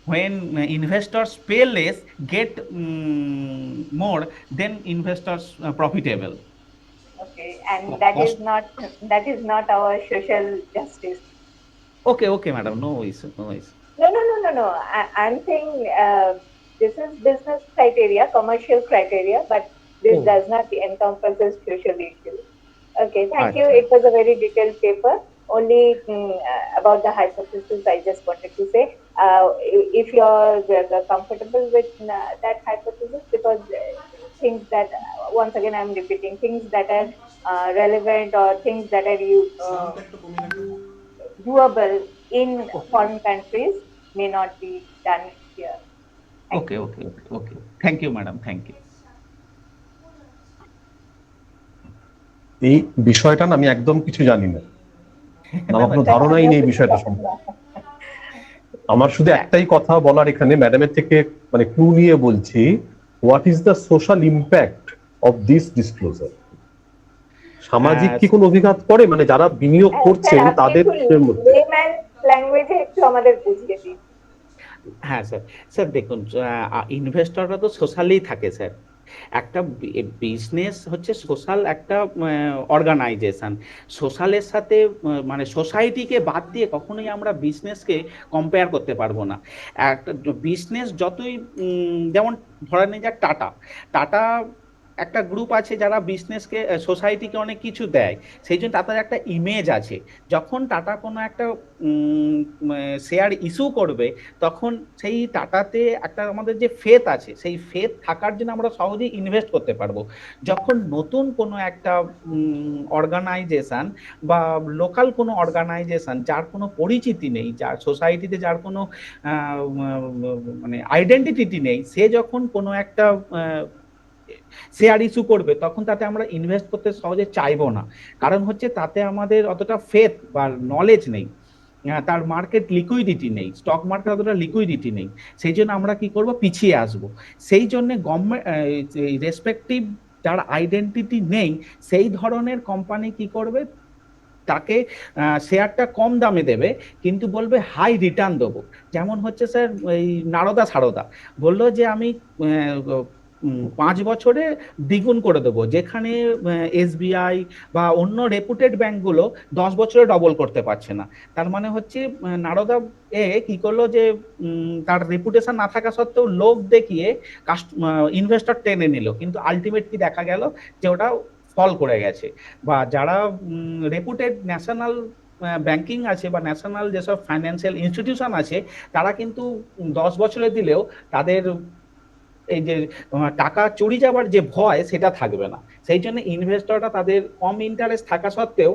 When investors pay less, get more, then investors profitable. Okay, and that is not our social justice. Okay, madam, no issue, no issue. No. I'm saying this is business criteria, commercial criteria, but this Oh, does not encompass social issues. Okay, thank you. acha. It was a very detailed paper. Only about the hypothesis, I just wanted to say, if you're comfortable with that hypothesis, because things that, once again, I'm repeating, things that are relevant or things that are doable in foreign countries may not be done here. Thank you. Okay. Thank you, madam. Thank you. এই বিষয়টা না আমি একদম কিছু জানি না, আমার কোনো Sir, ধারণাই আমরা নেই কিছু বিষয়টা জানি সম্পর্কে। না। আমার শুধু একটাই কথা বলার এখানে ম্যাডামের থেকে মানে ক্লু নিয়ে বলছি, what is the social impact of this disclosure? সামাজিক কি কোনো অভিঘাত পড়ে, মানে যারা বিনিয়োগ স্যার, করছেন আপনি তাদের একটু মধ্যে? লেম্যান ল্যাঙ্গুয়েজে একটু আমাদের বুঝিয়ে দিন। হ্যাঁ স্যার দেখুন, ইনভেস্টররা তো সোশ্যালি থাকে স্যার। একটা বিজনেস হচ্ছে সোশ্যাল একটা অর্গানাইজেশন। সোশ্যালের সাথে মানে সোসাইটিকে বাদ দিয়ে কখনোই আমরা বিজনেসকে কম্পেয়ার করতে পারবো না। একটা বিজনেস যতই যেমন ধরে নিয়ে যাক টাটা, টাটা একটা গ্রুপ আছে যারা বিজনেসকে সোসাইটিকে অনেক কিছু দেয়, সেই জন্য তাদের একটা ইমেজ আছে। যখন টাটা কোনো একটা শেয়ার ইস্যু করবে, তখন সেই টাটাতে একটা আমাদের যে ফেথ আছে, সেই ফেথ থাকার জন্য আমরা সহজেই ইনভেস্ট করতে পারবো। যখন নতুন কোনো একটা অর্গানাইজেশন বা লোকাল কোনো অর্গানাইজেশন যার কোনো পরিচিতি নেই, যার সোসাইটিতে যার কোনো মানে আইডেন্টিটি নেই, সে যখন কোনো একটা শেয়ার ইস্যু করবে, তখন তাতে আমরা ইনভেস্ট করতে সহজে চাইবো না। কারণ হচ্ছে তাতে আমাদের অতটা ফেথ বা নলেজ নেই, তার মার্কেট লিকুইডিটি নেই, স্টক মার্কেট অতটা লিকুইডিটি নেই। সেই জন্য আমরা কি করব, পিছিয়ে আসব। সেই জন্য গভর্নমেন্ট রেসপেক্টিভ যার আইডেন্টিটি নেই, সেই ধরনের কোম্পানি কি করবে, তাকে শেয়ারটা কম দামে দেবে, কিন্তু বলবে হাই রিটার্ন দেবো। যেমন হচ্ছে স্যার এই নারদা সারদা বললো যে আমি 5 বছরে দ্বিগুণ করে দেবো, যেখানে এসবিআই বা অন্য রেপুটেড ব্যাংকগুলো 10 বছরে ডবল করতে পারছে না। তার মানে হচ্ছে নারদা কি করলো যে তার রেপুটেশন না থাকা সত্ত্বেও লোভ দেখিয়ে ইনভেস্টর টেনে নিল, কিন্তু আলটিমেট কি দেখা গেল যে ওটা ফল করে গেছে। বা যারা রেপুটেড ন্যাশনাল ব্যাংকিং আছে বা ন্যাশনাল যেসব ফাইন্যান্সিয়াল ইনস্টিটিউশন আছে, তারা কিন্তু 10 বছরে দিলেও তাদের এই যে টাকা চুরি যাবার যে ভয়, সেটা থাকবে না। সেই জন্য ইনভেস্টররা তাদের কম ইন্টারেস্ট থাকা সত্ত্বেও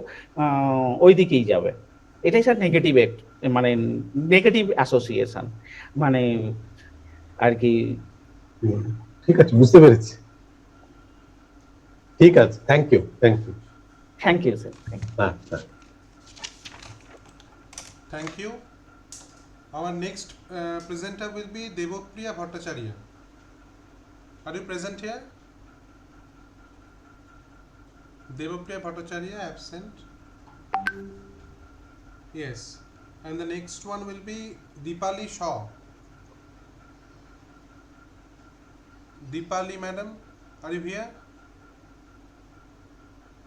ওই দিকেই যাবে। এটাই স্যার নেগেটিভ মানে নেগেটিভ অ্যাসোসিয়েশন মানে আর কি। ঠিক আছে, বুঝতে পেরেছি। ঠিক আছে, থ্যাংক ইউ স্যার। হ্যাঁ। Thank you. Our next presenter will be Devapriya Bhattacharya. Are you present here? Devapriya Bhattacharya absent. Yes. And the next one will be Deepali Shaw. Deepali madam, are you here?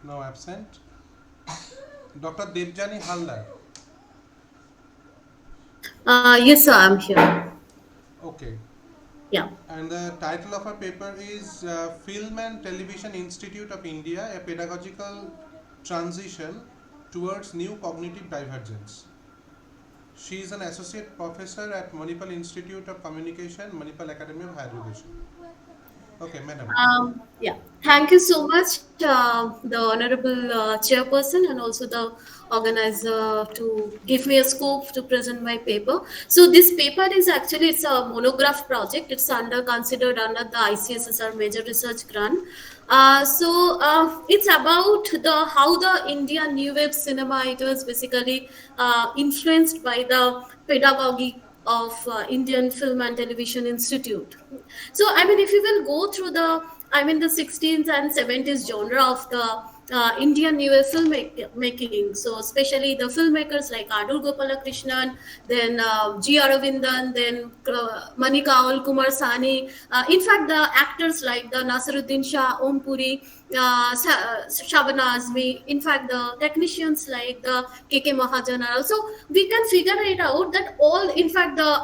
No, absent. Dr. Debjani Halder. Yes, sir, I'm here. Okay. Yeah. And the title of our paper is Film and Television Institute of India, a Pedagogical Transition Towards New Cognitive Divergence. She is an associate professor at Manipal Institute of Communication, Manipal Academy of Higher Education. Okay, madam. Yeah, thank you so much, the honorable chairperson and also the organizer to give me a scope to present my paper. So this paper is actually it's a monograph project. It's considered under the ICSSR major research grant. It's about the how the Indian new wave cinema it was basically influenced by the pedagogy of Indian Film and Television Institute. So I mean, if you will go through the the 16th and 70s genre of the Indian new wave filmmaking. So especially the filmmakers like Adur Gopalakrishnan, then G. Aravindan, then Manikaul, Kumar Sani. In fact, the actors like the Nasiruddin Shah, Om Puri, Shabana Azmi. In fact, the technicians like the KK Mahajan are also. We can figure it out that all, in fact, the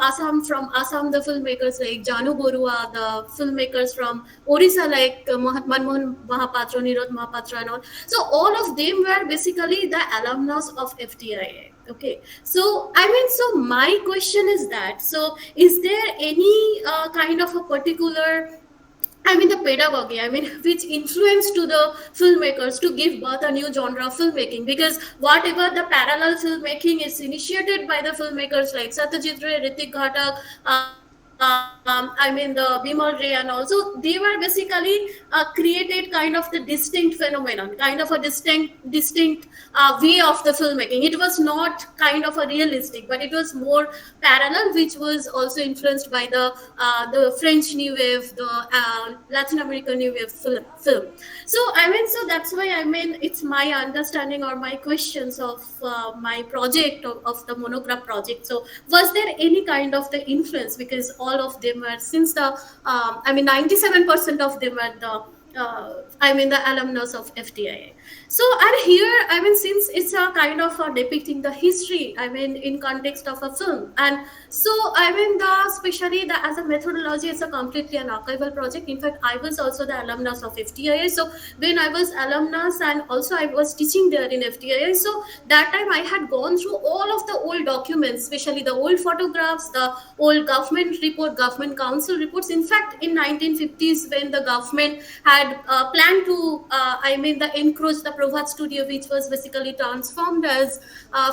from Assam, the filmmakers like Janu Borua, the filmmakers from Orissa like Manmohan Mahapatra, Nirod Mahapatra, and all. So all of them were basically the alumnus of FTIA. Okay, so so my question is that, so is there any kind of a particular the pedagogy, which influenced to the filmmakers to give birth a new genre of filmmaking? Because whatever the parallel filmmaking is initiated by the filmmakers like Satyajit Ray, Ritik Ghatak, the Bimal Ray, and also they were basically created kind of the distinct phenomenon, kind of a distinct way of the filmmaking. It was not kind of a realistic, but it was more parallel, which was also influenced by the French New Wave, the Latin American New Wave film. So that's why it's my understanding or my questions of my project of the monograph project. So was there any kind of the influence, because all of them are since the 97% of them are the alumnus of FTIA. So and here since it's a kind of depicting the history in context of a film, and so especially as a methodology, it's a completely an archival project. In fact, I was also the alumnus of FTIA. So when I was alumnus and also I was teaching there in FTIA, so that time I had gone through all of the old documents, especially the old photographs, the old government report, government council reports. In fact, in 1950s, when the government had planned to encroach the Prabhat studio, which was basically transformed as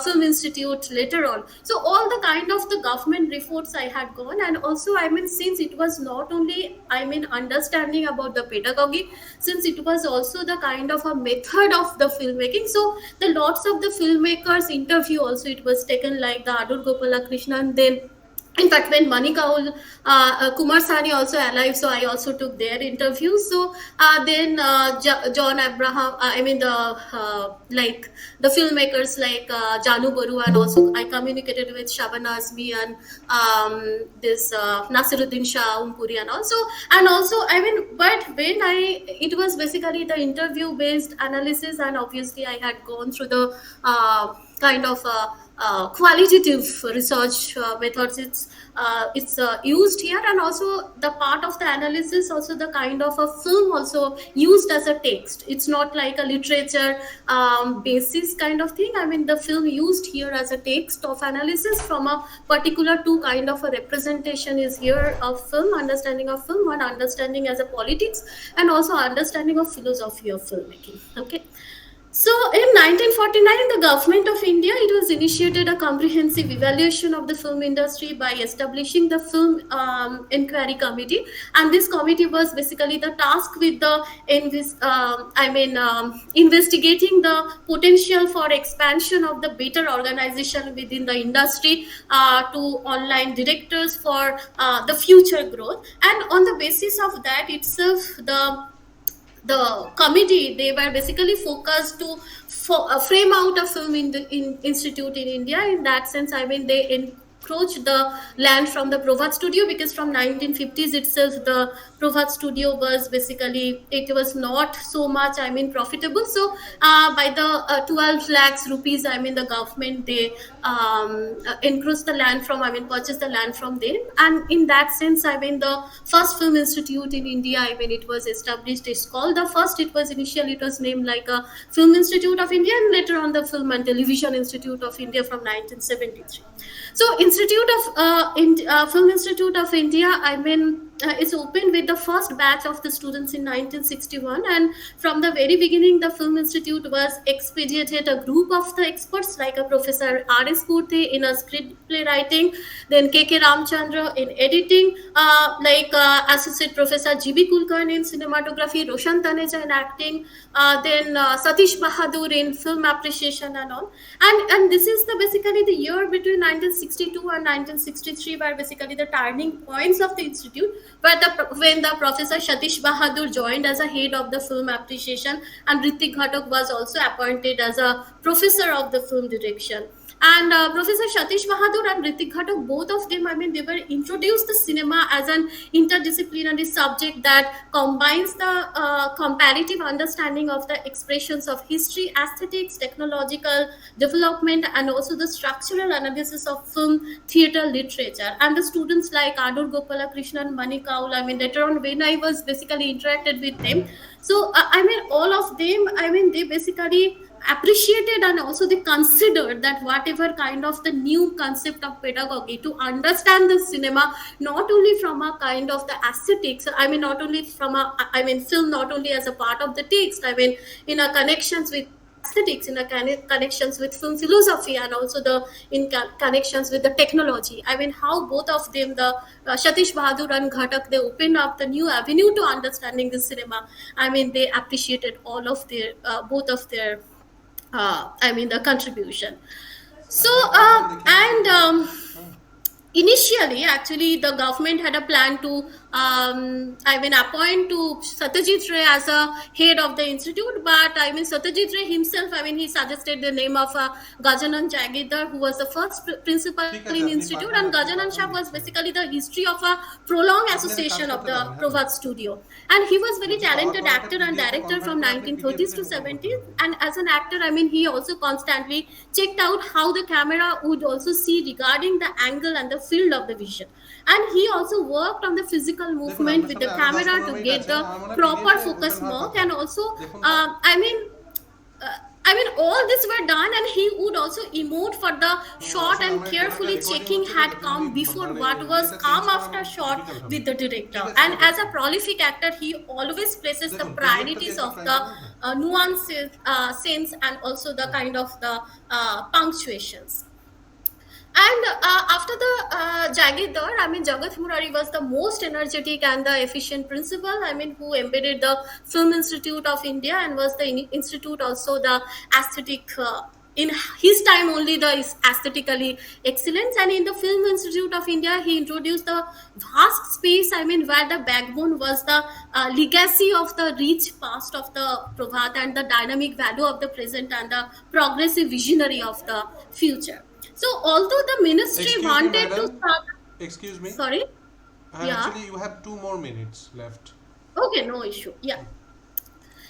Film Institute later on. So all the kind of the government reports I had gone, and also since it was not only understanding about the pedagogy, since it was also the kind of a method of the filmmaking. So the lots of the filmmakers interview also it was taken, like the Adur Gopalakrishnan, then in fact when Manikaul, Kumar Sani also alive, so I also took their interviews. So then John Abraham, like the filmmakers like Janu Baru, and also I communicated with Shabana Azmi and this Nasiruddin Shah, Umpuri, and also but when it was basically the interview based analysis, and obviously I had gone through the kind of qualitative research methods it's used here, and also the part of the analysis, also the kind of a film also used as a text. It's not like a literature basis kind of thing. The film used here as a text of analysis from a particular two kind of a representation is here of film, understanding of film, one understanding as a politics, and also understanding of philosophy of filmmaking. Okay. So in 1949, the government of India, it was initiated a comprehensive evaluation of the film industry by establishing the Film Inquiry Committee, and this committee was basically the task with the investigating the potential for expansion of the better organization within the industry to online directors for the future growth. And on the basis of that itself, the committee, they were basically focused to frame out a film institute in India. In that sense, they encroached the land from the Prabhat studio, because from 1950s itself the Prabhat studio was basically, it was not so much, I mean, profitable. So by the 12 lakhs rupees, I mean, the government, they encroached the land from, I mean, purchased the land from them. And in that sense, I mean, the first film institute in India, I mean, it was established. It's called the first, it was initially, it was named like a Film Institute of India, and later on the Film and Television Institute of India from 1973. So Film Institute of India, I mean, is opened with the first batch of the students in 1961, and from the very beginning the Film Institute was expedited a group of the experts like a Professor R.S. Purthe in a screenplay writing, then K.K. Ramchandra in editing, Associate Professor G.B. Kulkarni in cinematography, Roshan Taneja in acting, then Satish Bahadur in film appreciation and all. And this is the basically the year between 1962 and 1963 were basically the turning points of the institute, where when the Professor Satish Bahadur joined as a head of the film appreciation, and Ritik Ghatak was also appointed as a professor of the film direction. And Professor Satish Bahadur and Ritik Ghatak, both of them, I mean, they were introduced the cinema as an interdisciplinary subject that combines the comparative understanding of the expressions of history, aesthetics, technological development, and also the structural analysis of film, theatre, literature. And the students like Adur Gopala Krishnan, Mani Kaul, I mean, later on when I was basically interacted with them, so I mean, all of them, I mean, they basically appreciated and also they considered that whatever kind of the new concept of pedagogy to understand the cinema, not only from a kind of the aesthetics, I mean, not only from a, I mean, film not only as a part of the text, I mean, in a connections with aesthetics, in a connections with film philosophy, and also the connections with the technology. I mean, how both of them, the Satish Bahadur and Ghatak, they opened up the new avenue to understanding the cinema. I mean, they appreciated all of their both of their I mean, the contribution. So initially, actually, the government had a plan to, I mean, appoint to Satyajit Ray as a head of the institute. But I mean, Satyajit Ray himself, I mean, he suggested the name of Gajanan Jagidar, who was the first principal in institute, and Gajanan Shah was basically the history of a prolonged association of the Prabhat studio. And he was very talented actor and director from 1930s to 70s. And as an actor, I mean, he also constantly checked out how the camera would also see regarding the angle and the field of the vision. And he also worked on the physical movement with the camera to get the proper focus mark, and also I mean, all this were done, and he would also emote for the shot and carefully checking had come before what was come after shot with the director. And as a prolific actor, he always places the priorities of the nuances, sense, and also the kind of the punctuations. And after the Jagidar, I mean, Jagat Murari was the most energetic and the efficient principal, I mean, who embedded the Film Institute of India and was the institute also the aesthetic, in his time only the aesthetically excellence. And in the Film Institute of India, he introduced the vast space, I mean, where the backbone was the legacy of the rich past of the Prabhat and the dynamic value of the present and the progressive visionary of the future. So, although the ministry wanted to start... Excuse me? Sorry? Actually, you have 2 more minutes left. Okay, no issue. Yeah.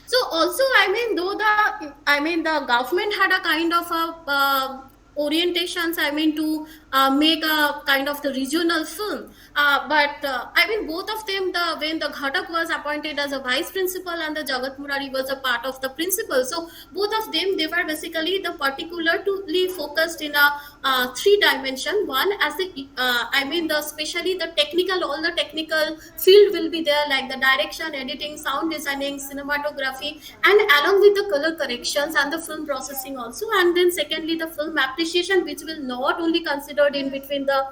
So, also, I mean, though the government had a kind of a orientations, I mean, to make a kind of the regional film. But I mean, both of them, when the Ghatak was appointed as a vice principal and the Jagat Murari was a part of the principal. So both of them, they were basically the particularly focused in a 3 dimension. One, as the, I mean, the especially the technical, all the technical field will be there, like the direction, editing, sound designing, cinematography, and along with the color corrections and the film processing also. And then secondly, the film appreciation, which will not only considered in between the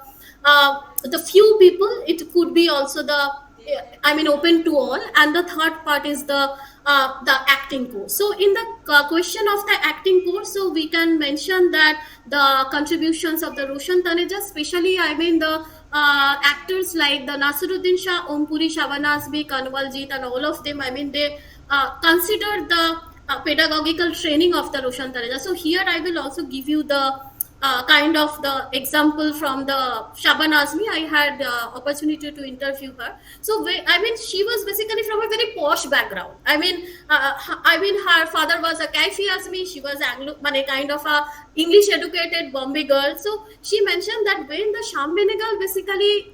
few people, it could be also the, I mean, open to all. And the third part is the acting course. So in the question of the acting course, so we can mention that the contributions of the Roshan Taneja, especially, I mean, the actors like the Nasiruddin Shah, Om Puri, Shabana Azmi, Kanwaljit, and all of them, I mean, they considered the pedagogical training of the Roshan Taneja. So here I will also give you the kind of the example from the Shaban Azmi. I had opportunity to interview her. So I mean, she was basically from a very posh background. I mean, her father was a Kaifi Azmi. She was Anglo, kind of a English educated Bombay girl. So she mentioned that when the Sham Benegal basically.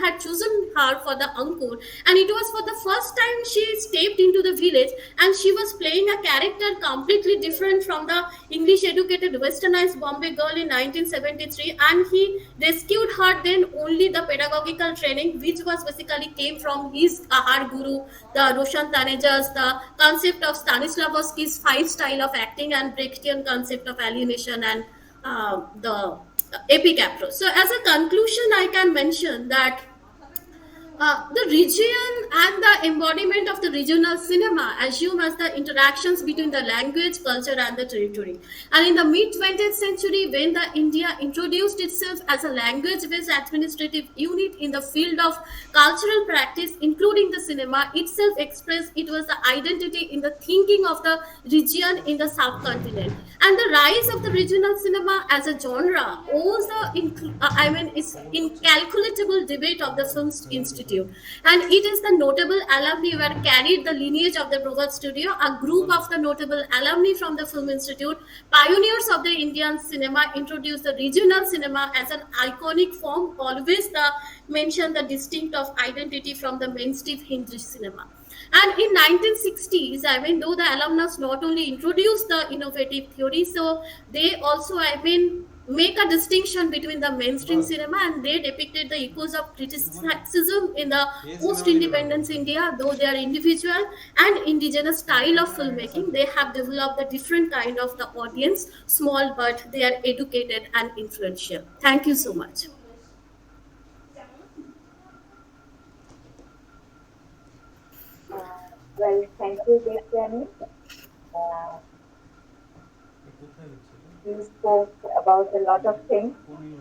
Had chosen her for the Ankur, and it was for the first time she stepped into the village, and she was playing a character completely different from the English educated westernized Bombay girl in 1973, and he rescued her then only the pedagogical training, which was basically came from his her guru, the Roshan Tanejas, the concept of Stanislavski's five style of acting and Brechtian concept of alienation and the epic approach. So, as a conclusion, I can mention that the region and the embodiment of the regional cinema assume as the interactions between the language, culture, and the territory. And in the mid 20th century, when the India introduced itself as a language-based administrative unit in the field of cultural practice, including the cinema, itself expressed it was the identity in the thinking of the region in the subcontinent. And the rise of the regional cinema as a genre owes is incalculable debate of the Film Institute. And it is the notable alumni who had carried the lineage of the Prof Studio, a group of the notable alumni from the Film Institute, pioneers of the Indian cinema, introduced the regional cinema as an iconic form, always mention the distinct of identity from the mainstream Hindi cinema. And in 1960s, though the alumnus not only introduced the innovative theory, so they also, make a distinction between the mainstream cinema, and they depicted the echoes of criticism in the post-independence India, though they are individual and indigenous style of filmmaking. They have developed a different kind of the audience, small, but they are educated and influential. Thank you so much. Well, thank you, Debjani. You spoke about a lot of things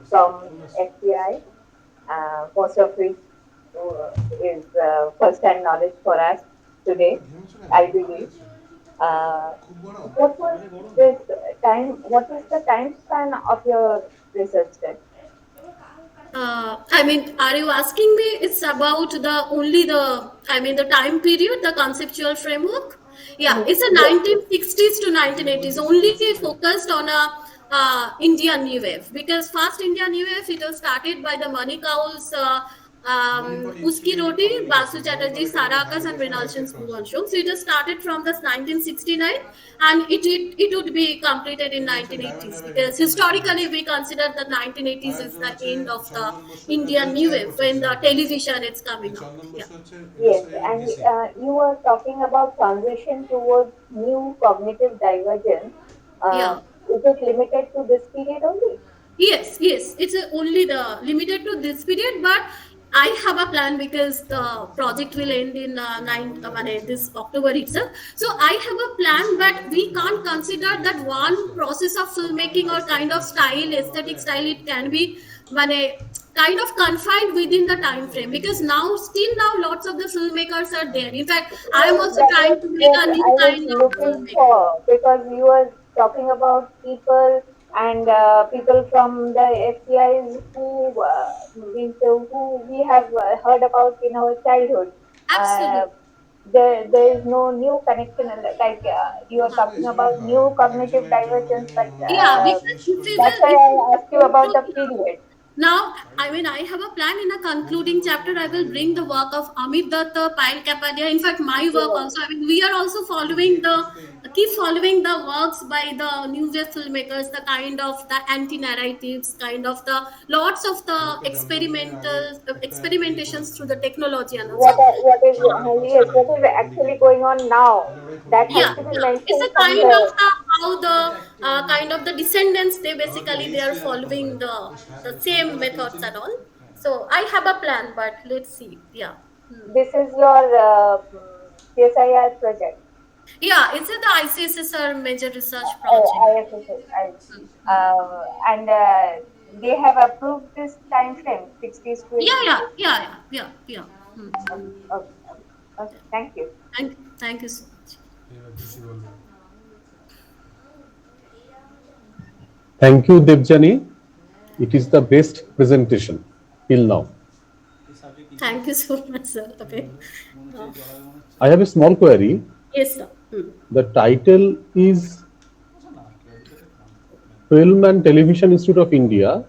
from FCI, most of which is first-hand knowledge for us today, I believe. What was this time? What is the time span of your research then? Are you asking me? It's about the time period, the conceptual framework. Yeah, it's a 1960s to 1980s. Only focused on a Indian New Wave, because first Indian New Wave it was started by the Mani Kaul's Uski Roti, Basu Chatterjee, Sarakas, and Renalson's Bhuvansham. So it was started from this 1969, and it would be completed in 1980s, because historically we consider the 1980s is the end of the Indian New Wave when the television is coming out. Yeah. Yes, and you were talking about transition towards new cognitive divergence. Yeah. Is it limited to this period only? Yes, it's only the limited to this period, but I have a plan, because the project will end in this October itself. So I have a plan, but we can't consider that one process of filmmaking or kind of style, aesthetic style. It can be kind of confined within the time frame, because still now lots of the filmmakers are there. In fact, I am also trying to make a new kind of filmmaking. Because you were talking about people and people from the FCIs who we have heard about in our childhood. Absolutely. There is no new connection, like you are talking about new cognitive divergence, but that's why I asked you about the period. Now, I have a plan. In a concluding chapter, I will bring the work of Amit Datta, Payal Kapadia. In fact, my work also. We are also keep following the works by the new wave filmmakers, the kind of the anti-narratives, kind of the lots of the experimentations through the technology and also. What is actually going on now? That has to be mentioned. It's a kind of how the kind of the descendants, they are following the same methods and all. So I have a plan, but let's see. Yeah. This is your CSIR project. Yeah, it's the ICSSR major research project. ICSSR, and they have approved this time frame, 60s to 80s. Yeah. Okay. Thank you. Thank you so much. Thank you, Debjani. It is the best presentation till now. Thank you so much, sir. Okay. I have a small query. Yes, sir. The title is Film and Television Institute of India,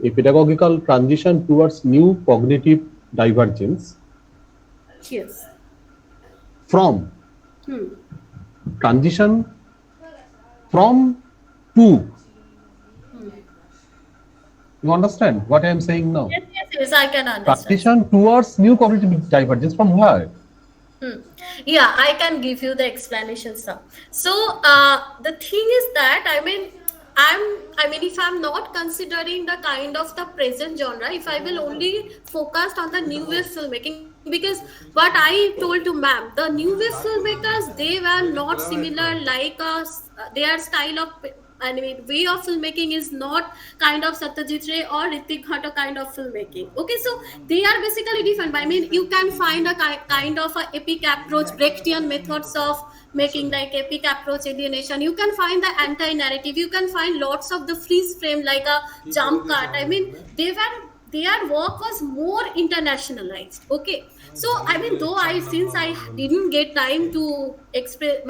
a pedagogical transition towards new cognitive divergence. Yes. From transition from to. You understand what I am saying now? Yes, I can understand. Transition towards new cognitive divergence from where? Yeah, I can give you the explanation, sir. So the thing is that if I'm not considering the kind of the present genre, if I will only focus on the new wave filmmaking, because what I told to ma'am, the new wave filmmakers, they were not similar like us. Their style of way of filmmaking is not kind of Satyajit Ray or Hrithik Ghatak kind of filmmaking. Okay, so they are basically different. You can find a kind of a epic approach, Brechtian methods of making, like epic approach, alienation. You can find the anti-narrative. You can find lots of the freeze frame, like a jump cut. Their work was more internationalized. Okay, so though since I didn't get time to explain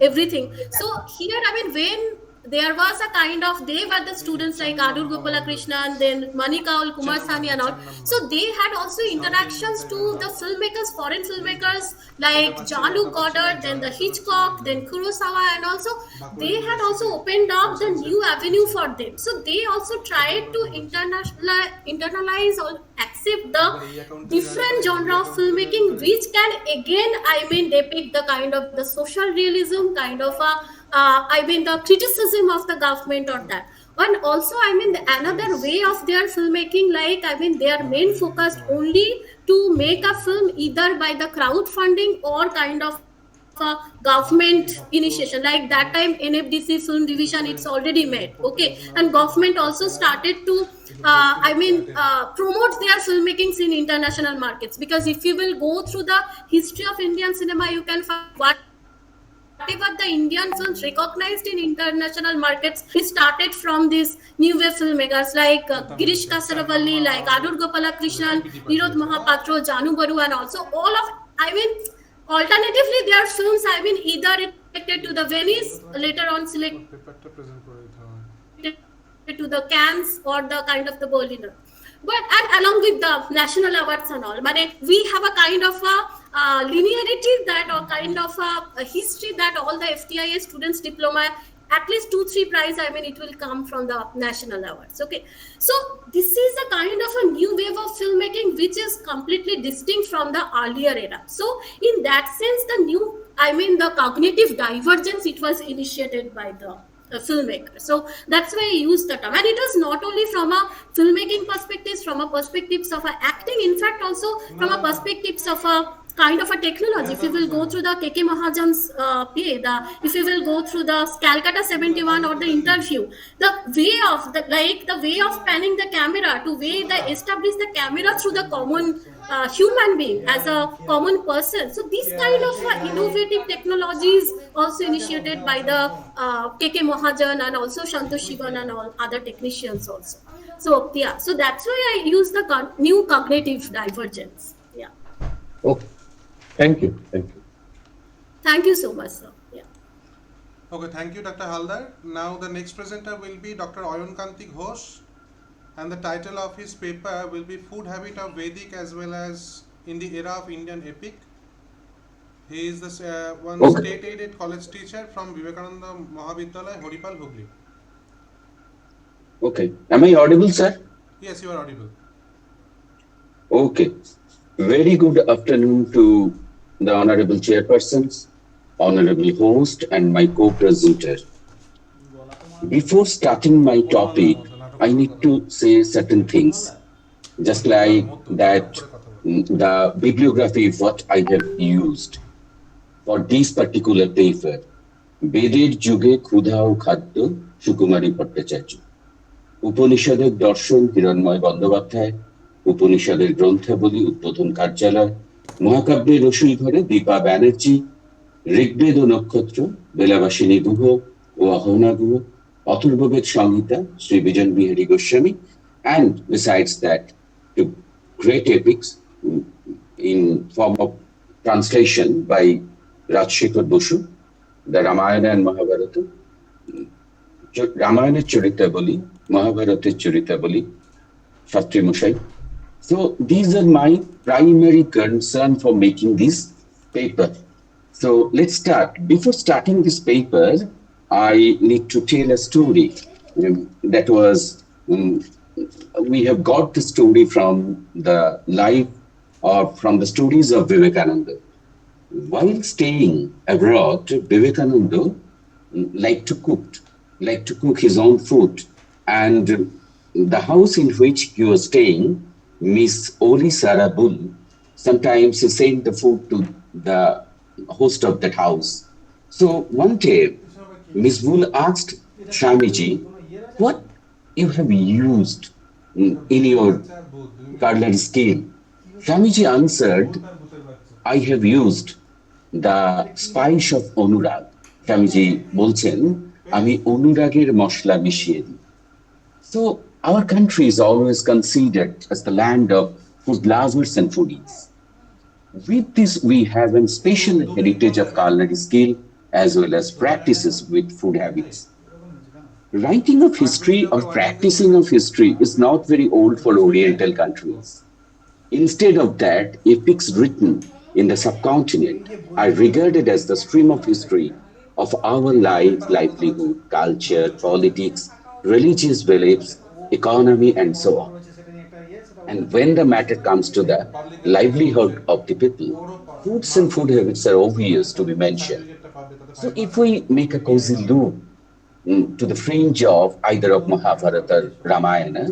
everything. So here, when there was a kind of, they were the students like Adur Gopalakrishnan, then Manikaul, Kumar Sani and all. So they had also interactions to the filmmakers, foreign filmmakers like John-Luc Godard, then the Hitchcock, then Kurosawa, and also they had also opened up the new avenue for them. So they also tried to internalize or accept the different genre of filmmaking, which can again, depict the kind of the social realism, kind of the criticism of the government or that. And also, another way of their filmmaking, they are main focused only to make a film either by the crowdfunding or kind of a government initiation. Like that time, NFDC film division, it's already made. Okay, and government also started to promote their filmmakings in international markets, because if you will go through the history of Indian cinema, you can find whatever the Indian films recognized in international markets, it started from these new wave filmmakers like Girish Kasaravalli, like Adur Gopalakrishnan, Nirod Mahapatro, Janu Baru, and also all of, alternatively their films either selected to the Venice, later on selected to the Cannes or the kind of the Berliner. And along with the national awards and all, we have a kind of a linearity that, or kind of a history that all the FTIA students diploma, at least 2-3 prize, it will come from the national awards. Okay, so this is a kind of a new wave of filmmaking which is completely distinct from the earlier era. So in that sense, the cognitive divergence, it was initiated by the filmmaker. So that's why I use the term, and it was not only from a filmmaking perspective, from a perspectives of acting, in fact also from a perspectives of a kind of a technology. If you will go through the KK Mahajan's play, if you will go through the Calcutta 71 or the Interview, the way of panning the camera to establish the camera through the common human being as a common person. So these kind of innovative technologies also initiated by the KK Mahajan and also Santosh Shivan and all other technicians also. So yeah, so that's why I use the new cognitive divergence. Yeah. Okay. Thank you. Thank you. Thank you so much, sir. Yeah. Okay, thank you, Dr. Halder. Now the next presenter will be Dr. Ayan Ghosh, and the title of his paper will be Food Habit of Vedic as well as in the Era of Indian Epic. He is the state-aided college teacher from Vivekananda Mahavidyalaya, Horipal, Hooghly. Okay. Am I audible, sir? Yes, you are audible. Okay. Very good afternoon to the Honorable Chairpersons, Honorable Host, and my co-presenter. Before starting my topic, I need to say certain things, just like that the bibliography what I have used for this particular paper, Beder Juge Khudha o Khadyo, Sukumari Bhattacharya. উপনিষদের দর্শন হিরণময় বন্দ্যোপাধ্যায়, উপনিষদের গ্রন্থাবলী উদ্বোধন কার্যালয়, মহাকাব্যের রসুই ঘরে দীপা ব্যানার্জি, ঋগ্বেদ ও নক্ষত্র বেলাবাসিনী গুহ ও Ahana Guha, Athurvaved Samhita, Sri Vijan Bihari Goswami, and besides that, to great epics in form of translation by Rajshekhar Basu, the Ramayana and Mahabharata, Ramayana Charitabali, Mahabharata Charitabali, Shastri Mushai. So these are my primary concern for making this paper. So let's start. Before starting this paper, I need to tell a story that was, we have got the story from the life or from the stories of Vivekananda. While staying abroad, Vivekananda liked to cook his own food. And the house in which he was staying, Miss Oli Sarabul, sometimes he sent the food to the host of that house. So one day, Miss Bull asked Swamiji, what you have used in your cutlery skill? Swamiji answered, I have used the spice of Anurag. Swamiji bolchen, আমি অনুরাগের মশলা মিশিয়ে দিই. So our country is always considered as the land of food lovers and foodies. With this, we have a special heritage of culinary skill as well as practices with food habits. Writing of history or practicing of history is not very old for Oriental countries. Instead of that, epics written in the subcontinent are regarded as the stream of history of our life, livelihood, culture, politics, religious beliefs, economy, and so on. And when the matter comes to the livelihood of the people, foods and food habits are obvious to be mentioned. So if we make a cozy loop to the fringe of either of Mahabharata or Ramayana,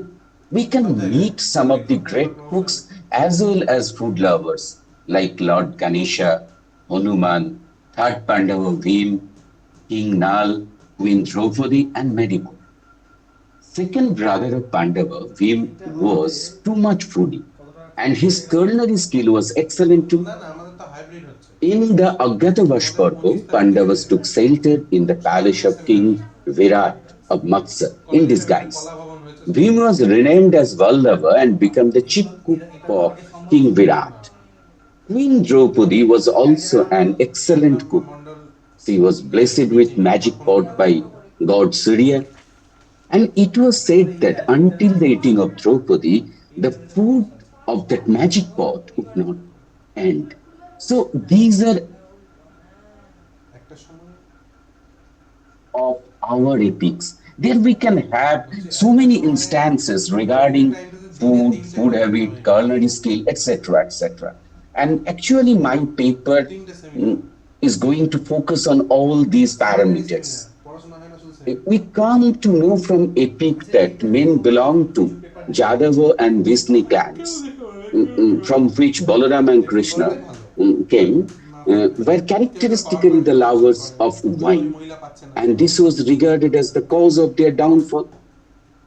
we can meet some of the great cooks as well as food lovers like Lord Ganesha, Hanuman, third Pandava Bhim, King Nal, Queen Draupadi, and many more. Second brother of Pandava, Bhim, was too much foodie, and his culinary skill was excellent too. In the Agyatavash Parva, Pandavas took shelter in the palace of King Virat of Matsya in disguise. Bhim was renamed as Vallabha and became the chief cook for King Virat. Queen Draupadi was also an excellent cook. She was blessed with magic pot by god Surya, and it was said that until the eating of Draupadi, the food of that magic pot would not end. So these are of our epics. There we can have so many instances regarding food, food habit, culinary skill, etc., etc. And actually my paper is going to focus on all these parameters. We come to know from epic that men belong to Jadava and Vishnu clans, from which Balaram and Krishna came, were characteristically the lovers of wine, and this was regarded as the cause of their downfall.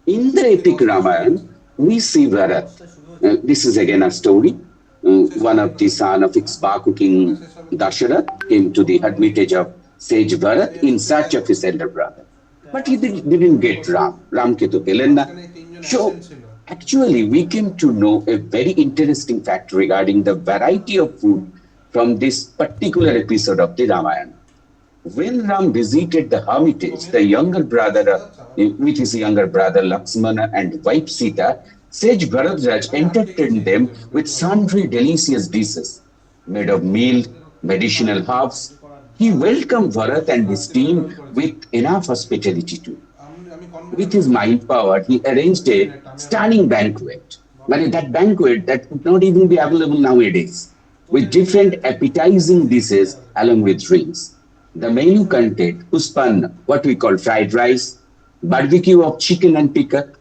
In the epic Ramayana, we see Bharat. This is again a story. One of the son of Ikshvaku King Dasharath came to the hermitage of sage Bharat in search of his elder brother. But he didn't get Ram. Ram Ketu Pelenna. So actually we came to know a very interesting fact regarding the variety of food from this particular episode of the Ramayana. When Ram visited the hermitage, the younger brother, with his younger brother Lakshmana and wife Sita, sage Bharadraj entertained them with sundry delicious dishes made of meal, medicinal herbs. He welcomed Bharat and his team with enough hospitality too. With his mind power, he arranged a stunning banquet. But that banquet that could not even be available nowadays, with different appetizing dishes along with drinks. The menu contained puspanna, what we call fried rice, barbecue of chicken and peacock,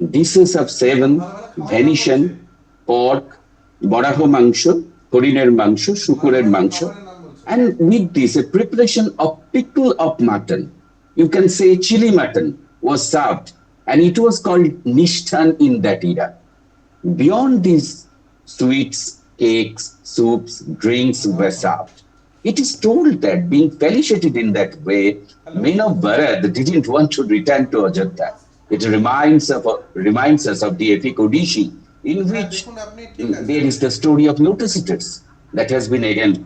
dishes of seven, venison, pork, baraho mangsho, horiner mangsho, shukurer mangsho, and with this a preparation of pickle of mutton, you can say chili mutton, was served, and it was called nishthan in that era. Beyond these, sweets, cakes, soups, drinks were served. It is told that being felicitated in that way, men of Bharat didn't want to return to Ajodhya. It reminds us of the epic Odishi, in which there is the story of lotus eaters that has been again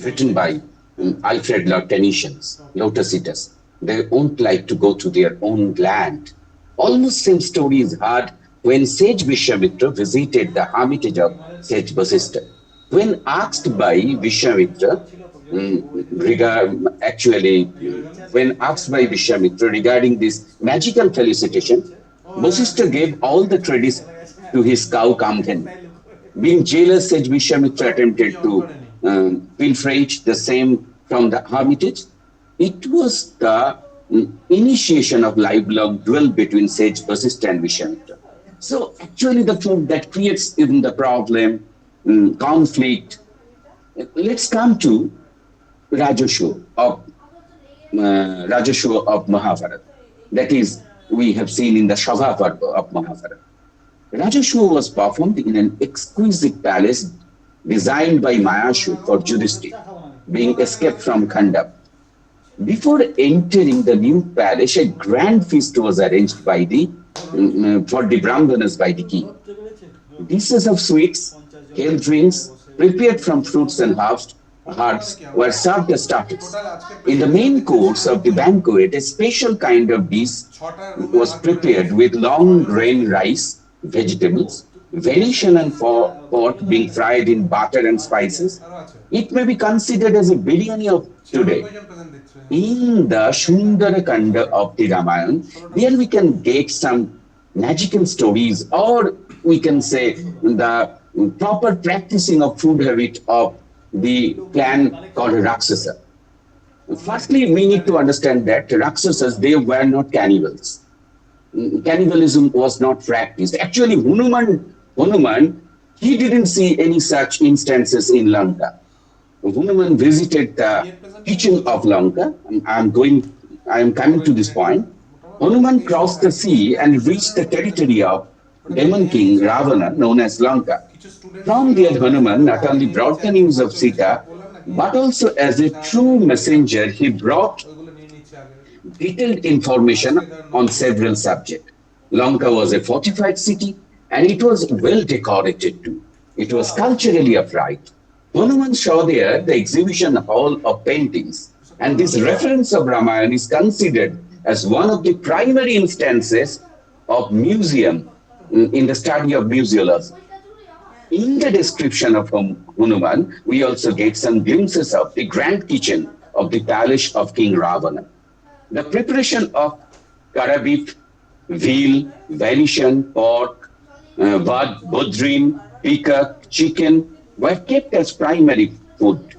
written by Alfred Lord Tennyson's lotus eaters. They won't like to go to their own land. Almost same story is heard when Sage Vishwamitra visited the hermitage of Sage Vasishtha. When asked by Vishwamitra, regarding this magical felicitation, Vasishtha gave all the credits to his cow Kamdhen. Being jealous, Sage Vishwamitra attempted to pilferage the same from the hermitage. It was the initiation of lifelong duel between Sage Vasishtha and Vishwamitra. So actually the food that creates even the problem, conflict. Let's come to Rajashu of Mahabharata. That is, we have seen in the Shabha Parva of Mahabharata. Rajashu was performed in an exquisite palace designed by Mayashu for Yudhishthira, being escaped from Khandap. Before entering the new palace, a grand feast was arranged by for the Brahmanas by the king. Dishes of sweets, ale drinks, prepared from fruits and herbs, were served as starters. In the main course of the banquet, a special kind of dish was prepared with long grain rice, vegetables, Venetian and pork being fried in butter and spices. It may be considered as a biryani of today. In the Sundara Kanda of the Ramayana, there we can get some magical stories, or we can say the proper practicing of food habit of the clan called Rakshasa. Firstly, we need to understand that Rakshasas, they were not cannibals. Cannibalism was not practiced. Actually, Hanuman, he didn't see any such instances in Lanka. Hanuman visited the kitchen of Lanka. I am coming to this point. Hanuman crossed the sea and reached the territory of demon king Ravana, known as Lanka. From there, Hanuman not only brought the news of Sita, but also as a true messenger, he brought detailed information on several subjects. Lanka was a fortified city, and it was well decorated too. It was culturally upright. Hanuman saw there the exhibition hall of paintings, and this reference of Ramayana is considered as one of the primary instances of museum in the study of museology. In the description of Hanuman, we also get some glimpses of the grand kitchen of the palace of King Ravana. The preparation of kara beef, veal, Venetian, pork, bodrin, peacock, chicken were kept as primary food.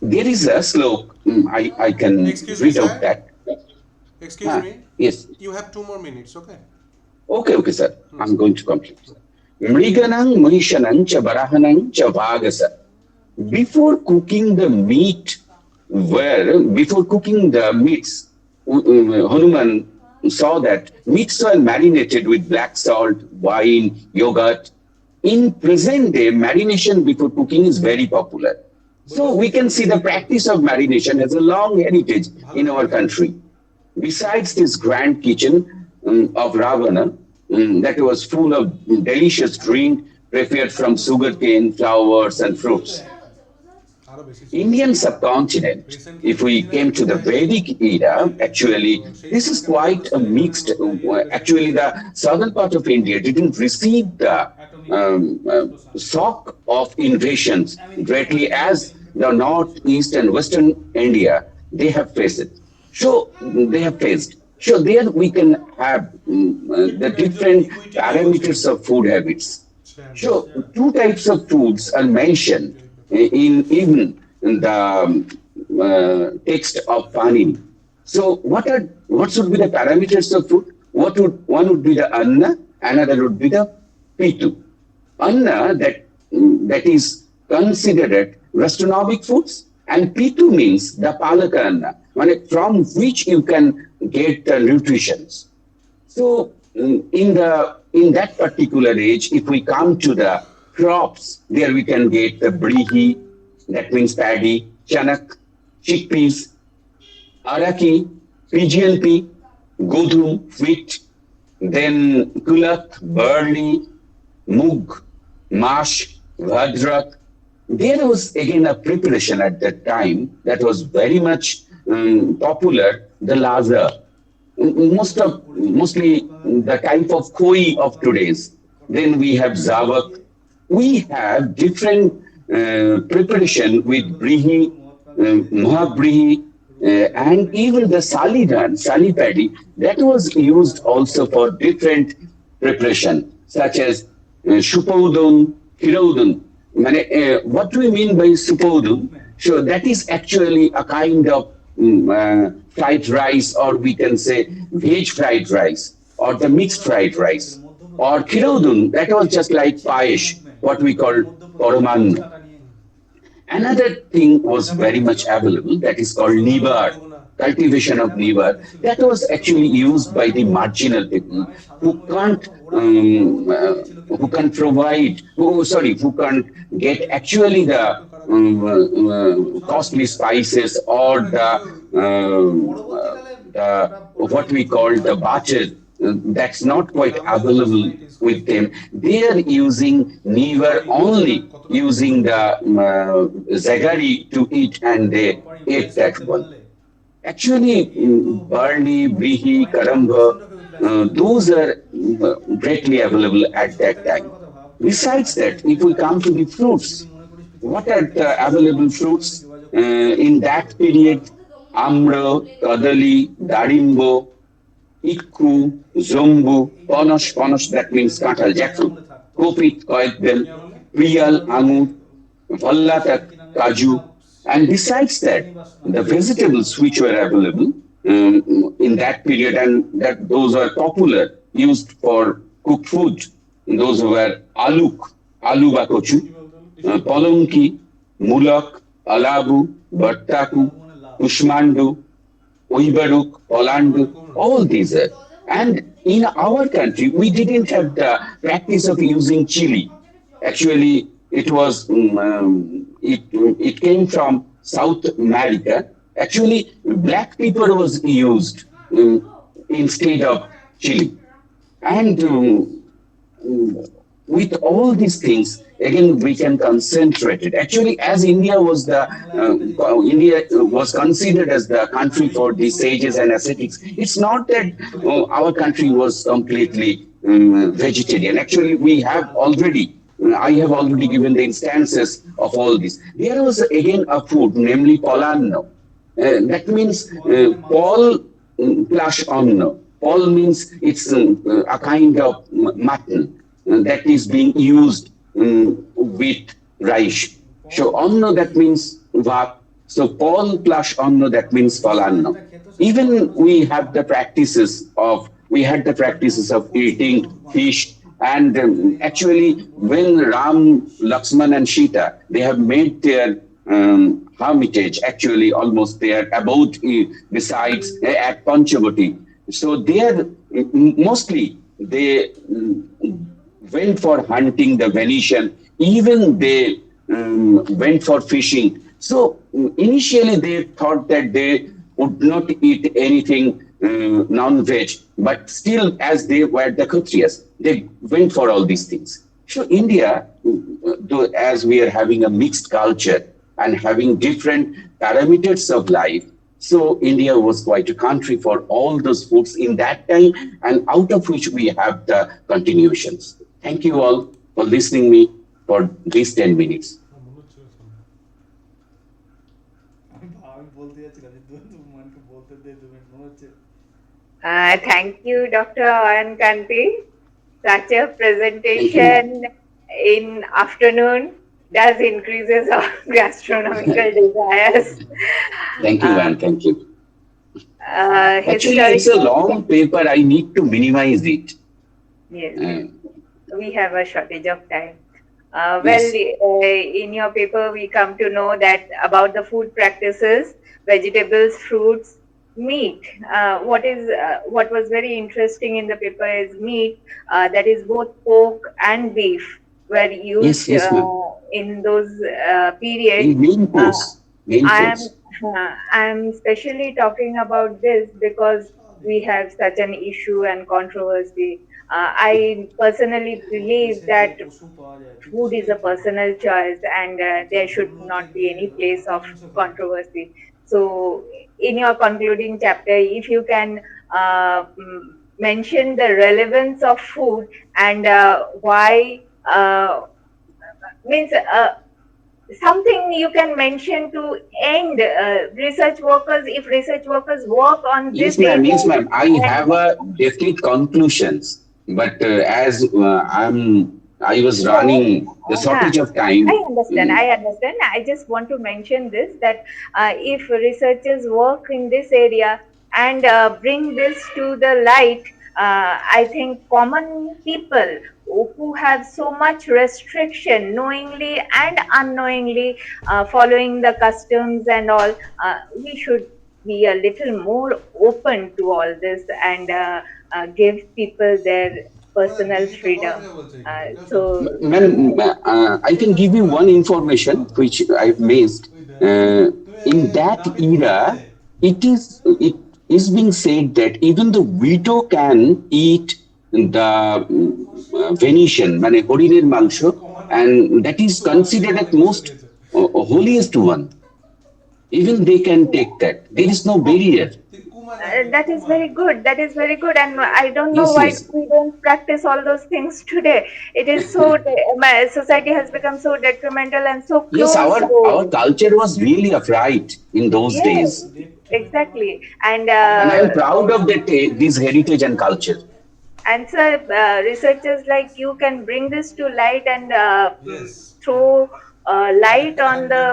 There is a slok, I can read out that. Excuse me? Yes. You have 2 more minutes, okay? Okay, sir. I'm going to complete. Mriganang Mahishanang cha Barahanang cha Bhagasa. Before cooking the meats, Hanuman saw that meats were marinated with black salt, wine, yogurt. In present day, marination before cooking is very popular. So we can see the practice of marination has a long heritage in our country. Besides this grand kitchen of Ravana, that was full of delicious drink prepared from sugarcane, flowers and fruits. Indian subcontinent, if we came to the Vedic era, actually, this is quite a mixed, actually the southern part of India didn't receive the shock of invasions greatly as the north, east and western India, they have faced it. So there we can have the different parameters of food habits. So 2 types of foods are mentioned in the text of Panini. So what should be the parameters of food? One would be the anna, another would be the pitu. Anna, that is considered gastronomic foods, and pitu means the palaka anna, from which you can get the nutrition. So in that particular age, if we come to the crops, there we can get the brihi, that means paddy, chanak, chickpeas, araki, PGLP, godhum, wheat, then kulak, barley, mug, mash, bhadrak. There was again a preparation at that time that was very much popular, the laza. Mostly the type of koi of today's. Then we have zavak. We have different preparation with brihi, mahabrihi, and even the salidan, sali paddy, that was used also for different preparation, such as Shupaudun, Hiraudun. What do we mean by Supaudun? So that is actually a kind of fried rice, or we can say veg fried rice, or the mixed fried rice. Or Hiraudun, that was just like paesh, what we call Poroman. Another thing was very much available, that is called nibar, cultivation of nibar. That was actually used by the marginal people who can't provide, who can't get actually the costly spices or what we call the bachar. That's not quite available with them. They are using nivar only, using the zagari to eat, and they ate that one. Actually, barley, brihi, karamba, those are greatly available at that time. Besides that, if we come to the fruits, what are the available fruits in that period? Amra, kadali, darimbo, ikku, zombu, ponosh, that means katal, jackfruit, kopit, koetbel, priyal, angur, vallatak, kaju, and besides that, the vegetables which were available in that period, and that those are popular, used for cooked food, those were alu bakochu, polonki, mulak, alabu, battaku, kushmandu, Uibaruk, Polandu, all these are. And in our country, we didn't have the practice of using chili. Actually, it came from South America. Actually, black pepper was used instead of chili. And with all these things, again, we can concentrate it. Actually, as India was considered as the country for the sages and ascetics, it's not that our country was completely vegetarian. Actually, I have already given the instances of all this. There was again a food, namely polanno. That means Paul plus onno. Paul means it's a kind of mutton that is being used with rice. So onno, that means vat. So Paul plus onno, that means palanno. Even we had the practices of eating fish. And actually, when Ram, Lakshman, and Sita, they have made their hermitage, actually almost there, about besides at Panchavati. So there, mostly they went for hunting the Venetian. Even they went for fishing. So initially they thought that they would not eat anything non-veg, but still, as they were the Kshatriyas, they went for all these things. So India, though, as we are having a mixed culture and having different parameters of life, so India was quite a country for all those foods in that time, and out of which we have the continuations. Thank you all for listening me for these 10 minutes. Thank you, Dr. Ayan Kanti. Such a presentation in afternoon does increases our gastronomical desires. Thank you, Anne. Thank you. Actually, it's a long paper. I need to minimize it. Yes, we have a shortage of time. Yes. In your paper, we come to know that about the food practices, vegetables, fruits, meat. What was very interesting in the paper is meat, that is both pork and beef, were used Yes, ma'am. in those periods. In main course. Main I'm course. I'm especially talking about this because we have such an issue and controversy. I personally believe that food is a personal choice and there should not be any place of controversy. So, in your concluding chapter, if you can mention the relevance of food and why means something you can mention to end research workers if research workers work on this Yes, ma'am. area Yes, ma'am. I and have a definite conclusions, but as I was so, running the shortage of I time. understand. I understand. I just want to mention this that if researchers work in this area and bring this to the light, I think common people who have so much restriction, knowingly and unknowingly, following the customs and all, we should be a little more open to all this and give people their personal freedom. So Ma'am, I can give you one information which I've missed. In that era, it is being said that even the widow can eat the Venetian, মানে হরিণের মাংস, and that is considered as most holiest one. Even they can take that. There is no barrier. that is very good. That is very good. And I don't know Yes, why yes. we don't practice all those things today. It is so, my society has become so detrimental and so Yes, close. our culture was really upright in those Yes, days. exactly. And And I am proud of that this heritage and culture. and so researchers like you can bring this to light and throw light on the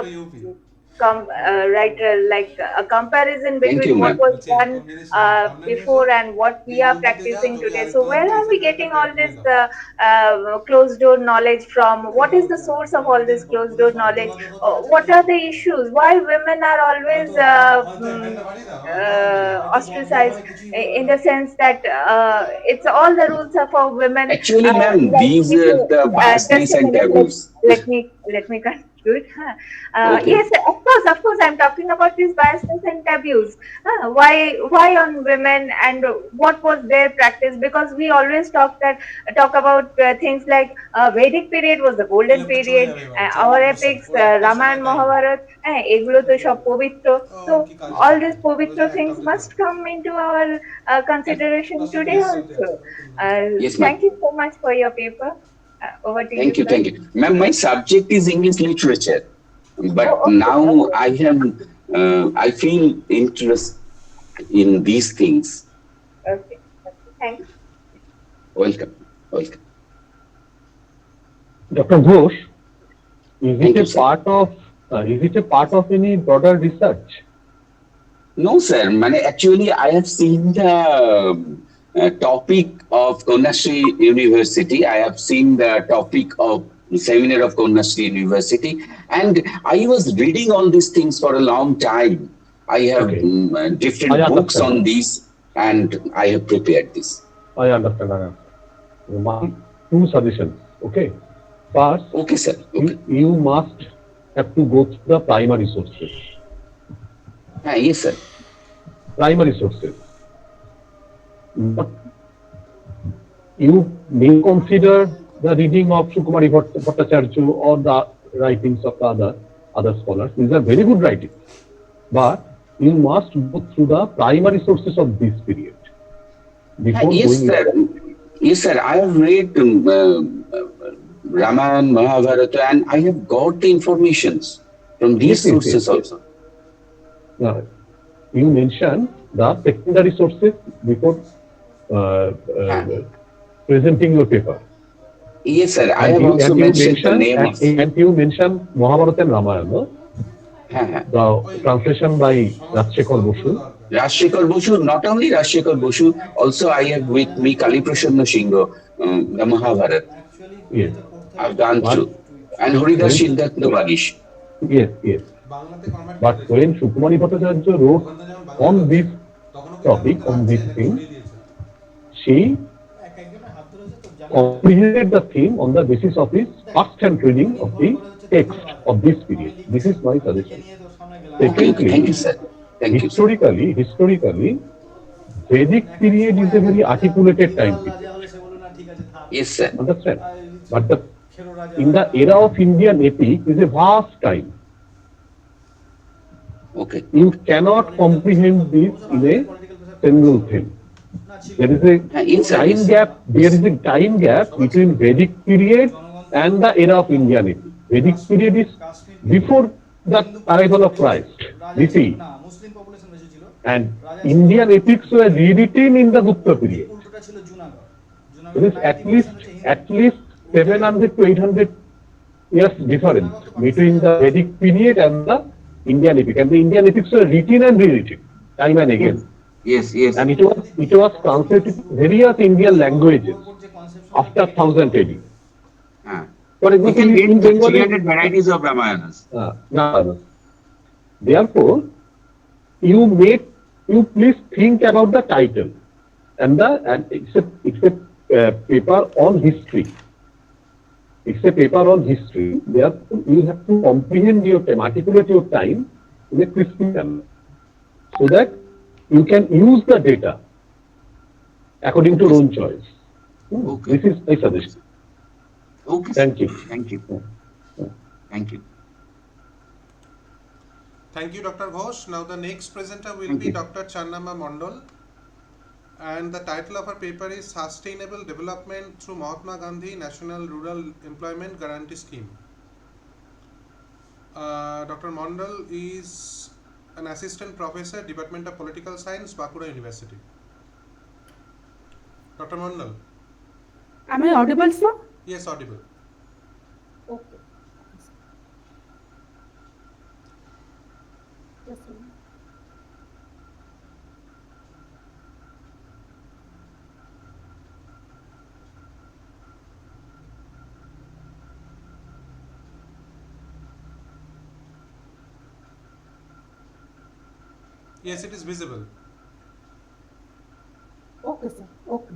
right like a comparison Thank between you, what ma'am. was done before and what we are practicing today. So where are we getting all this closed door knowledge from? What is the source of all this closed door knowledge? What are the issues? Why women are always ostracized in the sense that it's all the rules are for women. Actually, ma'am, Like these if are you, the just biasness a and minute, taboos. let me conclude. Okay. Yes, of course, I'm talking about these biases and taboos. Why on women and what was their practice? Because we always talk about things like Vedic period was the golden period. Our epics, Ramayana, Mahabharata, এগুলো তো সব পবিত্র. So all these পবিত্র things must come into our consideration today also. Yes, ma'am. Thank you so much for your paper. Over to you, sir. Thank you. Ma'am, my subject is English literature, but now I feel interest in these things. Okay. Thanks. Welcome. Dr. Ghosh, Thank you, sir. is it a part of any broader research? No, sir. Actually, I have seen the topic of Kanyashree University. I have seen the topic of seminar of Kanyashree University, and I was reading all these things for a long time. I have different books on these, and I have prepared this. I understand. My two suggestions. Okay. First, okay, sir. Okay. You must have to go through the primary sources. Yes, sir. Primary sources. But you may consider the reading of Sukumari Bhattacharya or the writings of the other scholars. These are very good writings. But you must go through the primary sources of this period. Yes, sir. I have read Ramayana, Mahabharata, and I have got the informations from these sources also. Now, you mentioned the secondary sources before presenting your paper. Yes, sir. I have also mentioned the name of... And you mentioned Mahabharata and Ramayana. The translation by Rajshekhar Basu. Rajshekhar Basu, not only Rajshekhar Basu, also I have with me Kali Prasanna Singh, the Mahabharata. Yes. I've gone through. And Haridas Siddhartha Bagish. Yes. But when Sukumari Bhattacharya wrote on this topic, on this thing, she comprehended the theme on the basis of his first-hand reading of the text of this period. This is my suggestion. Okay, Secondly, thank you, sir. Thank you, sir. historically, Vedic period is a very articulated time period. Yes, sir. Understand? But in the era of Indian epic is a vast time. Okay. You cannot comprehend this in a single thing. There is a time gap. There is a time gap between Vedic period and the era of Indian epic. Vedic period is before the arrival of Christ, BC, and Indian epics were rewritten in the Gupta period. There is at least 700 to 800 years difference between the Vedic period and the Indian epic. And the Indian epics were written and rewritten time and again. Yes, yes. And it was translated to various Indian languages after 1000 AD. For example, in Bengal, 300 varieties of Ramayanas. Therefore, you please think about the title, and it's a paper on history. It's a paper on history. Therefore, you have to comprehend articulate your time in a crispy manner, so that you can use the data according to your own choice. Okay. This is my suggestion. Okay. Thank you. Thank you. Thank you. Thank you, Dr. Ghosh. Now the next presenter will be Dr. Channamma Mondal, and the title of her paper is Sustainable Development through Mahatma Gandhi National Rural Employment Guarantee Scheme. Dr. Mondal is an assistant professor, Department of Political Science, Bankura University. Dr. Mondal. Am I audible, sir? Yes, audible. Okay. Just a minute. Yes, it is visible. Okay, sir. Okay.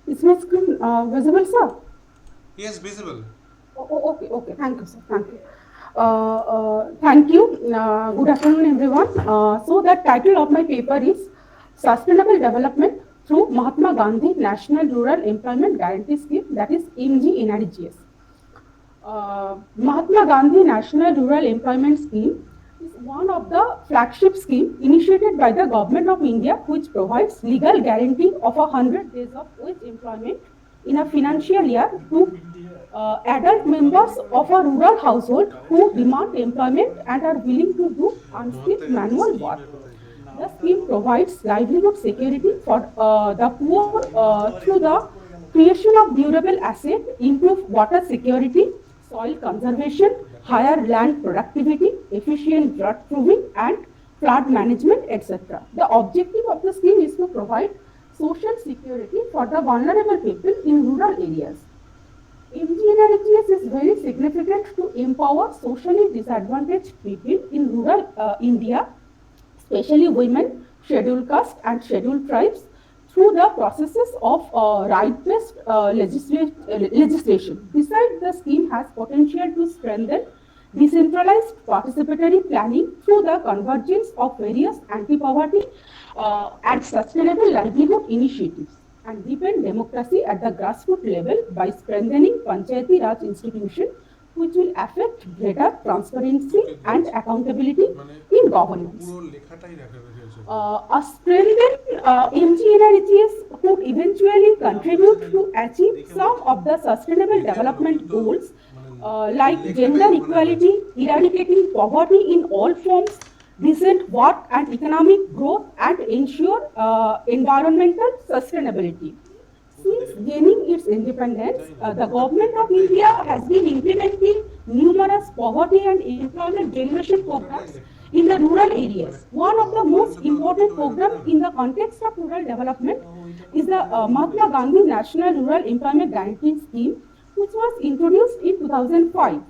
Is my screen visible, sir? Yes, visible. Okay, okay. Thank you, sir. Thank you. Thank you. Good afternoon, everyone. So the title of my paper is Sustainable Development through Mahatma Gandhi National Rural Employment Guarantee Scheme, that is MGNRGS. Mahatma Gandhi National Rural Employment Scheme is one of the flagship schemes initiated by the Government of India, which provides legal guarantee of 100 days of wage employment in a financial year to adult members of a rural household who demand employment and are willing to do unskilled manual work. The scheme provides livelihood security for the poor through the creation of durable assets, improved water security, soil conservation, higher land productivity, efficient drought proving, and flood management, etc. The objective of the scheme is to provide social security for the vulnerable people in rural areas. MGNRGS is very significant to empower socially disadvantaged people in rural India, especially women, scheduled caste and scheduled tribes, through the processes of right-based legislation. Besides, the scheme has potential to strengthen decentralized participatory planning through the convergence of various anti-poverty and sustainable livelihood initiatives, and deepen democracy at the grassroots level by strengthening Panchayati Raj institutions, which will affect greater transparency and accountability in governance. A strengthened MGNRGS would eventually contribute to achieve some of the sustainable development goals like gender equality, eradicating poverty in all forms, decent work and economic growth, and ensure environmental sustainability. Since gaining its independence, the Government of India has been implementing numerous poverty and employment generation programs in the rural areas. One of the most important programs in the context of rural development is the Mahatma Gandhi National Rural Employment Guarantee Scheme, which was introduced in 2005.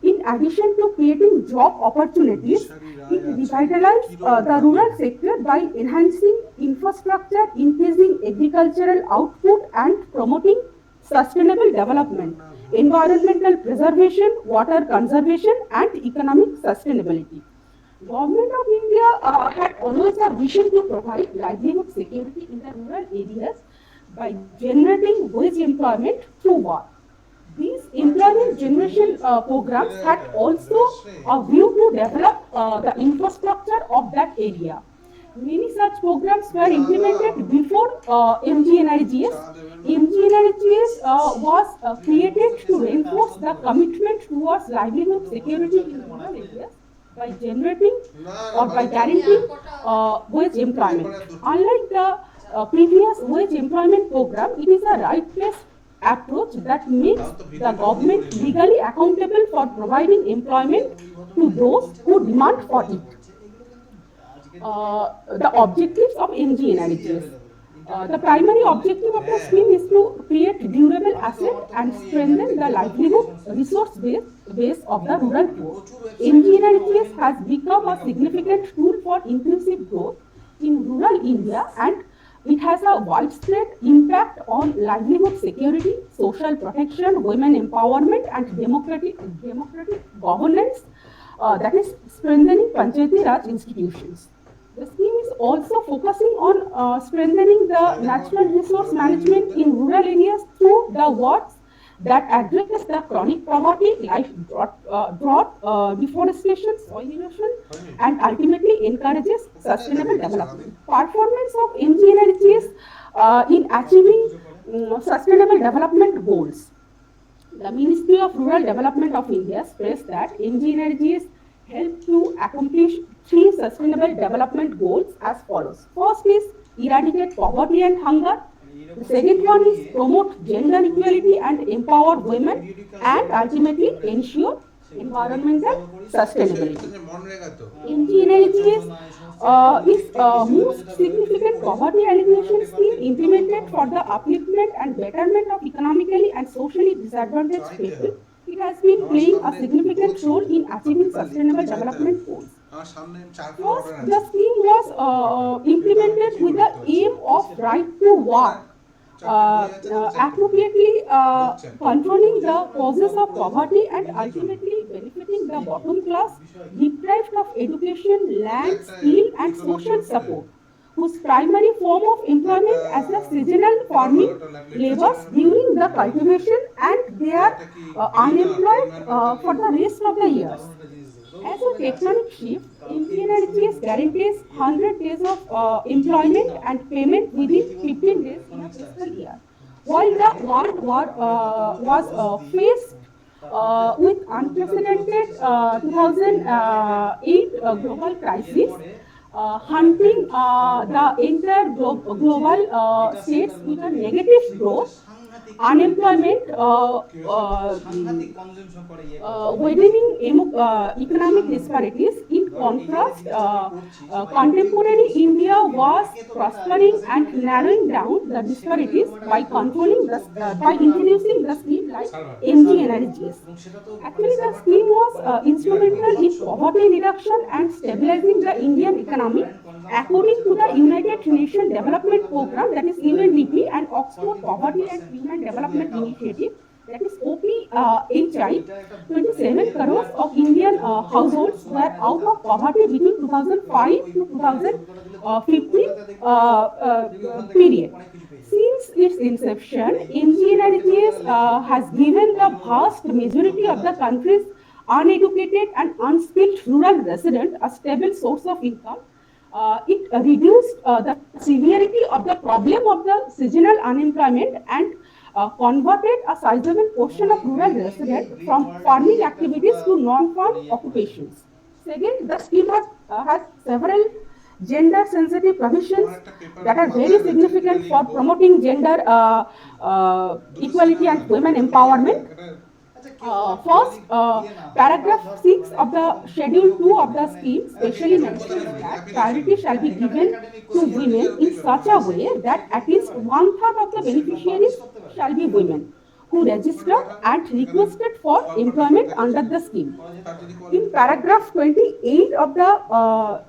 In addition to creating job opportunities, it revitalized the rural sector by enhancing infrastructure, increasing agricultural output, and promoting sustainable development, environmental preservation, water conservation, and economic sustainability. Government of India had always a vision to provide livelihood security in the rural areas by generating wage employment through work. These employment generation programs had also a view to develop the infrastructure of that area. Many such programs were implemented before MGNRGS. MGNRGS was created to reinforce the commitment towards livelihood security in rural areas by generating or by guaranteeing wage employment. Unlike the previous wage employment program, it is a right-based approach that makes the government legally accountable for providing employment to those who demand for it. The objectives of MGNRGS. The primary objective of the scheme is to create durable assets and strengthen the livelihood resource base of the rural poor. MGNRGS has become a significant tool for inclusive growth in rural India, and it has a widespread impact on livelihood security, social protection, women empowerment, and democratic governance, that is strengthening Panchayati Raj institutions. The scheme is also focusing on strengthening the natural resource management in rural areas through the works that address the chronic poverty, drought, deforestation, soil erosion, and ultimately encourages sustainable development. Performance of MGNRGS in achieving sustainable development goals. The Ministry of Rural Development of India stressed that MGNRGS help to accomplish 3 sustainable development goals as follows. First is eradicate poverty and hunger. The second one is promote gender equality and empower women, and ultimately ensure environmental sustainability. MGNRGS is most significant poverty elimination scheme implemented for the upliftment and betterment of economically and socially disadvantaged people. It has been playing a significant role in achieving sustainable development goals. First, the scheme was implemented with the aim of right to work, appropriately controlling the causes of poverty and ultimately benefiting the bottom class deprived of education, land, skill, and social support, whose primary form of employment as the seasonal farming labors during the cultivation, and they are unemployed for the rest of the years. As a tectonic shift, MGNRGS guarantees 100 days of employment and payment within 15 days in a fiscal year. While the world was faced with unprecedented 2008 global crisis, hunting the entire global states with a negative growth, unemployment, widening economic disparities. In contrast, contemporary India was prospering and narrowing down the disparities by by introducing the scheme like MGNRGS. Actually, the scheme was instrumental in poverty reduction and stabilizing the Indian economy. According to the United Nations Development Program, that is UNDP, and Oxford Poverty and Human Development Initiative, that is OPHI, 27 crores of Indian households were out of poverty between 2005 to 2015 period. Since its inception, MGNRGS has given the vast majority of the country's uneducated and unskilled rural residents a stable source of income. It reduced the severity of the problem of the seasonal unemployment and converted a sizable portion of rural residents from farming activities to non-farm occupations. Second, the scheme has several gender-sensitive provisions that are very significant for promoting gender equality and women empowerment. First, paragraph 6 of the Schedule 2 of the scheme specially mentions that priority shall be given to women in such a way that at least 1/3 of the beneficiaries shall be women. who registered and requested for employment under the scheme. In paragraph 28 of the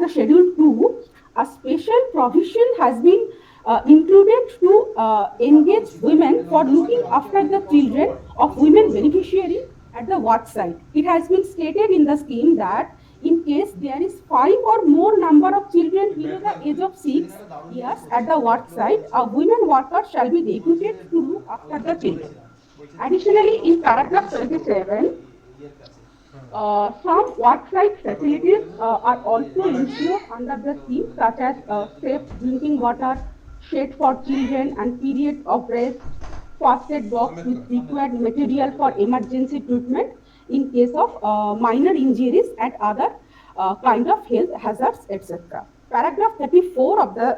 Schedule 2, a special provision has been included to engage women for looking after the children of women beneficiaries at the work site. It has been stated in the scheme that in case there is 5 or more number of children below the age of 6 years at the work site, a women worker shall be recruited to look after the children. Additionally, in paragraph 27, some worksite facilities are also ensured under the scheme, such as safe drinking water, shade for children, and period of rest, first aid box with required material for emergency treatment in case of minor injuries and other kind of health hazards, etc. Paragraph 34 of the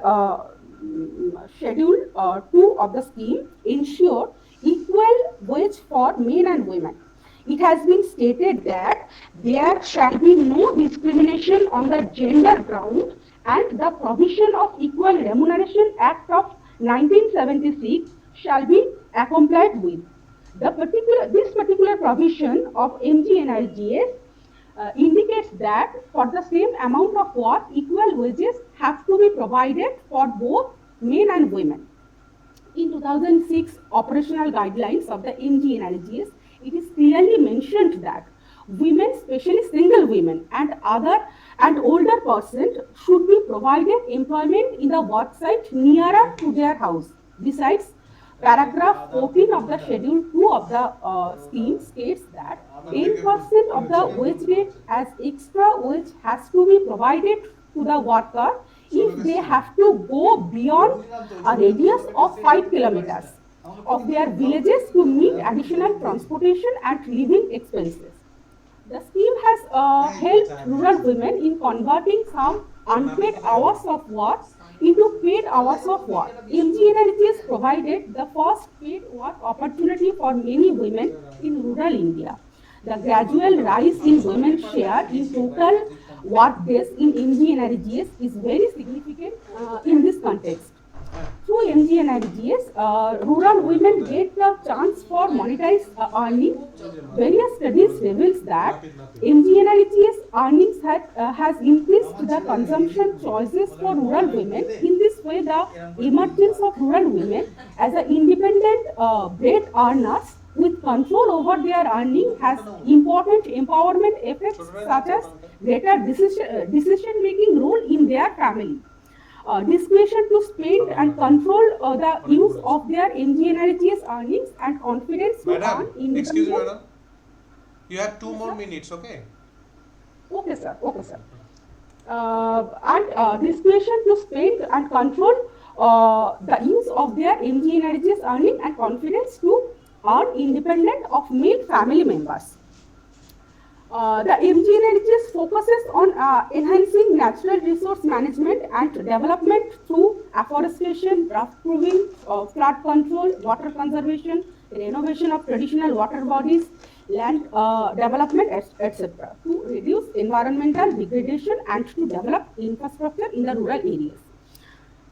Schedule 2 of the scheme ensure equal wage for men and women. It has been stated that there shall be no discrimination on the gender ground, and the provision of Equal Remuneration Act of 1976 shall be complied with. This particular provision of MGNRGS indicates that for the same amount of work, equal wages have to be provided for both men and women. In 2006 operational guidelines of the MGNRGS, it is clearly mentioned that women, especially single women and older persons, should be provided employment in the work site nearer to their house. Besides, paragraph 14 of the Schedule 2 of the scheme states that 10% of the wage rate as extra wage has to be provided to the worker if they have to go beyond a radius of 5 kilometers of their villages to meet additional transportation and living expenses. The scheme has helped rural women in converting some unpaid hours of work into paid hours of work. MGNRGS provided the first paid work opportunity for many women in rural India. The gradual rise in women's share in total work days in MGNRGS is very significant in this context. Through MGNRGS, rural women get the chance for monetized earning. Various studies reveals that MGNRGS earnings has increased the consumption choices for rural women. In this way, the emergence of rural women as an independent bread earners with control over their earning has important empowerment effects, such as greater decision-making role in their family. Discretion to spend and control the use of their MGNRGS earnings and confidence to earn independent. Excuse me, madam. You have 2 more minutes, okay? Okay, sir. Okay, sir. And discretion to spend and control the use of their MGNRGS earning and confidence to earn independent of male family members. The MGNRGS focuses on enhancing natural resource management and development through afforestation, draft proving, flood control, water conservation, renovation of traditional water bodies, land development, etc. to reduce environmental degradation and to develop infrastructure in the rural areas.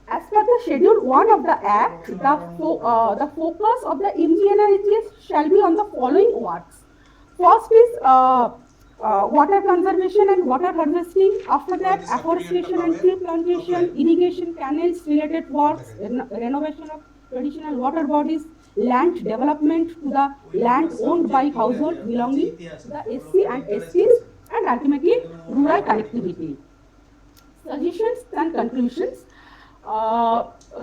As per the Schedule 1 of the Act, the focus of the MGNRGS shall be on the following works. First is water conservation and water harvesting. After that, afforestation and tree plantation, irrigation canals related works, renovation of traditional water bodies, land development to the land owned by households belonging to the SC and STs, and ultimately rural connectivity. Suggestions and conclusions.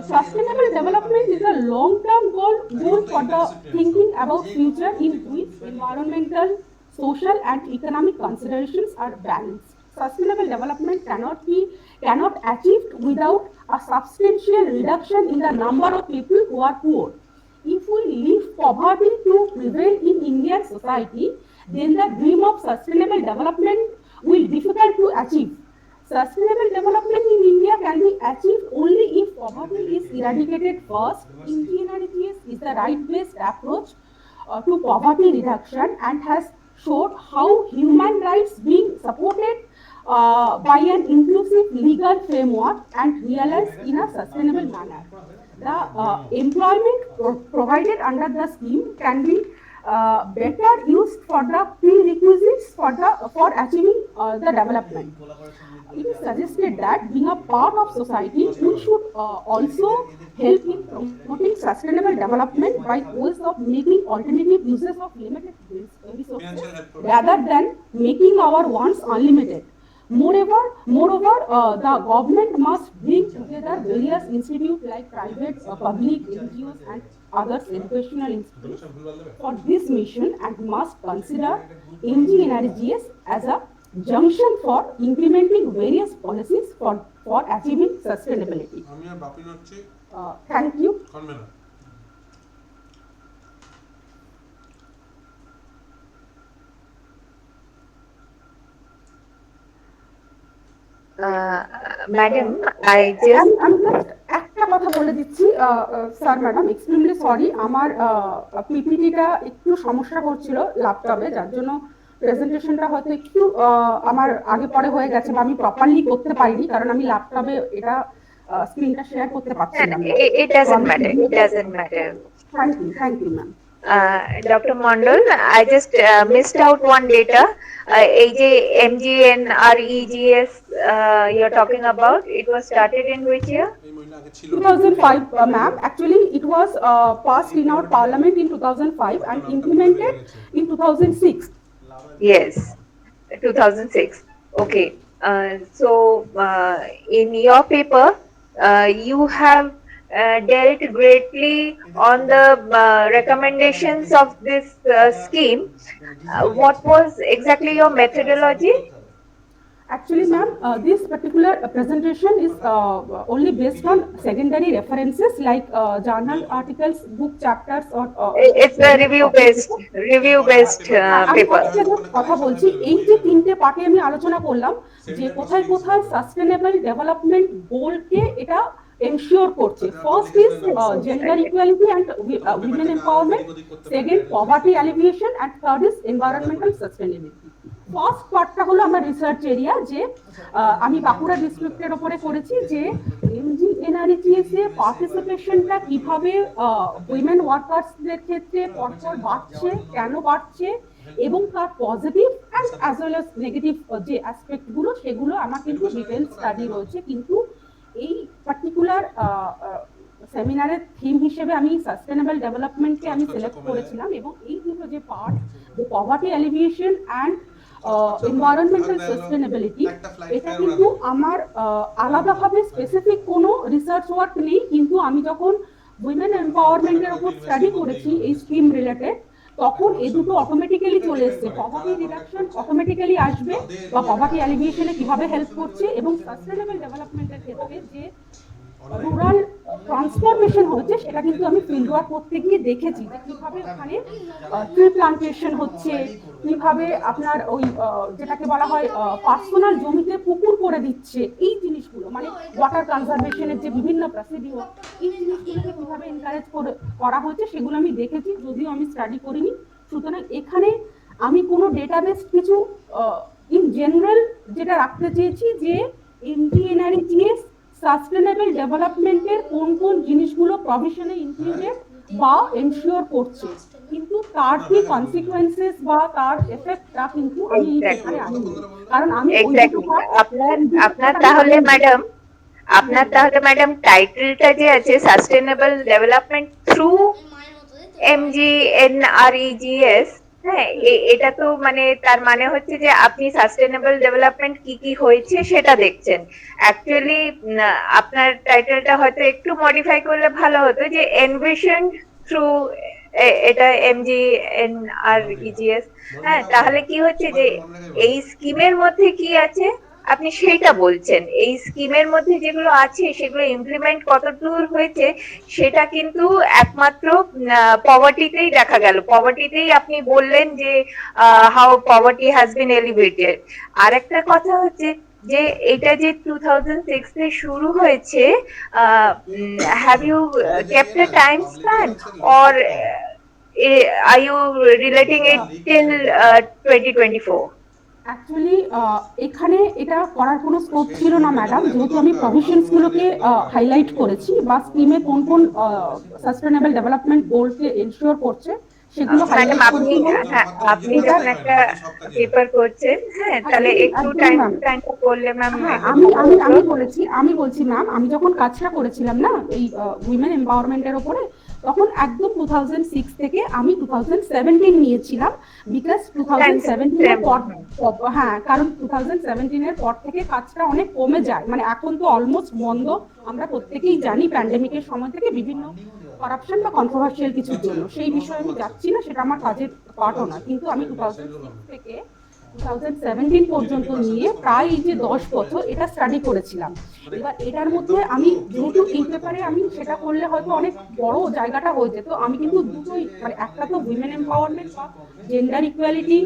Sustainable development is a long-term goal for the thinking about future in which environmental, social and economic considerations are balanced. Sustainable development cannot be achieved without a substantial reduction in the number of people who are poor. If we leave poverty to prevail in Indian society, then the dream of sustainable development will be difficult to achieve. Sustainable development in India can be achieved only if poverty is eradicated first. Indigeneity is the right-based approach to poverty reduction and has showed how human rights being supported by an inclusive legal framework and realized in a sustainable manner. the employment provided under the scheme can be better used for the prerequisites for achieving the development. It is suggested that being a part of society, we should also help in promoting sustainable development by ways of making alternative uses of limited resources rather than making our wants unlimited. Moreover, the government must bring together various institutes like private, public, NGOs, and other educational institutes for this mission and must consider MGNRGS as a junction for implementing various policies for achieving sustainability. Thank you. Madam, I just একটা কথা বলে দিচ্ছি sir madam, extremely sorry, আমার পিপিটিটা একটু সমস্যা করছিল ল্যাপটপে, যার জন্য প্রেজেন্টেশনটা হয়তো একটু আমার আগে পরে হয়ে গেছে বা আমি প্রপারলি করতে পারিনি, কারণ আমি ল্যাপটপে এটা স্ক্রিনটা শেয়ার করতে পারছি না। It doesn't matter. It doesn't matter. Thank you, ma'am. Dr. Mondal, I just missed out one data. MGNREGS you're talking about, it was started in which year? 2005, ma'am. Actually, it was passed in our parliament in 2005 and implemented in 2006. Yes, 2006. Okay. So, in your paper, you have dealt greatly on the recommendations of this scheme. What was exactly your methodology? Actually, ma'am, this particular presentation is only based on secondary references like journal articles, book chapters, or it's a review-based paper. কথা বলছি, এই যে তিনটে পার্টে আমি আলোচনা করলাম যে কোথায় কোথায় সাস্টেনেবল ডেভেলপমেন্ট গোলকে এটা এনশিওর করছে। First is gender equality and women empowerment, second poverty অ্যালিভিয়েশন, and third is environmental sustainability. First পার্টটা হলো আমার রিসার্চ এরিয়া, যে আমি বাঁকুড়া ডিস্ট্রিক্টের ওপরে করেছি যে MGNREGS এ পার্টিসিপেশনটা কিভাবে উইমেন ওয়ার্কার্সদের ক্ষেত্রে পরপর বাড়ছে, কেন বাড়ছে, এবং তার positive and as well as negative যে অ্যাসপেক্টগুলো, সেগুলো আমার কিন্তু ডিটেল স্টাডি রয়েছে। কিন্তু এই পার্টিকুলার সেমিনারের থিম হিসেবে আমি সাস্টেনেবল ডেভেলপমেন্টকে আমি সিলেক্ট করেছিলাম, এবং এই দুটো যে part, poverty অ্যালিভিয়েশন and environmental sustainability, এটা কিন্তু আমার আলাদাভাবে স্পেসিফিক কোনো রিসার্চ ওয়ার্ক নেই। কিন্তু আমি যখন উইমেন এম্পাওয়ারমেন্টের উপর স্টাডি করেছি এই স্কিম রিলেটেড, তখন এই দুটো অটোমেটিক্যালি চলে এসছে। পভার্টি রিডাকশন অটোমেটিক্যালি আসবে বা পভার্টি অ্যালিভিয়েশনে কিভাবে হেল্প করছে, এবং সাস্টেনেবল ডেভেলপমেন্টের ক্ষেত্রে যে রুরাল ট্রান্সফরমেশন হচ্ছে সেটা কিন্তু আমি ফিল্ড ওয়ার্ক করতে গিয়ে দেখেছি যে কিভাবে ওখানে ট্রি প্লান্টেশন হচ্ছে, কিভাবে আপনার ওই যেটাকে বলা হয় পার্সোনাল জমিতে পুকুর করে দিচ্ছে, এই জিনিসগুলো মানে ওয়াটার কনজারভেশনের যে বিভিন্ন প্রসিডিওর, এই জিনিসগুলোকে কিভাবে এনকারেজ করা হচ্ছে সেগুলো আমি দেখেছি, যদিও আমি স্টাডি করিনি। সুতরাং এখানে আমি কোনো ডেটাবেস কিছু ইন জেনারেল যেটা রাখতে চেয়েছি যে MGNREGS সাস্টেনেবল ডেভেলপমেন্টের কোন কোন জিনিসগুলো প্রভিশনে ইনক্লুডেড বা এনশিওর করছে, কিন্তু তার কি কনসিকুয়েন্সেস বা তার এফেক্টটা কিন্তু আমি এখানে আনিনি, কারণ আমি আপনার তাহলে ম্যাডাম টাইটেলটা যে আছে সাস্টেনেবল ডেভেলপমেন্ট থ্রু MGNREGS, হ্যাঁ, এটা তো মানে তার মানে হচ্ছে যে আপনি সাস্টেনেবল ডেভেলপমেন্ট কি কি হয়েছে সেটা দেখছেন। অ্যাকচুয়ালি আপনার টাইটেলটা হয়তো একটু মডিফাই করলে ভালো হতো, যে এনভিশন থ্রু এটা MGNREGS। হ্যাঁ, তাহলে কি হচ্ছে যে এই স্কিমের মধ্যে কি আছে আপনি সেটা বলছেন, এই স্কিমের মধ্যে যেগুলো আছে সেগুলো ইমপ্লিমেন্ট কতদূর হয়েছে সেটা কিন্তু একমাত্র পভার্টিতেই দেখা গেল। পভার্টিতেই আপনি বললেন যে how poverty has been elevated. আর একটা কথা হচ্ছে যে এটা যে 2006 এ শুরু হয়েছে, have you kept a time span or are you relating it till 2024? Actually এখানে এটা করার কোনো স্কোপ ছিল না ম্যাডাম, যেহেতু আমি প্রভিশনসগুলোকে হাইলাইট করেছি বা স্কিমে কোন কোন সাস্টেনেবল ডেভেলপমেন্ট গোলকে এনশিওর করছে সেগুলো ম্যাডাম হাইলাইট আপনি করেছি। আপনি যখন একটা পেপার করছেন, হ্যাঁ, তাহলে একটু টাইমটা করলে ম্যাম হ্যাঁ, একটু আমি বলছি ম্যাম, আমি যখন কাজটা করেছিলাম না এই উইমেন এম্পাওয়ারমেন্টের ওপরে, তখন একদম 2006 থেকে আমি 2017 নিয়েছিলাম, বিকজ 2017 এর পর, হ্যাঁ, কারণ 2017 এর পর থেকে কাজটা অনেক কমে যায়, মানে এখন তো অলমোস্ট বন্ধ। আমরা প্রত্যেকেই জানি প্যান্ডেমিকের সময় থেকে বিভিন্ন করাপশন বা কন্ট্রোভার্সিয়াল কিছুর জন্য, সেই বিষয়ে আমি যাচ্ছি না, সেটা আমার কাজের পার্টও না। কিন্তু আমি 2006 থেকে 2017 পর্যন্ত নিয়ে প্রায় এই যে 10 বছর এটা স্টাডি করেছিলাম। এবার এটার মধ্যে আমি যেহেতু এই পেপারে আমি সেটা করলে হয়তো অনেক বড় জায়গাটা হয়ে যেত, আমি কিন্তু দুটোই, মানে একটা তো উইমেন এম্পাওয়ারমেন্ট বা জেন্ডার ইকুয়ালিটি,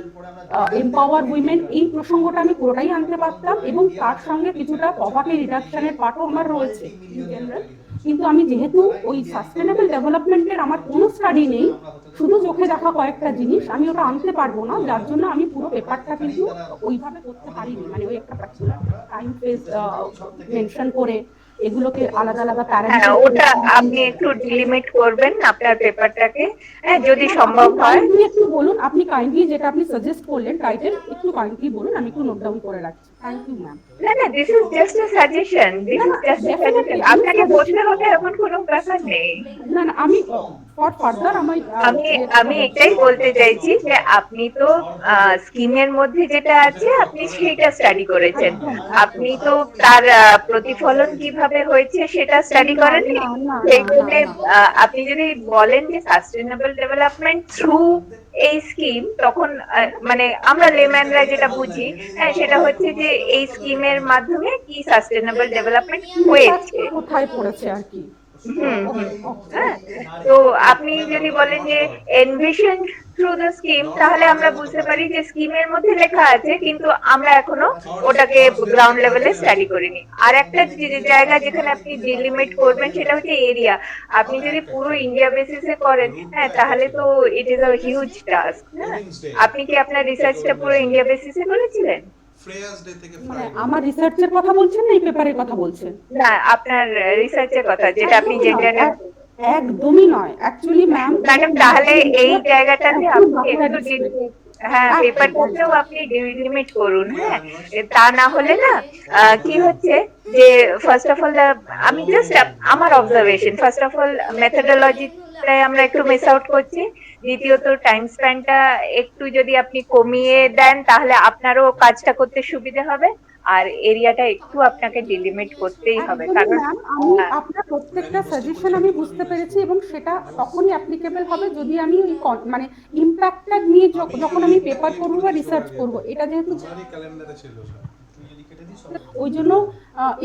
এম্পাওয়ার উইমেন, এই প্রসঙ্গটা আমি পুরোটাই আনতে পারতাম, এবং তার সঙ্গে কিছুটা পভার্টি রিডাকশনের পার্টও আমার রয়েছে ইন জেনারেল। কিন্তু আমি যেহেতু ওই সাস্টেনেবল ডেভেলপমেন্টের আমার কোনো স্টাডি নেই, শুধু চোখে দেখা কয়েকটা জিনিস, আমি ওটা আনতে পারবো না, যার জন্য আমি পুরো পেপারটা কিন্তু ওইভাবে করতে পারিনি, মানে ওই একটা পার্টিকুলার টাইম ফেজ মেনশন করে এগুলোকে আলাদা আলাদা প্যারামিটার। ওটা আপনি একটু ডিলিমিট করবেন আপনার পেপারটাকে, হ্যাঁ, যদি সম্ভব হয়। একটু বলুন, আপনি কাইন্ডলি যেটা আপনি সাজেস্ট করলেন টাইটেল, একটু কাইন্ডলি বলুন, আমি একটু নোট ডাউন করে রাখছি। Thank you ma'am. না, this is just a suggestion, this is just a suggestion, আপনাকে বলতে হবে এমন কোনো ব্যাপার নেই। না না, আমি ফর ফার্দার আমি এটাই বলতে চাইছি যে আপনি তো স্কিমের মধ্যে যেটা আছে আপনি সেইটা স্টাডি করেছেন, আপনি তো তার প্রতিফলন কিভাবে হয়েছে সেটা স্টাডি করেননি। সেই জন্য আপনি যদি বলেন যে সাস্টেনেবল ডেভেলপমেন্ট থ্রু এই স্কিম, তখন মানে আমরা লেম্যানরা যেটা বুঝি, হ্যাঁ, সেটা হচ্ছে যে এই স্কিমের মাধ্যমে কি সাস্টেনেবল ডেভেলপমেন্ট হয়েছে, কোথায় পড়েছে আর কি। হ্যাঁ, তো আপনি যদি বলেন যে এনভিশন থ্রু দ্য স্কিম, তাহলে আমরা বুঝতে পারি যে স্কিমের মধ্যে লেখা আছে, কিন্তু আমরা এখনো ওটাকে গ্রাউন্ড লেভেলে স্টাডি করিনি। আর একটা জায়গা যেখানে আপনি ডিলিমিট করবেন সেটা হচ্ছে এরিয়া। আপনি যদি পুরো ইন্ডিয়া বেসিসে করেন, হ্যাঁ, তাহলে তো it is a huge task. হ্যাঁ, আপনি কি আপনার রিসার্চটা পুরো ইন্ডিয়া বেসিসে করেছিলেন? মানে আমার রিসার্চের কথা বলছেন না এই পেপারের কথা বলছেন? না, আপনার রিসার্চের কথা যেটা আপনি জেন্ডার। একদমই নয় অ্যাকচুয়ালি ম্যাম। ম্যাডাম, তাহলে এই জায়গাটাতে আপনি একটু হ্যাঁ পেপারটাতেও আপনি ডিলিমিট করুন, হ্যাঁ, তা না হলে না কি হচ্ছে যে ফার্স্ট অফ অল আমি জাস্ট আমার অবজারভেশন, ফার্স্ট অফ অল মেথোডোলজিটাই আমরা একটু মিস আউট করছি, দ্বিতীয়ত টাইম স্প্যানটা একটু যদি আপনি কমিয়ে দেন তাহলে আপনারও কাজটা করতে সুবিধা হবে, আর এরিয়াটা একটু আপনাকে ডিলিমিট করতেই হবে, কারণ আমি আপনার প্রত্যেকটা সাজেশন আমি বুঝতে পেরেছি, এবং সেটা তখনই অ্যাপ্লিকেবল হবে যদি আমি ওই মানে ইমপ্যাক্টটা নিয়ে যখন আমি পেপার করবো বা রিসার্চ করবো, এটা যেহেতু ওই জন্য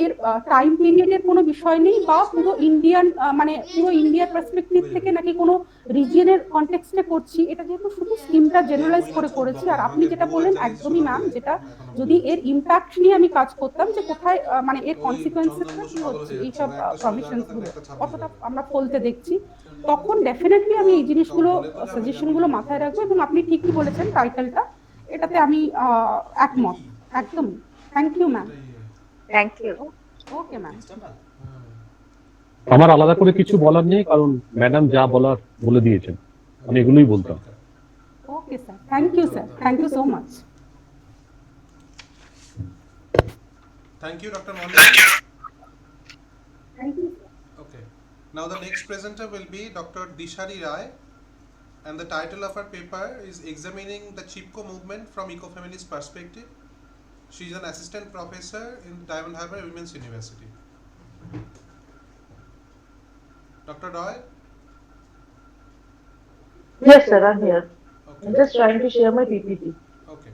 এর টাইম পিরিয়ডের কোনো বিষয় নেই, বা পুরো ইন্ডিয়ান মানে পুরো ইন্ডিয়ার পার্সপেক্টিভ থেকে নাকি কোনো রিজিয়নের কনটেক্সটে করছি, এটা যেহেতু শুধু স্কিমটা জেনারেলাইজ করে করেছি। আর আপনি যেটা বললেন একদমই ম্যাম, যেটা যদি এর ইমপ্যাক্ট নিয়ে আমি কাজ করতাম, যে কোথায় মানে এর কনসিকুয়েন্সেসটা কি হচ্ছে এইসব প্রভিশনসগুলো কতটা আমরা ফলতে দেখছি, তখন ডেফিনেটলি আমি এই জিনিসগুলো সাজেশনগুলো মাথায় রাখবো। এবং আপনি ঠিকই বলেছেন টাইটেলটা, এটাতে আমি একমত একদম। Thank you ma'am. Thank you. Okay ma'am. আমার আলাদা করে কিছু বলার নেই, কারণ ম্যাডাম যা বলার বলে দিয়েছেন, আমি এগুলোই বলতাম। Okay sir, thank you sir, thank you so much. Thank you, Dr. Mondal. Thank you. Okay. Now the next presenter will be Dr. Disari Roy, and the title of her paper is Examining the Chipko Movement from Eco-Feminist Perspective. She is an assistant professor in Diamond Harbour Women's University. Dr. Roy? Yes, sir, I'm here. Okay. I'm just trying to share my PPT. Okay.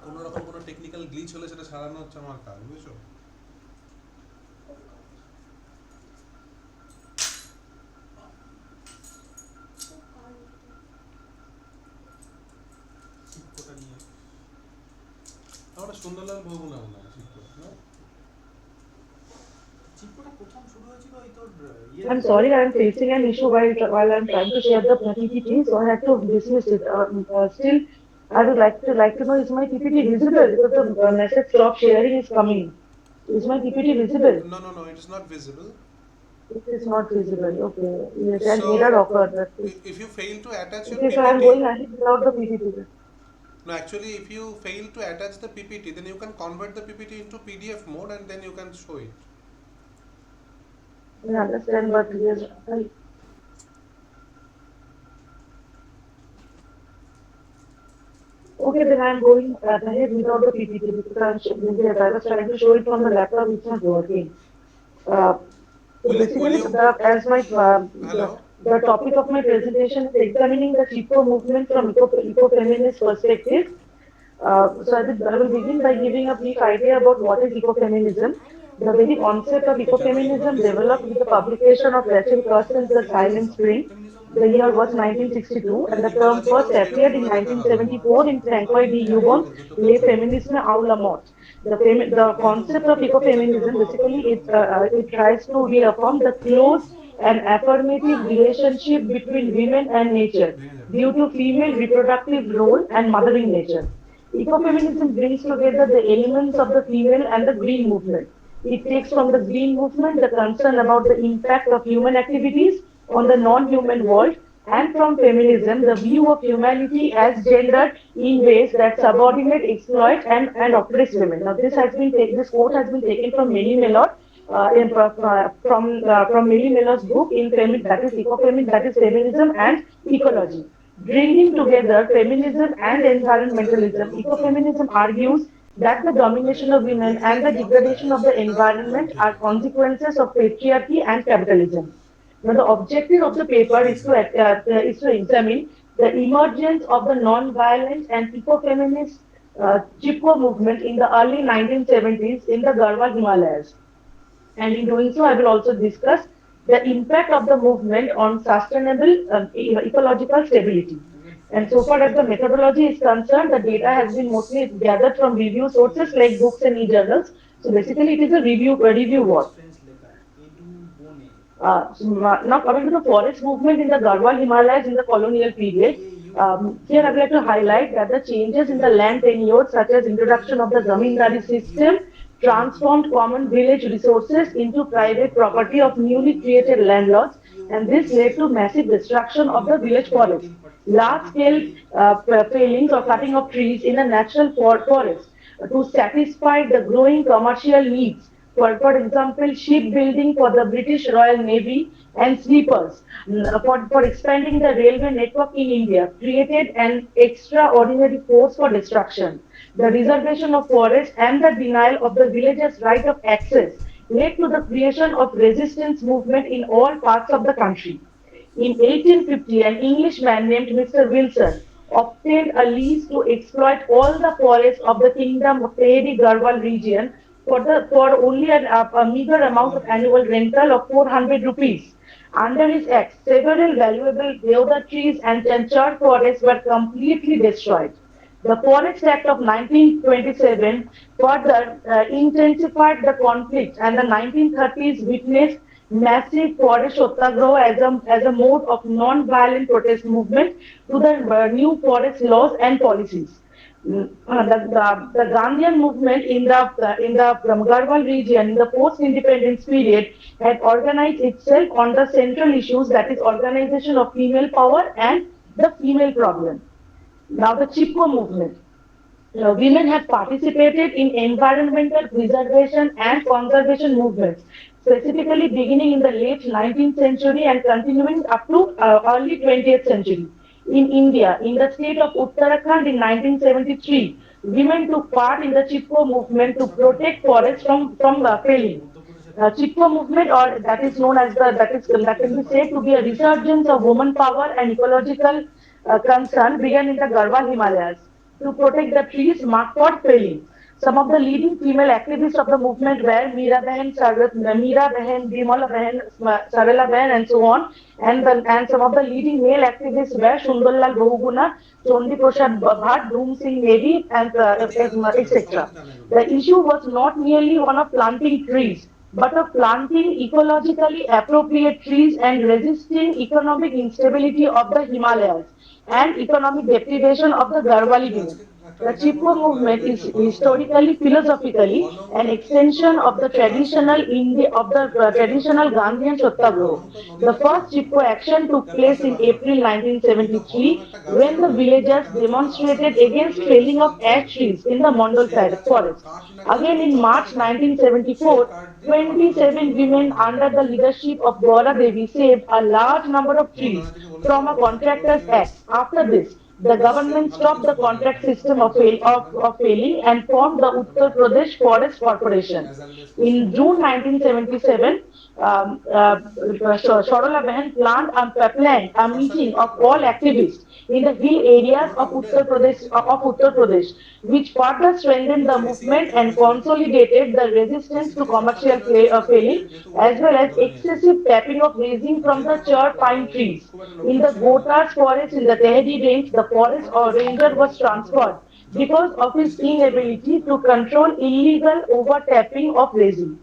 কোনো রকম কোনো technical glitch হলে সেটা সারানো হচ্ছে আমার কাজ, বুঝছো? আমরা সুন্দরলাল ভবন না শিক্ষক না I'm sorry, I'm facing an issue while I'm trying to share the PPT, so I had to dismiss it. Still, I would like to know, is my PPT visible? Because the message stop sharing is coming. Is my PPT visible? No, it is not visible. It is not visible. Okay. Yes, an So, error occurred. That's it. if you fail to attach your Okay, so I'm PPT, going ahead without the PPT. no, actually, if you fail to attach the PPT, then you can convert the PPT into PDF mode and then you can show it. I understand, but yes, okay, then I'm going ahead without the PPT because yes, I was trying to show it from the laptop, it's not working. Uh, so basically, as my the topic of my presentation is examining the Chico movement from eco-feminist perspective. So I will begin by giving a brief idea about what is ecofeminism. The very concept of ecofeminism developed with the publication of Rachel Carson's The Silent Spring. The year was 1962 and the term first appeared in 1974 in Francois de Youbon's Le Feminisme à la Mort. The concept of ecofeminism basically it tries to reaffirm the close and affirmative relationship between women and nature due to female reproductive role and mothering nature. Ecofeminism brings together the elements of the female and the green movement. It takes from the green movement the concern about the impact of human activities on the non-human world, and from feminism the view of humanity as gendered in ways that subordinate, exploit, and oppress women. Now this quote has been taken from Millie Mellor, from Millie Mellor's book that is that is Feminism and Ecology. Bringing together feminism and environmentalism, ecofeminism argues that the domination of women and the degradation of the environment are consequences of patriarchy and capitalism. Now, the objective of the paper is to examine the emergence of the non-violent and eco-feminist Chipko movement in the early 1970s in the Garhwal Himalayas. And in doing so, I will also discuss the impact of the movement on sustainable ecological stability. And so far as the methodology is concerned, the data has been mostly gathered from review sources like books and e-journals. So basically, it is a review work. Now coming to the forest movement in the Garhwal Himalayas in the colonial period, here I would like to highlight that the changes in the land tenure, such as introduction of the zamindari system, transformed common village resources into private property of newly created landlords, and this led to massive destruction of the village forest. Large-scale fellings or cutting of trees in a natural forest to satisfy the growing commercial needs. For example, shipbuilding for the British Royal Navy and sleepers for expanding the railway network in India created an extraordinary force for destruction. The reservation of forests and the denial of the villagers' right of access led to the creation of resistance movement in all parts of the country. In 1850, an Englishman named Mr. Wilson obtained a lease to exploit all the forests of the kingdom of Tehri Garhwal region for only a meager amount of annual rental of 400 rupees. Under his act, several valuable deodar trees and chanchar forests were completely destroyed. The Forest Act of 1927 further intensified the conflict, and the 1930s witnessed massive forest satyagraha as a mode of non-violent protest movement to the new forest laws and policies. The Gandhian movement in the Garhwal region in the post-independence period had organized itself on the central issues, that is organization of female power and the female problem. Now the Chipko movement. Women have participated in environmental preservation and conservation movements, specifically beginning in the late 19th century and continuing up to early 20th century. In India, in the state of Uttarakhand in 1973, women took part in the Chipko movement to protect forests from felling. Chipko movement, or that is known as that can be said to be a resurgence of woman power and ecological concern, began in the Garhwal Himalayas to protect the trees marked for felling. Some of the leading female activists of the movement were Meera Behan, Bimala Behan, Sarala Behan, and so on. And some of the leading male activists were Sundarlal Bahuguna, Chondi Prasad Bhatt, Dhoom Singh Negi, and etc. The issue was not merely one of planting trees, but of planting ecologically appropriate trees and resisting economic instability of the Himalayas and economic deprivation of the Garhwali women. The Chipko movement is historically, philosophically an extension of the traditional Gandhian Satyagraha. The first Chipko action took place in April 1973 when the villagers demonstrated against felling of ash trees in the Mondal forest. Again in March 1974, 27 women under the leadership of Gaura Devi saved a large number of trees from a contractor's act. After this, the government stopped the contract system of felling and formed the Uttar Pradesh Forest Corporation. In June 1977, Sharala Behan planned a meeting of all activists in the hill areas of Uttar Pradesh, which further strengthened the movement and consolidated the resistance to commercial felling, as well as excessive tapping of resin from the char pine trees. In the Gotas forest in the Tehri range, the forest or ranger was transferred because of his inability to control illegal over-tapping of resin.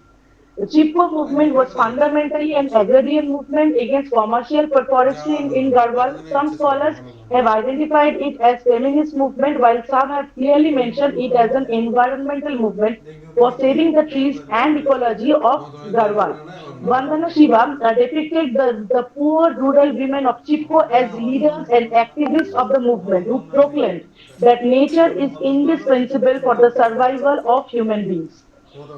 The Chipko movement was fundamentally an agrarian movement against commercial forestry in Garhwal. Some scholars have identified it as feminist movement, while some have clearly mentioned it as an environmental movement for saving the trees and ecology of Garhwal. Vandana Shiva depicted the poor rural women of Chipko as leaders and activists of the movement who proclaimed that nature is indispensable for the survival of human beings.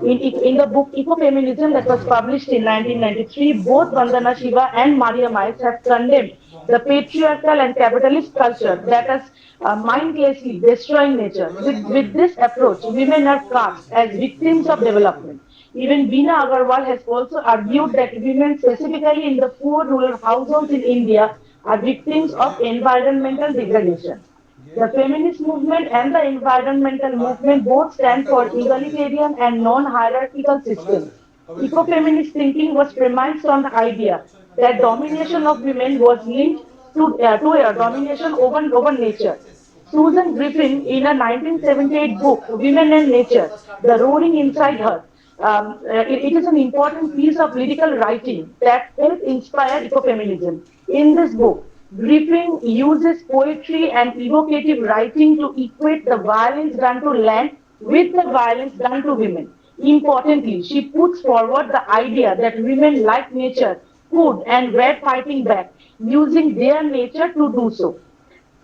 In the book Ecofeminism that was published in 1993, both Vandana Shiva and Maria Mais have condemned the patriarchal and capitalist culture that is mindlessly destroying nature. With this approach, women are cast as victims of development. Even Veena Agarwal has also argued that women, specifically in the poor rural households in India, are victims of environmental degradation. The feminist movement and the environmental movement both stand for egalitarian and non-hierarchical systems. Ecofeminist thinking was premised on the idea that domination of women was linked to a domination over nature. Susan Griffin, in a 1978 book, Women and Nature, The Roaring Inside Her, it is an important piece of lyrical writing that helped inspire ecofeminism. In this book, Griffin uses poetry and evocative writing to equate the violence done to land with the violence done to women. Importantly, she puts forward the idea that women, like nature, could and were fighting back, using their nature to do so.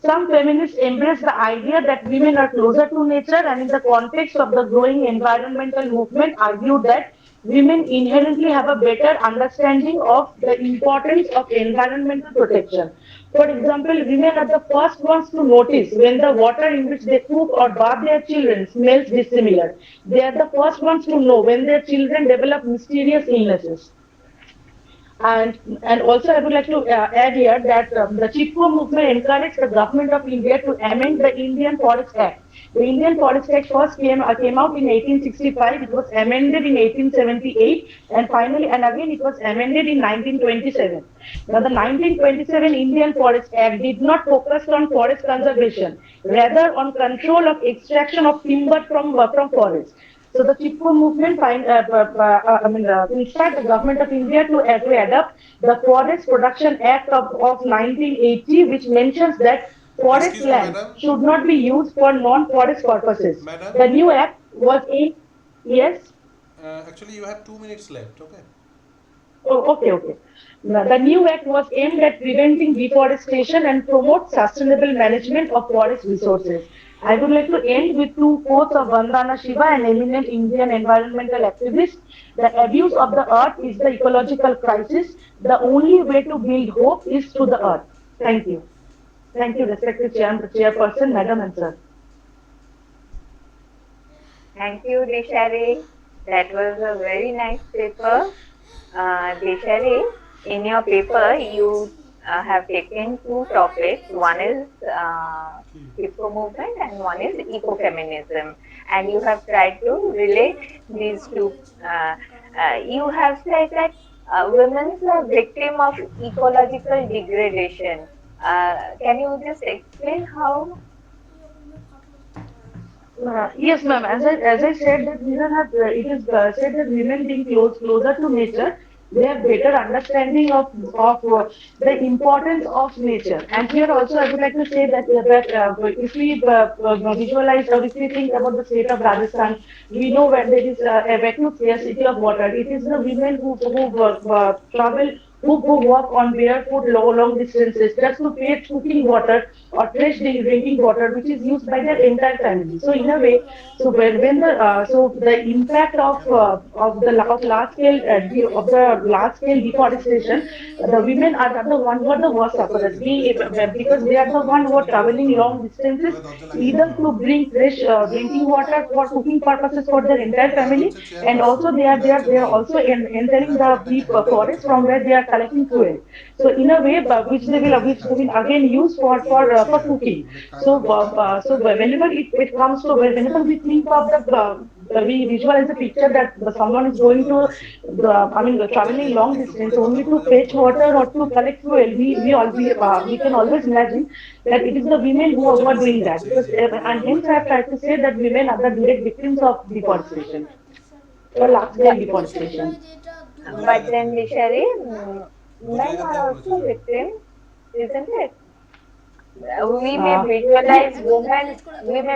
Some feminists embrace the idea that women are closer to nature and, in the context of the growing environmental movement, argue that women inherently have a better understanding of the importance of environmental protection. For example, women are the first ones to notice when the water in which they cook or bath their children smells dissimilar. They are the first ones to know when their children develop mysterious illnesses. And also, I would like to add here that the Chipko movement encouraged the government of India to amend the Indian Forest Act. The Indian Forest Act first came out in 1865. It was amended in 1878, and finally, and again, it was amended in 1927. Now, the 1927 Indian Forest Act did not focus on forest conservation, rather on control of extraction of timber from forests. So the Chipko movement inspired the government of India to adopt the Forest Production Act of 1980, which mentions that forest Excuse me, land madam. should not be used for non-forest purposes. Madam? The new act was aimed, yes? Actually, you have 2 minutes left, okay? Oh, okay. Now, the new act was aimed at preventing deforestation and promote sustainable management of forest resources. I would like to end with two quotes of Vandana Shiva, an eminent Indian environmental activist. The abuse of the earth is the ecological crisis. The only way to build hope is through the earth. Thank you. Thank you, respected chairperson, madam and sir. Thank you, Disari. That was a very nice paper. Disari, in your paper, you have taken two topics. One is Chipko movement and one is ecofeminism. And you have tried to relate these two. You have said that women are victim of ecological degradation. Can you just explain how? Yes, ma'am. As I said that women have it is said that women being closer to nature, they have better understanding of the importance of nature. And here also I would like to say that if we visualize or if we think about the state of Rajasthan, we know when there is a acute scarcity of water. It is the women who travel. Who walk on barefoot long distances just to fetch cooking water or fresh drinking water, which is used by their entire family. So in a way, so when the impact of the of large scale of the large scale deforestation, the women are the one who are the worst sufferers. Because they are the one who are traveling long distances, either to bring fresh drinking water for cooking purposes for their entire family, and also they are also entering the deep forest from where they are collecting fuel. So in a way, which they will again use for cooking. So whenever it comes to whenever we think of we visualize the picture that someone is going to traveling long distance only to fetch water or to collect fuel. We can always imagine that it is the women who are doing that, because and hence I have tried to say that women are the direct victims of deforestation or large scale deforestation. But then, Disari, men are also victims, isn't it? We may Yes.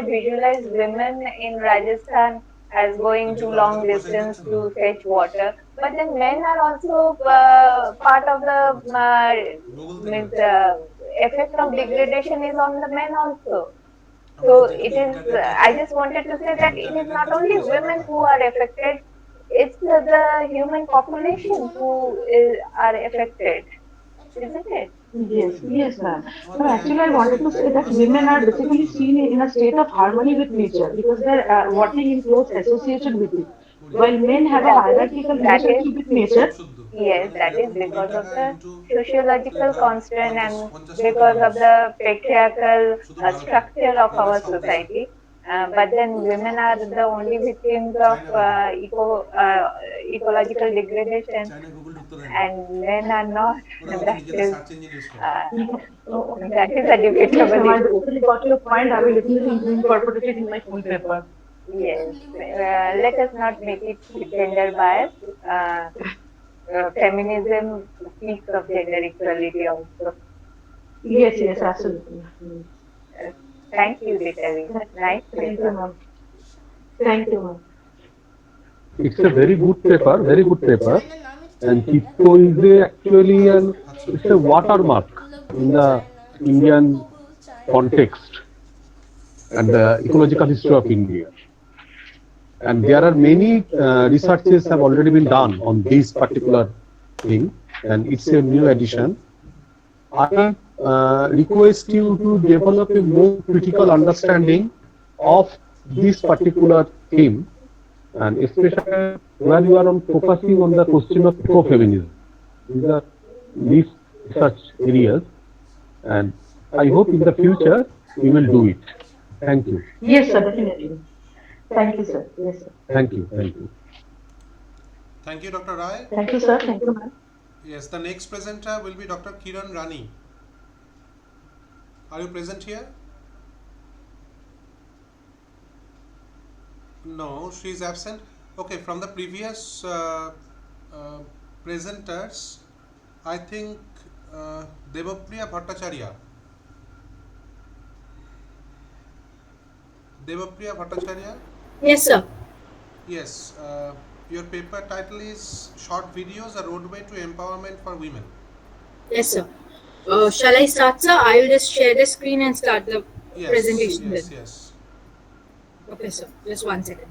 visualize women in Rajasthan as going to long distance to fetch water, but then men are also part of the means effect of degradation is on the men also. So it is. I just wanted to say that it is not only women who are affected; it's the human population who are affected, isn't it? Yes, ma'am. No, actually, I wanted to say that women are basically seen in a state of harmony with nature because they're working in close association with it. While men have a hierarchical That is relationship with nature. yes, that is because of the sociological constraint and because of the patriarchal structure of our society. But then women are the only victims of ecological degradation, and men are not. Uh, that is a Yes, debatable ma'am, I issue. totally got your point. I will definitely incorporate it in my full paper. Yes, let us not make it gender biased. Feminism speaks of gender equality also. Yes, absolutely. Uh, Thank you, Disari. Nice Thank you, paper. ma'am. Thank you, ma'am. It's a very good paper, and TIFO is actually it's a watermark in the Indian context and the ecological history of India. And there are many researches have already been done on this particular thing, and it's a new addition. I request you to develop a more critical understanding of this particular theme, and especially where you are on focusing on the question of ecofeminism. These are these such areas, and I hope in the future we will do it. Thank you. Yes, sir, definitely. Thank you, sir. Yes, sir. Thank you. Thank you. Thank you, Dr. Rai. Thank you, sir. Thank you, ma'am. Yes, the next presenter will be Dr. Kiran Rani. Are you present here? No, she is absent. Okay, from the previous presenters, I think Devapriya Bhattacharya. Devapriya Bhattacharya? Yes, sir. Yes, your paper title is Short Videos, A Roadway to Empowerment for Women. Yes, sir. Shall I start, sir? I will just share the screen and start the presentation. Yes. Okay, sir. Just 1 second.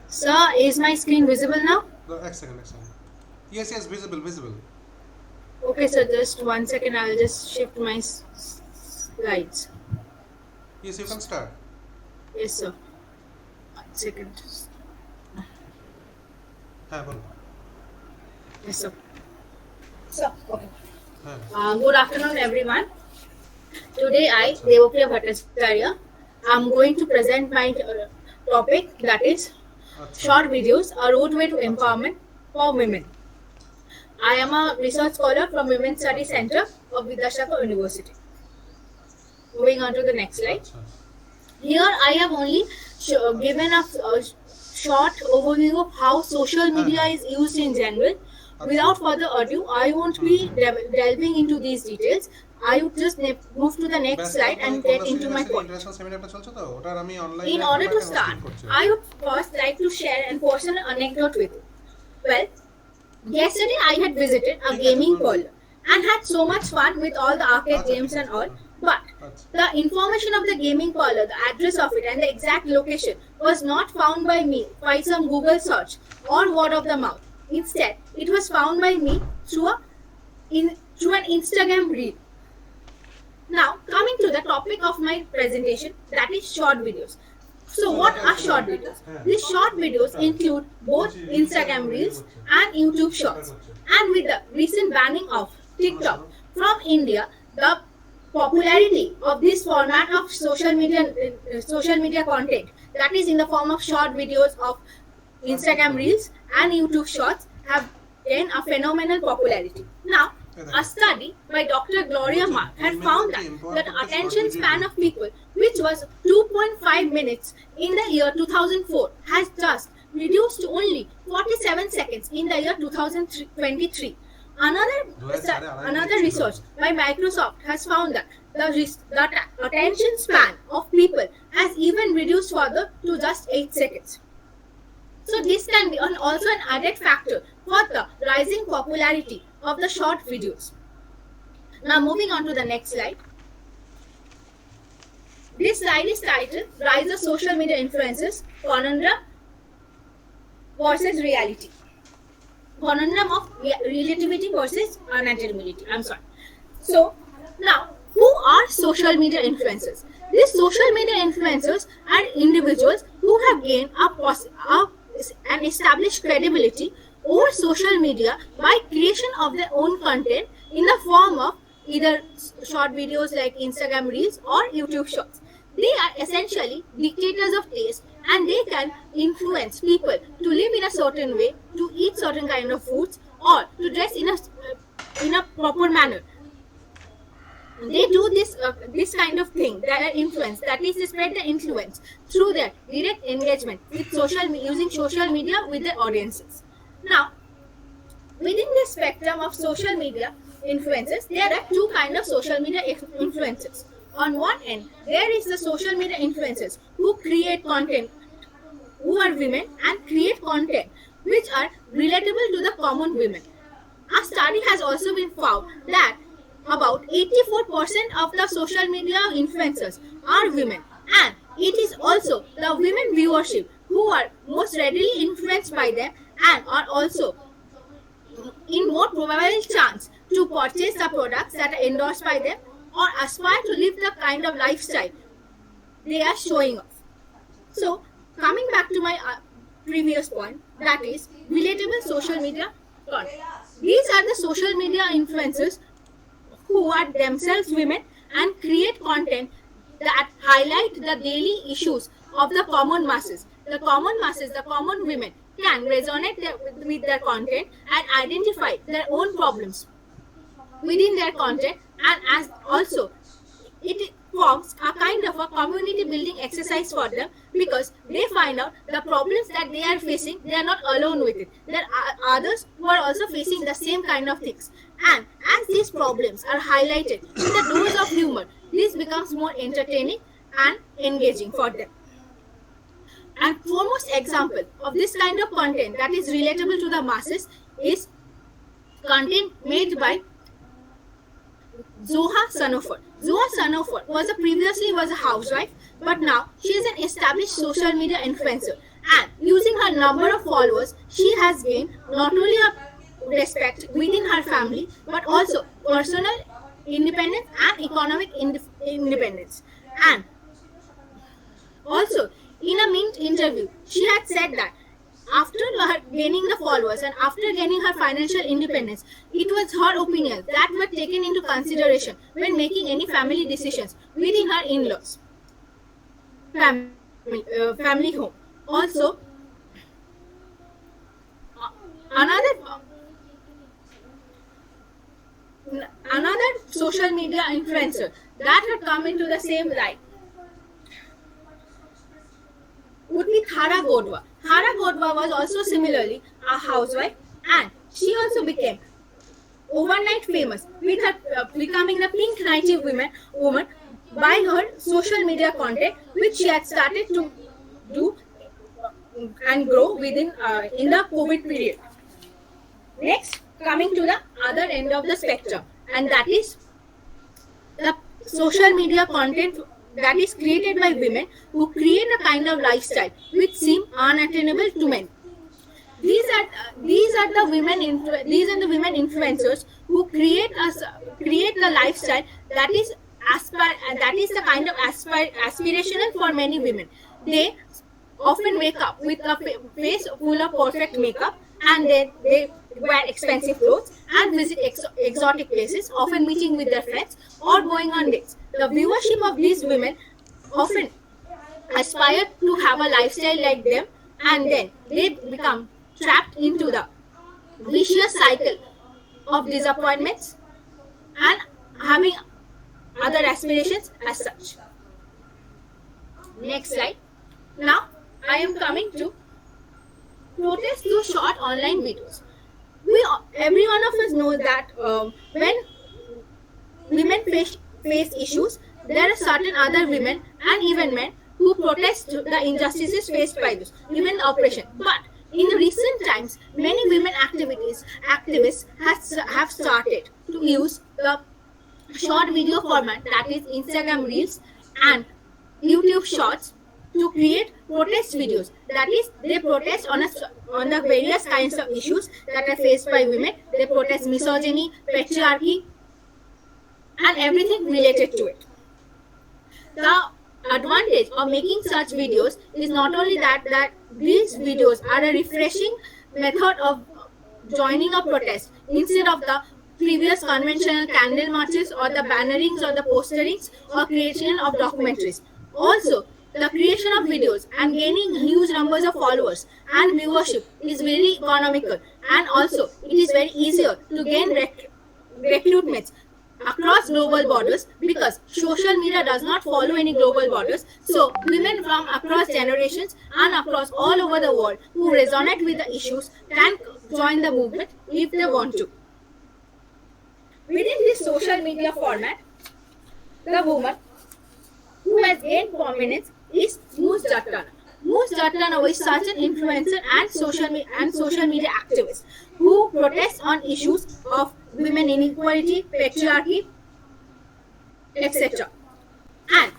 Sir, is my screen visible now? Excellent. Yes, visible. Okay, sir. Just 1 second. I will just shift my slides. Yes, you can start. Yes, sir. 1 second. Yes, sir. Sir, okay. Good afternoon, everyone. Today, I, Devapriya Bhattacharya, am going to present my topic, that is short videos, a roadway to empowerment for women. I am a research scholar from Women's Studies Center of Vidyasagar University. Moving on to the next slide. Here I have only given a short overview of how social media is used in general. Without further ado, I won't be delving into these details. I would just move to the next slide and get into my point. In order to start, I would first like to share a personal anecdote with you. Well, yesterday I had visited a gaming parlor and had so much fun with all the arcade games and all. But the information of the gaming parlor, the address of it and the exact location was not found by me by some Google search or word of the mouth. Instead, it was found by me through an Instagram reel. Now, coming to the topic of my presentation, that is short videos. So what are short videos? These short videos include both Instagram reels and YouTube shorts. And with the recent banning of TikTok from India, the popularity of this format of social media content, that is in the form of short videos of Instagram reels and YouTube shorts, have gained a phenomenal popularity. Now, a study by Dr. Gloria Mark had found that the attention span of people, which was 2.5 minutes in the year 2004, has just reduced to only 47 seconds in the year 2023. Another research by Microsoft has found that the attention span of people has even reduced further to just 8 seconds. So this can be also an added factor for the rising popularity of the short videos. Now moving on to the next slide. This slide is titled Rise of Social Media Influences, Conundrum versus Reality. Conundrum of relativity versus unattenuability. So now, who are social media influencers? These social media influencers are individuals who have gained an established credibility over social media by creation of their own content in the form of either short videos like Instagram Reels or YouTube Shorts. They are essentially dictators of taste, and they can influence people to live in a certain way, to eat certain kind of foods, or to dress in a proper manner. They do this kind of thing, their influence, that is, they spread the influence through their direct engagement with using social media with their audiences. Now, within the spectrum of social media influences, there are two kinds of social media influencers. On one end, there is the social media influencers who create content, who are women and create content which are relatable to the common women. A study has also been found that about 84% of the social media influencers are women, and it is also the women viewership who are most readily influenced by them and are also in more probable chance to purchase the products that are endorsed by them or aspire to live the kind of lifestyle they are showing off. So, coming back to my previous point, that is relatable social media content. These are the social media influencers who are themselves women and create content that highlight the daily issues of the common masses. The common masses, the common women, can resonate with their content and identify their own problems within their content, and as also it forms a kind of a community building exercise for them, because they find out the problems that they are facing, they are not alone with it. There are others who are also facing the same kind of things, and as these problems are highlighted with a dose of humor, this becomes more entertaining and engaging for them. And foremost example of this kind of content that is relatable to the masses is content made by Zoha Sanofer. Zoha Sanofer previously was a housewife, but now she is an established social media influencer, and using her number of followers, she has gained not only a respect within her family, but also personal independence and economic independence. And also, in a Mint interview, she had said that after her gaining the followers and after gaining her financial independence, it was her opinion that were taken into consideration when making any family decisions within her in-laws family home. Also, another social media influencer that had come into the same light would be Thara Godwa. Thara Godwa was also similarly a housewife, and she also became overnight famous with her becoming the pink native woman by her social media content, which she had started to do and grow within in the COVID period. Next, coming to the other end of the spectrum, and that is the social media content that is created by women who create a kind of lifestyle which seem unattainable to men. These are the women influencers who create the lifestyle that is the kind of aspirational for many women. They often wake up with a face full of perfect makeup, and then they wear expensive clothes and visit exotic places, often meeting with their friends or going on dates. The viewership of these women often aspire to have a lifestyle like them, and then they become trapped into the vicious cycle of disappointments and having other aspirations as such. Next slide. Now I am coming to protest through short online videos. Every one of us knows that when women face issues, there are certain other women and even men who protest the injustices faced by those, even oppression. But in recent times, many women activists have started to use the short video format, that is Instagram Reels and YouTube Shorts, to create protest videos. That is, they protest on the various kinds of issues that are faced by women. They protest misogyny, patriarchy, and everything related to it. The advantage of making such videos is not only that these videos are a refreshing method of joining a protest instead of the previous conventional candle marches or the bannerings or the posterings or creation of documentaries. Also, the creation of videos and gaining huge numbers of followers and viewership is very economical, and also it is very easier to gain recruitments across global borders, because social media does not follow any global borders. So women from across generations and across all over the world who resonate with the issues can join the movement if they want to. Within this social media format, the woman who has gained prominence is Moose Jattana. Moose Jattana is such an influencer and social media activist who protests on issues of women inequality, patriarchy, etc. And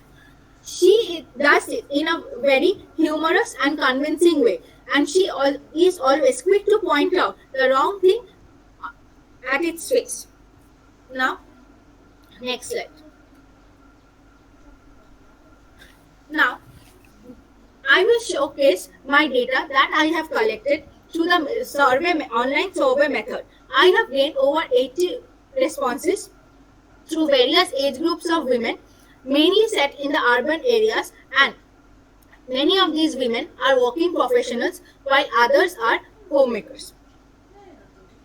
she does it in a very humorous and convincing way, and she is always quick to point out the wrong thing at its face. Now, next slide. Now, I will showcase my data that I have collected through the online survey method. I have gained over 80 responses through various age groups of women, mainly set in the urban areas, and many of these women are working professionals while others are homemakers.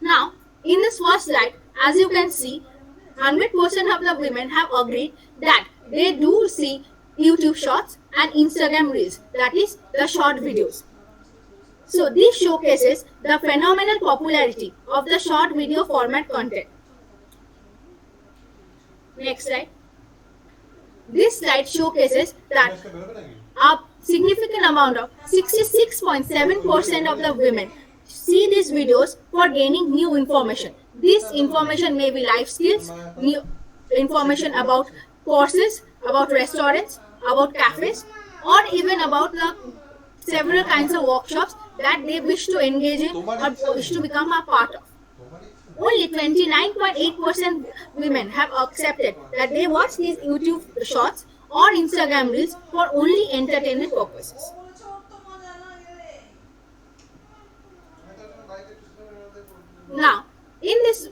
Now, in this first slide, as you can see, 100% of the women have agreed that they do see YouTube Shorts and Instagram Reels, that is the short videos. So this showcases the phenomenal popularity of the short video format content. Next slide. This slide showcases that a significant amount of 66.7% of the women see these videos for gaining new information. This information may be life skills, new information about courses, about restaurants, about cafes, or even about the several kinds of workshops that they wish to engage in or wish to become a part of. Only 29.8% women have accepted that they watch these YouTube Shorts or Instagram Reels for only entertainment purposes. Now, in this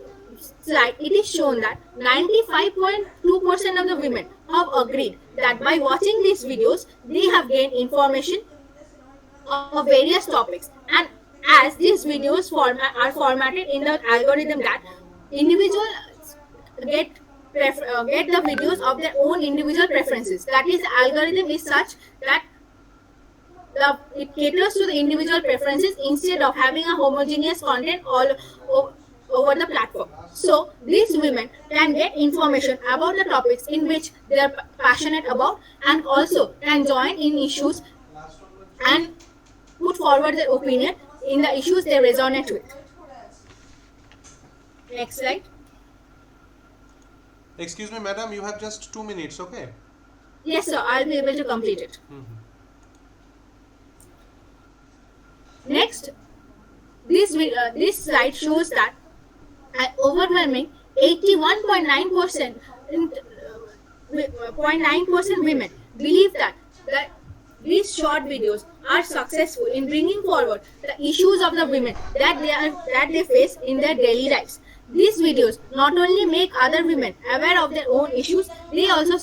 slide, it is shown that 95.2% of the women have agreed that by watching these videos, they have gained information of various topics, and as these videos are formatted in the algorithm that individuals get the videos of their own individual preferences. That is, the algorithm is such that it caters to the individual preferences instead of having a homogeneous content over the platform. So these women can get information about the topics in which they are passionate about, and also can join in issues and put forward their opinion in the issues they resonate with. Next slide. Excuse me, madam, you have just 2 minutes, okay? Yes, sir, I'll be able to complete it. Next, this slide shows that an overwhelming 81.9% women believe that these short videos are successful in bringing forward the issues of the women that they face in their daily lives. These videos not only make other women aware of their own issues, they also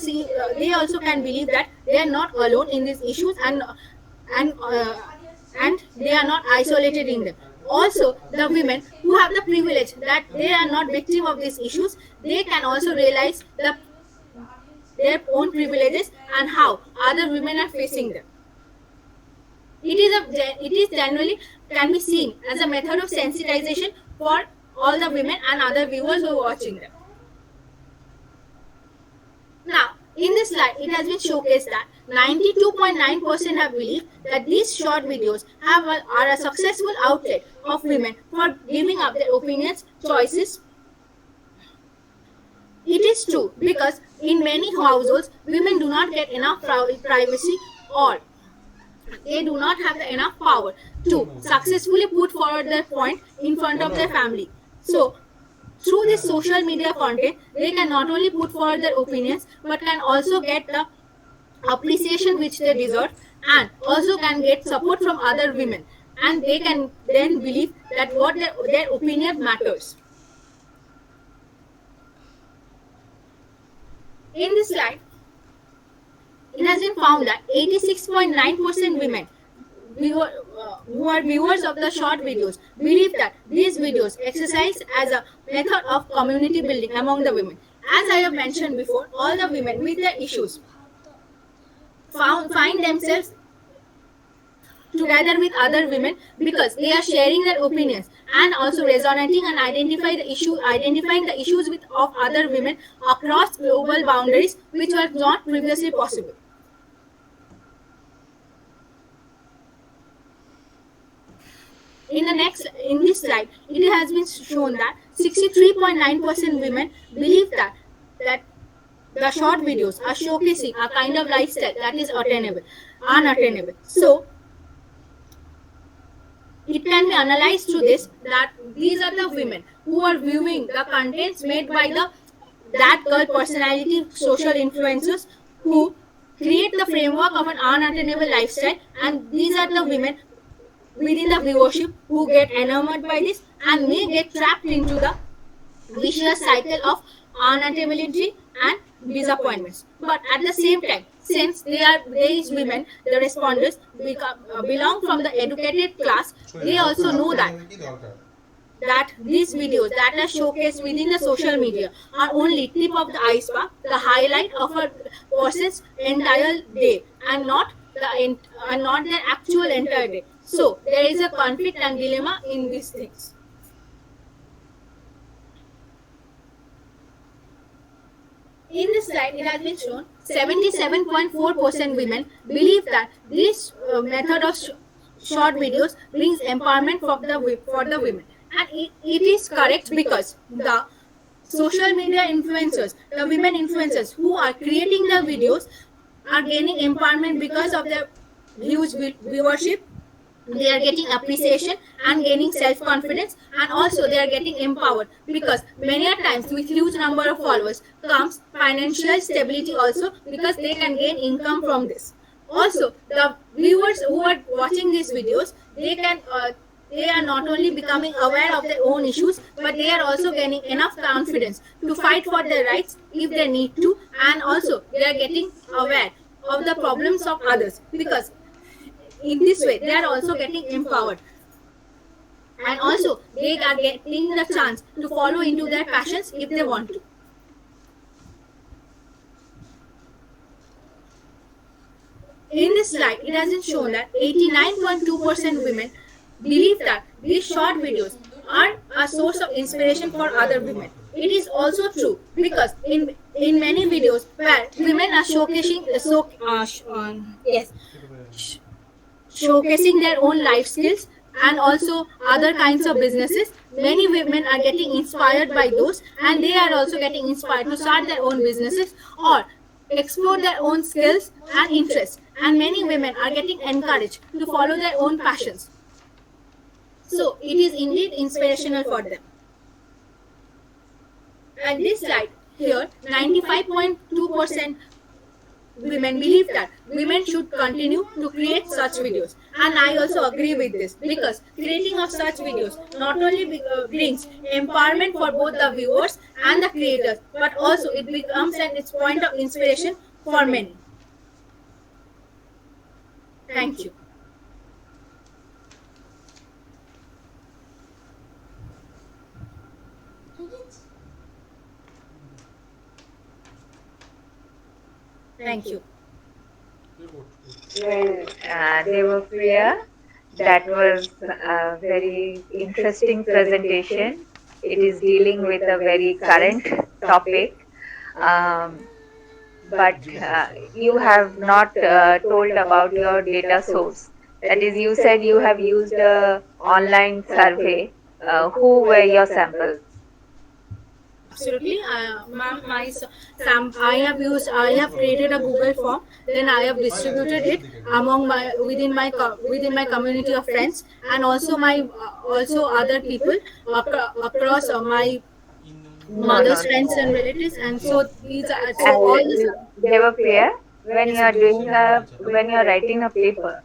can believe that they are not alone in these issues, and they are not isolated in them. Also, the women who have the privilege that they are not victim of these issues, they can also realize their own privileges and how other women are facing them. It is generally can be seen as a method of sensitization for all the women and other viewers who are watching them. Now, in this slide, it has been showcased that 92.9% have believed that these short videos are a successful outlet of women for giving up their opinions, choices. It is true because in many households, women do not get enough privacy, or they do not have enough power to successfully put forward their point in front of their family. So, through this social media content, they can not only put forward their opinions, but can also get the appreciation which they deserve, and also can get support from other women, and they can then believe that what their opinion matters. In this slide, it has been found that 86.9% women who are viewers of the short videos believe that these videos exercise as a method of community building among the women. As I have mentioned before, all the women with their issues find themselves together with other women because they are sharing their opinions and also resonating and identifying the issues of other women across global boundaries, which were not previously possible. In this slide, it has been shown that 63.9% women believe that the short videos are showcasing a kind of lifestyle that is unattainable. So, it can be analyzed through this that these are the women who are viewing the contents made by that girl personality social influencers who create the framework of an unattainable lifestyle, and these are the women within the viewership who get enamored by this and may get trapped into the vicious cycle of unattainability and disappointments. But at the same time, since these women, the responders, belong from the educated class, they also know that these videos that are showcased within the social media are only tip of the iceberg, the highlight of a person's entire day, and not their actual entire day. So there is a conflict and dilemma in these things. In this slide, it has been shown 77.4% women believe that this method of short videos brings empowerment for the women. And it is correct because the social media influencers, the women influencers who are creating the videos are gaining empowerment because of their huge viewership. They are getting appreciation and gaining self-confidence, and also they are getting empowered because many a times with huge number of followers comes financial stability also, because they can gain income from this. Also, the viewers who are watching these videos, they are not only becoming aware of their own issues, but they are also gaining enough confidence to fight for their rights if they need to, and also they are getting aware of the problems of others, because in this way they are also getting empowered. and also they are getting the chance to follow into their passions if they want to. In this slide, it has been shown that 89.2% women believe that these short videos are a source of inspiration for other women. It is also true because in many videos where women are showcasing their own life skills and also other kinds of businesses, many women are getting inspired by those, and they are also getting inspired to start their own businesses or explore their own skills and interests, and many women are getting encouraged to follow their own passions. So it is indeed inspirational for them. And this slide here, 95.2% women believe that women should continue to create such videos, and I also agree with this because creating of such videos not only brings empowerment for both the viewers and the creators, but also it becomes its point of inspiration for many. Thank you. Thank you. Well, Devapriya, that was a very interesting presentation. It is dealing with a very current topic. But you have not told about your data source. That is, you said you have used an online survey. Who were your samples? Absolutely, ma'am. I have created a Google form. Then I have distributed it among within my community of friends, and also also other people across my mother's friends and relatives. And so these are all this. Devapriya, when you are writing a paper,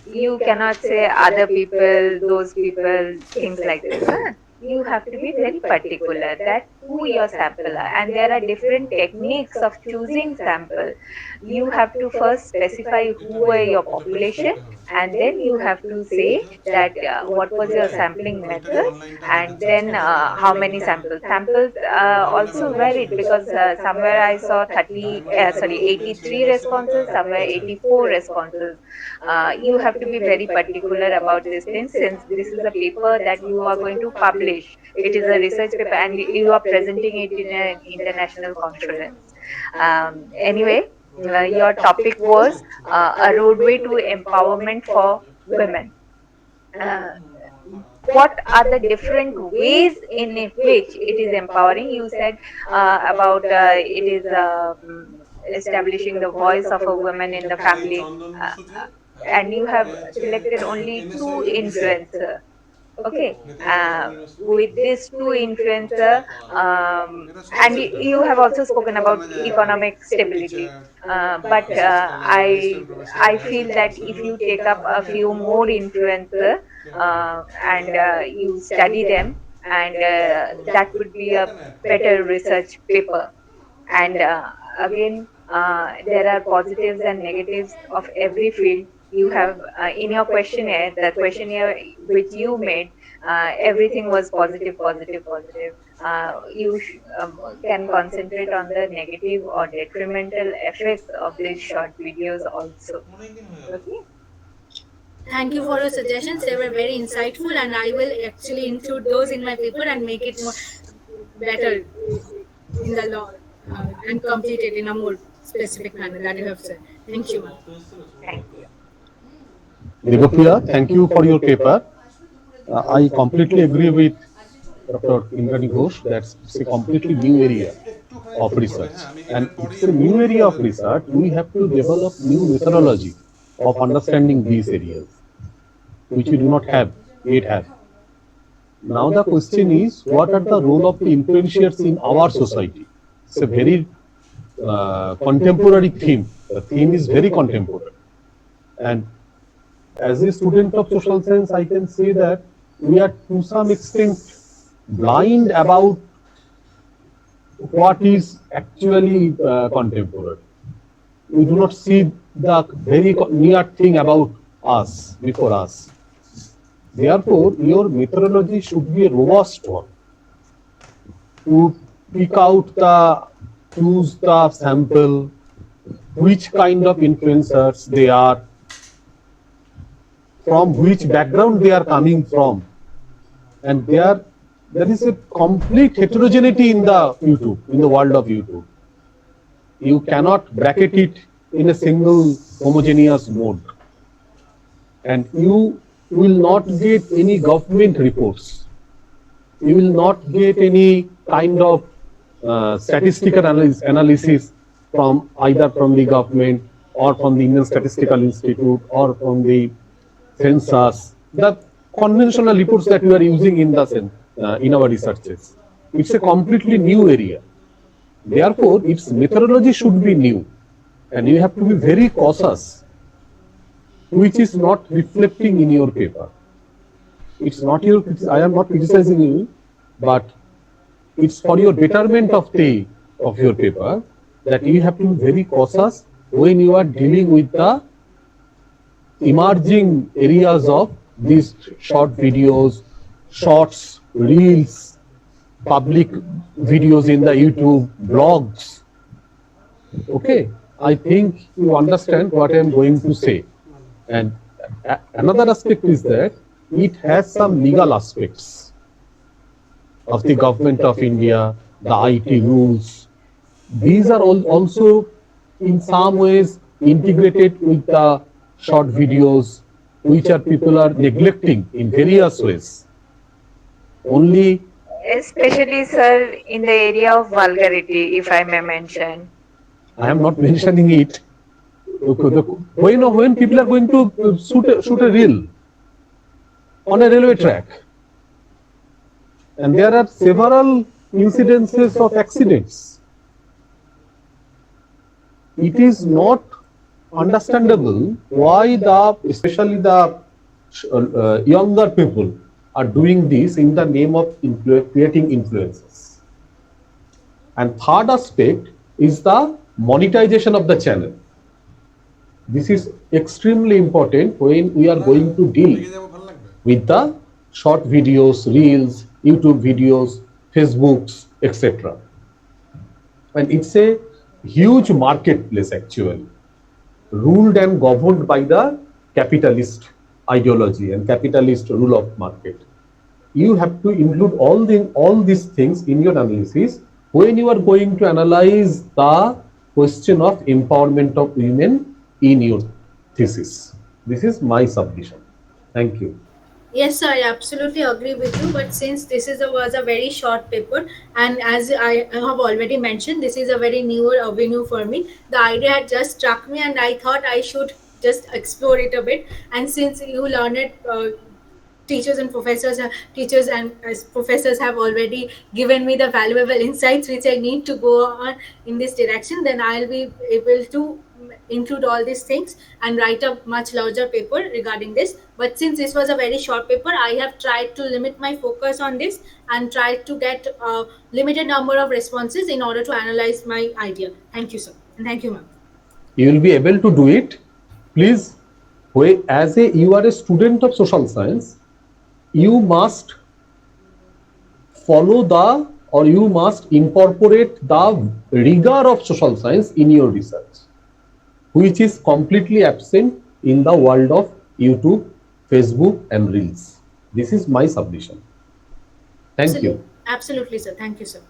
you cannot say other people, those people, things like this. Huh? You have to be very particular that who your sample are, and there are different techniques of choosing sample. You have to first specify who were your population, and then you have to say that what was your sampling method, and then how many samples. Samples also varied because somewhere I saw 83 responses, somewhere 84 responses. You have to be very particular about this thing, since this is a paper that you are going to publish. It is a research paper and you are presenting it in an international conference. Anyway, your topic was a roadway to empowerment for women. What are the different ways in which it is empowering? You said about it is establishing the voice of a woman in the family, and you have selected only 2 influencers. Okay, with these 2 influencer, and you have also spoken about economic stability, but I feel that if you take up a few more influencer and you study them, and that would be a better research paper. And again, there are positives and negatives of every field. You have in your questionnaire, the questionnaire which you made, everything was positive, positive, positive. You can concentrate on the negative or detrimental effects of these short videos also. Okay. Thank you for your suggestions. They were very insightful, and I will actually include those in my paper and make it more better in the law and complete it in a more specific manner that you have said. Thank you, ma'am. Thank you. Devapriya, thank you for your paper. I completely agree with Dr. Indrani Ghosh that it's a completely new area of research. And it's a new area of research. We have to develop new methodology of understanding these areas, which we do not yet have. Now the question is, what are the role of the influencers in our society? It's a very contemporary theme. The theme is very contemporary. And as a student of social science, I can say that we are to some extent blind about what is actually contemporary. We do not see the very near thing about us, before us. Therefore, your methodology should be a robust one to pick out choose the sample, which kind of influencers they are, from which background they are coming from, and there is a complete heterogeneity in the YouTube, in the world of YouTube. You cannot bracket it in a single homogeneous mode, and you will not get any government reports. You will not get any kind of statistical analysis from either from the government or from the Indian Statistical Institute or from the census, the conventional reports that we are using in the in our researches. It's a completely new area. Therefore, its methodology should be new, and you have to be very cautious, which is not reflecting in your paper. It's not your. I am not criticizing you, but it's for your betterment of your paper that you have to be very cautious when you are dealing with the emerging areas of these short videos, shorts, reels, public videos in the YouTube, blogs. Okay, I think you understand what I am going to say. And another aspect is that it has some legal aspects of the government of India, the IT rules. These are also in some ways integrated with the short videos, which people are neglecting in various ways. Only, especially, sir, in the area of vulgarity, if I may mention. I am not mentioning it. When people are going to shoot a reel on a railway track, and there are several incidences of accidents, it is not understandable why especially the younger people are doing this in the name of creating influences. And third aspect is the monetization of the channel. This is extremely important when we are going to deal with the short videos, reels, YouTube videos, Facebooks, etc. And it's a huge marketplace actually, ruled and governed by the capitalist ideology and capitalist rule of market. You have to include all these things in your analysis when you are going to analyze the question of empowerment of women in your thesis. This is my submission. Thank you. Yes, I absolutely agree with you. But since this was a very short paper, and as I have already mentioned, this is a very newer avenue for me. The idea had just struck me, and I thought I should just explore it a bit. And since you learned teachers and professors professors have already given me the valuable insights which I need to go on in this direction, then I'll be able to include all these things and write a much larger paper regarding this. But since this was a very short paper, I have tried to limit my focus on this and tried to get a limited number of responses in order to analyze my idea. Thank you, sir, and thank you, ma'am. You will be able to do it. Please, as you are a student of social science, you must follow you must incorporate the rigor of social science in your research, which is completely absent in the world of YouTube, Facebook, and Reels. This is my submission. Thank you. Absolutely, sir. Thank you, sir.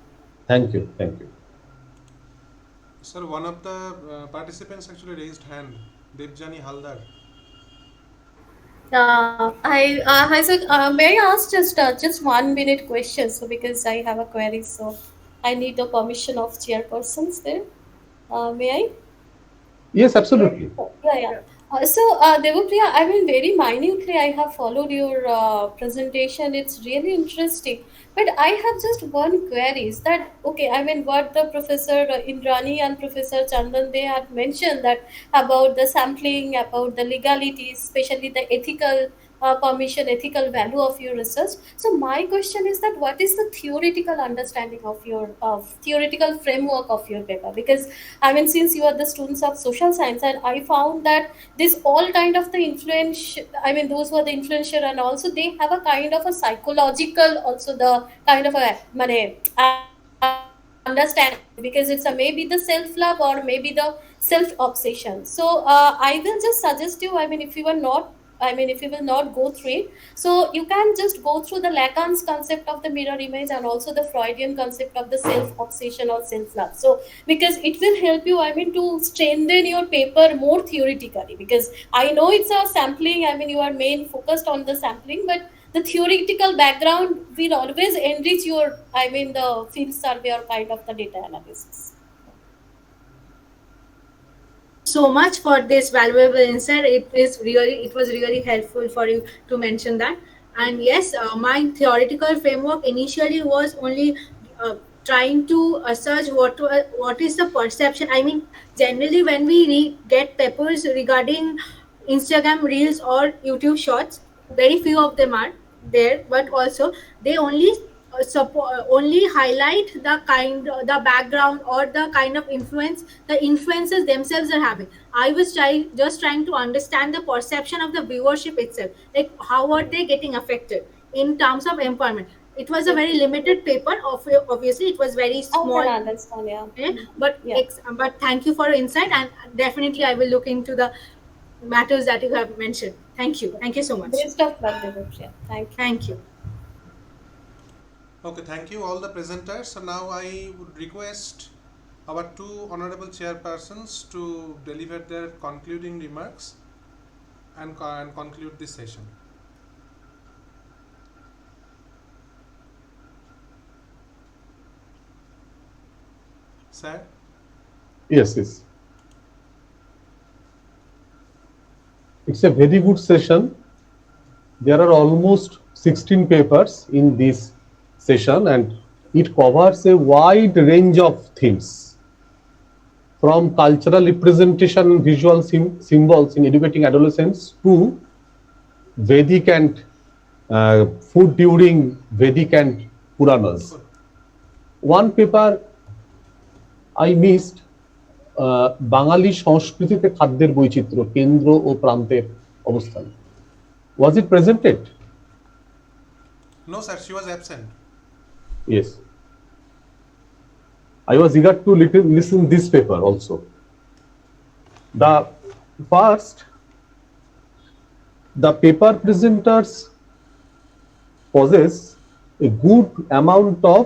Thank you. Thank you. Sir, one of the participants actually raised hand, Debjani Halder. Hi, sir. May I ask just 1 minute question? So because I have a query, so I need the permission of chairpersons there. May I? Yes, absolutely. Yeah. So, Devapriya, I mean, very minutely, I have followed your presentation. It's really interesting. But I have just one query is that, okay, I mean, what the Professor Indrani and Professor Chandan, they had mentioned that about the sampling, about the legalities, especially the ethical permission, ethical value of your research. So my question is that what is the theoretical understanding of your theoretical framework of your paper? Because I mean, since you are the students of social science, and I found that this all kind of the influence, I mean, those who are the influencer, and also they have a kind of a psychological, also the kind of a understanding, because it's a maybe the self love or maybe the self obsession. So I will just suggest you, I mean, if you are not, I mean, if you will not go through it, so you can just go through the Lacan's concept of the mirror image and also the Freudian concept of the self obsession or self love. So because it will help you, I mean, to strengthen your paper more theoretically, because I know it's a sampling, I mean, you are main focused on the sampling, but the theoretical background will always enrich your, I mean, the field survey or kind of the data analysis. So much for this valuable insight. It was really helpful for you to mention that. And yes, my theoretical framework initially was only trying to search what is the perception. I mean, generally when we get papers regarding Instagram reels or YouTube shorts, very few of them are there, but also they only only highlight the background or the kind of influence the influencers themselves are having. I was just trying to understand the perception of the viewership itself, like how are they getting affected in terms of empowerment. It was a very limited paper. Obviously it was very small. I can understand, yeah. But but thank you for your insight, and definitely I will look into the matters that you have mentioned. Thank you so much. Best of luck, Devapriya. Thank you. Okay, thank you all the presenters. So now I would request our two honorable chairpersons to deliver their concluding remarks and conclude this session. Sir? Yes. It's a very good session. There are almost 16 papers in this session, and it covers a wide range of themes, from cultural representation and visual symbols in educating adolescents to Vedic and food during Vedic and Puranas. One paper I missed, বাঙালি সংস্কৃতিতে খাদ্যের বৈচিত্র্য কেন্দ্র ও প্রান্তের অবস্থান. Was it presented? No sir, she was absent. Yes. I was eager to listen this paper also. The paper presenters possess a good amount of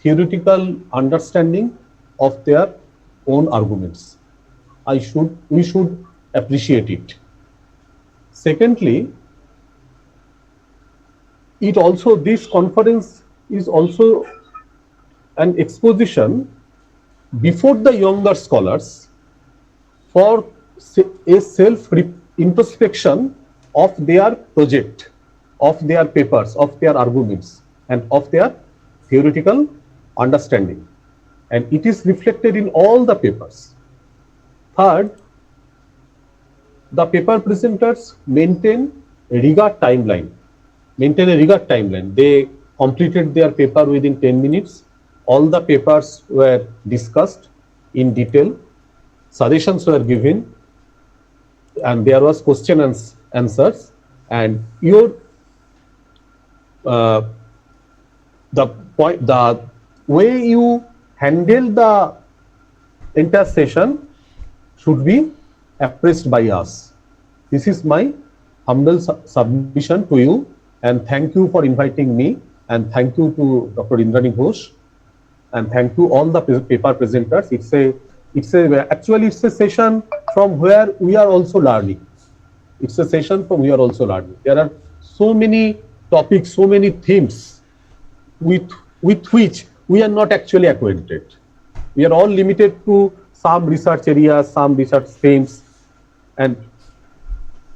theoretical understanding of their own arguments. We should appreciate it. Secondly, this conference is also an exposition before the younger scholars for a self-introspection of their project, of their papers, of their arguments, and of their theoretical understanding. And it is reflected in all the papers. Third, the paper presenters maintain a rigid timeline. They completed their paper within 10 minutes. All the papers were discussed in detail. Suggestions were given, and there was question and answers. And the way you handle the entire session should be appraised by us. This is my humble submission to you, and thank you for inviting me, and thank you to Dr. Indrani Ghosh, and thank you all the paper presenters. Actually it's a session from where we are also learning. There are so many topics, so many themes with which we are not actually acquainted. We are all limited to some research areas, some research themes, and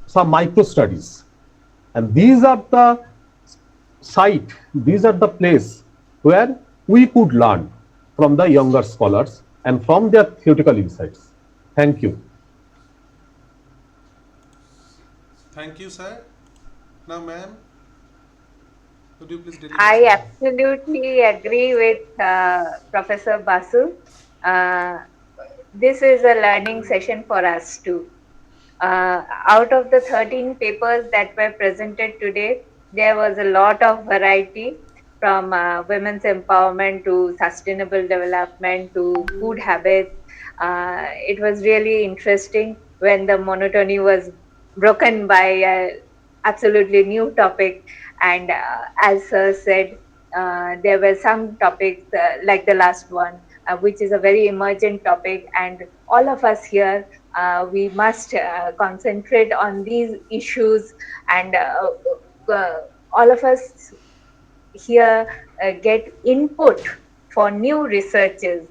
some micro studies. And these are the place where we could learn from the younger scholars and from their theoretical insights. Thank you. Thank you, sir. Now, ma'am, would you please deliver I something? absolutely agree with Professor Basu. Uh, this is a learning session for us too. Out of the 13 papers that were presented today, there was a lot of variety from women's empowerment to sustainable development to food habits. It was really interesting when the monotony was broken by a absolutely new topic. And as Sir said, there were some topics like the last one, which is a very emergent topic, and all of us here we must concentrate on these issues, and all of us here get input for new researches.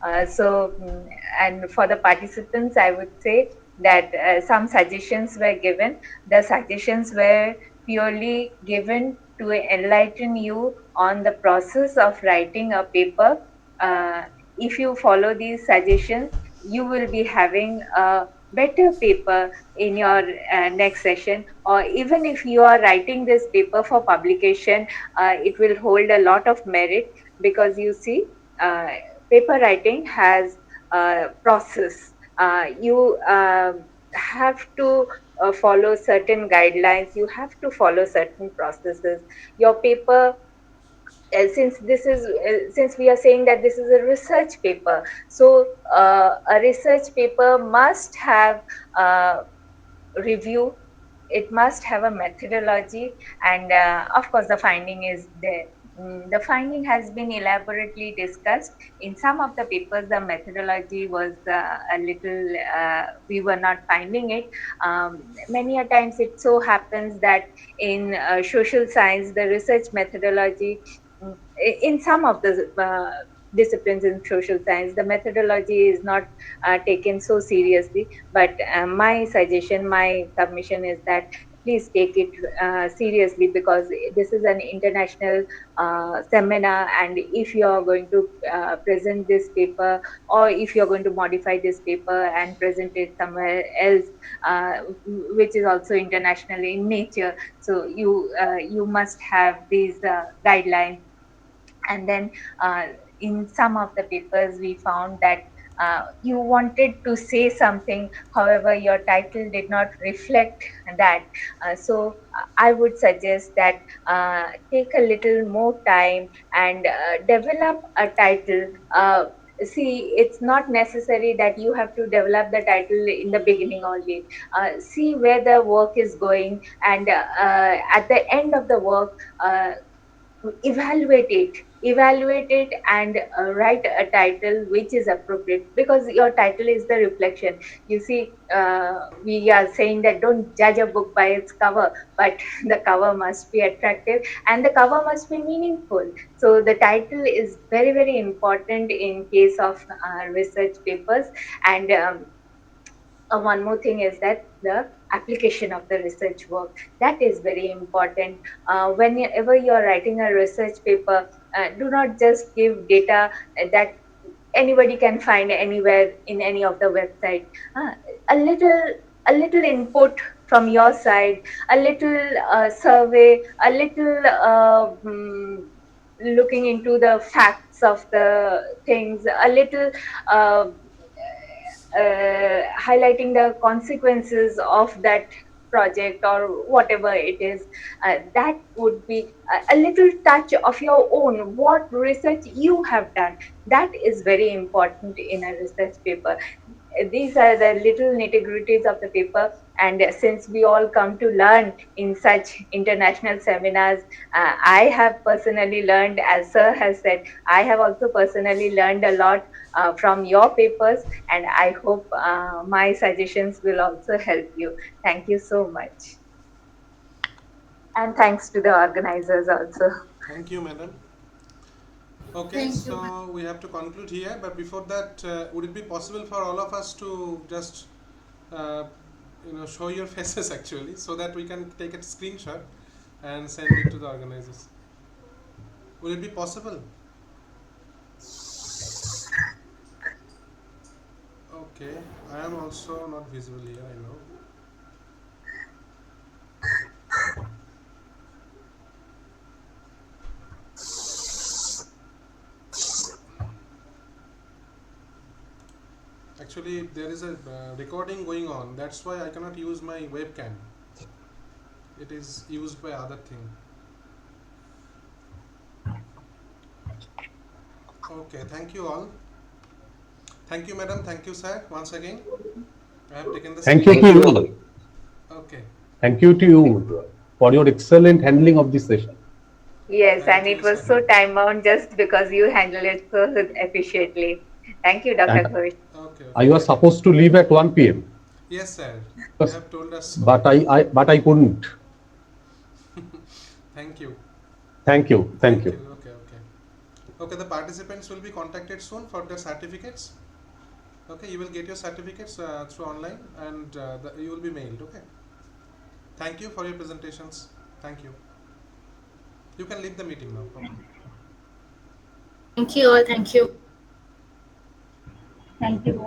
And for the participants, I would say that some suggestions were given. The suggestions were purely given to enlighten you on the process of writing a paper. Uh, if you follow these suggestions, you will be having a better paper in your next session, or even if you are writing this paper for publication, it will hold a lot of merit, because you see, uh, paper writing has a process. You have to follow certain guidelines, you have to follow certain processes. Your paper, since we are saying that this is a research paper, so a research paper must have review, it must have a methodology, and of course the finding is there. The finding has been elaborately discussed. In some of the papers, the methodology was a little, we were not finding it. Many a times it so happens that in social science, the research methodology, mm, in some of the disciplines in social science, the methodology is not taken so seriously. But my suggestion, my submission is that please take it seriously, because this is an international seminar, and if you are going to present this paper, or if you are going to modify this paper and present it somewhere else, uh, which is also international in nature, so you must have these guidelines. And then in some of the papers we found that you wanted to say something, however your title did not reflect that. So I would suggest that take a little more time and develop a title. See, it's not necessary that you have to develop the title in the beginning only. See where the work is going, and at the end of the work, evaluate it and write a title which is appropriate, because your title is the reflection. You see, we are saying that don't judge a book by its cover, but the cover must be attractive and the cover must be meaningful. So the title is very, very important in case of research papers. And one more thing is that the application of the research work, that is very important. Whenever you are writing a research paper, do not just give data that anybody can find anywhere in any of the website. uh, a little a little input from your side, a little survey, a little looking into the facts of the things, a little uh, highlighting the consequences of that project or whatever it is. That would be a little touch of your own, what research you have done. That is very important in a research paper. These are the little nitty-gritties of the paper. And since we all come to learn in such international seminars, I have personally learned, as Sir has said, I have also personally learned a lot from your papers, and I hope my suggestions will also help you. Thank you so much. And thanks to the organizers also. Thank you, madam. Okay, Thank you. so we have to conclude here, but before that, would it be possible for all of us to just uh, show your faces actually, so that we can take a screenshot and send it to the organizers? Would it be possible? Okay, I am also not visible here, I know. Actually, there is a recording going on. That's why I cannot use my webcam. It is used by other thing. Okay, thank you all. Thank you, madam. Thank you, sir. Once again, I have taken the Thank you screen. to you. Okay. Thank you to you for your excellent handling of this session. Yes, Thank and it you, was sir. so time bound just because you handled it so efficiently. Thank you, Dr. And Ghosh. Okay, I okay. was supposed to leave at 1 p.m. Yes, sir. They have told us so. but I couldn't. Thank you. Thank you. Thank you. Okay, okay. Okay, the participants will be contacted soon for their certificates. Okay, you will get your certificates through online, and you will be mailed. Okay. Thank you for your presentations. Thank you. You can leave the meeting now. Okay. Thank you all. Thank you. Thank you.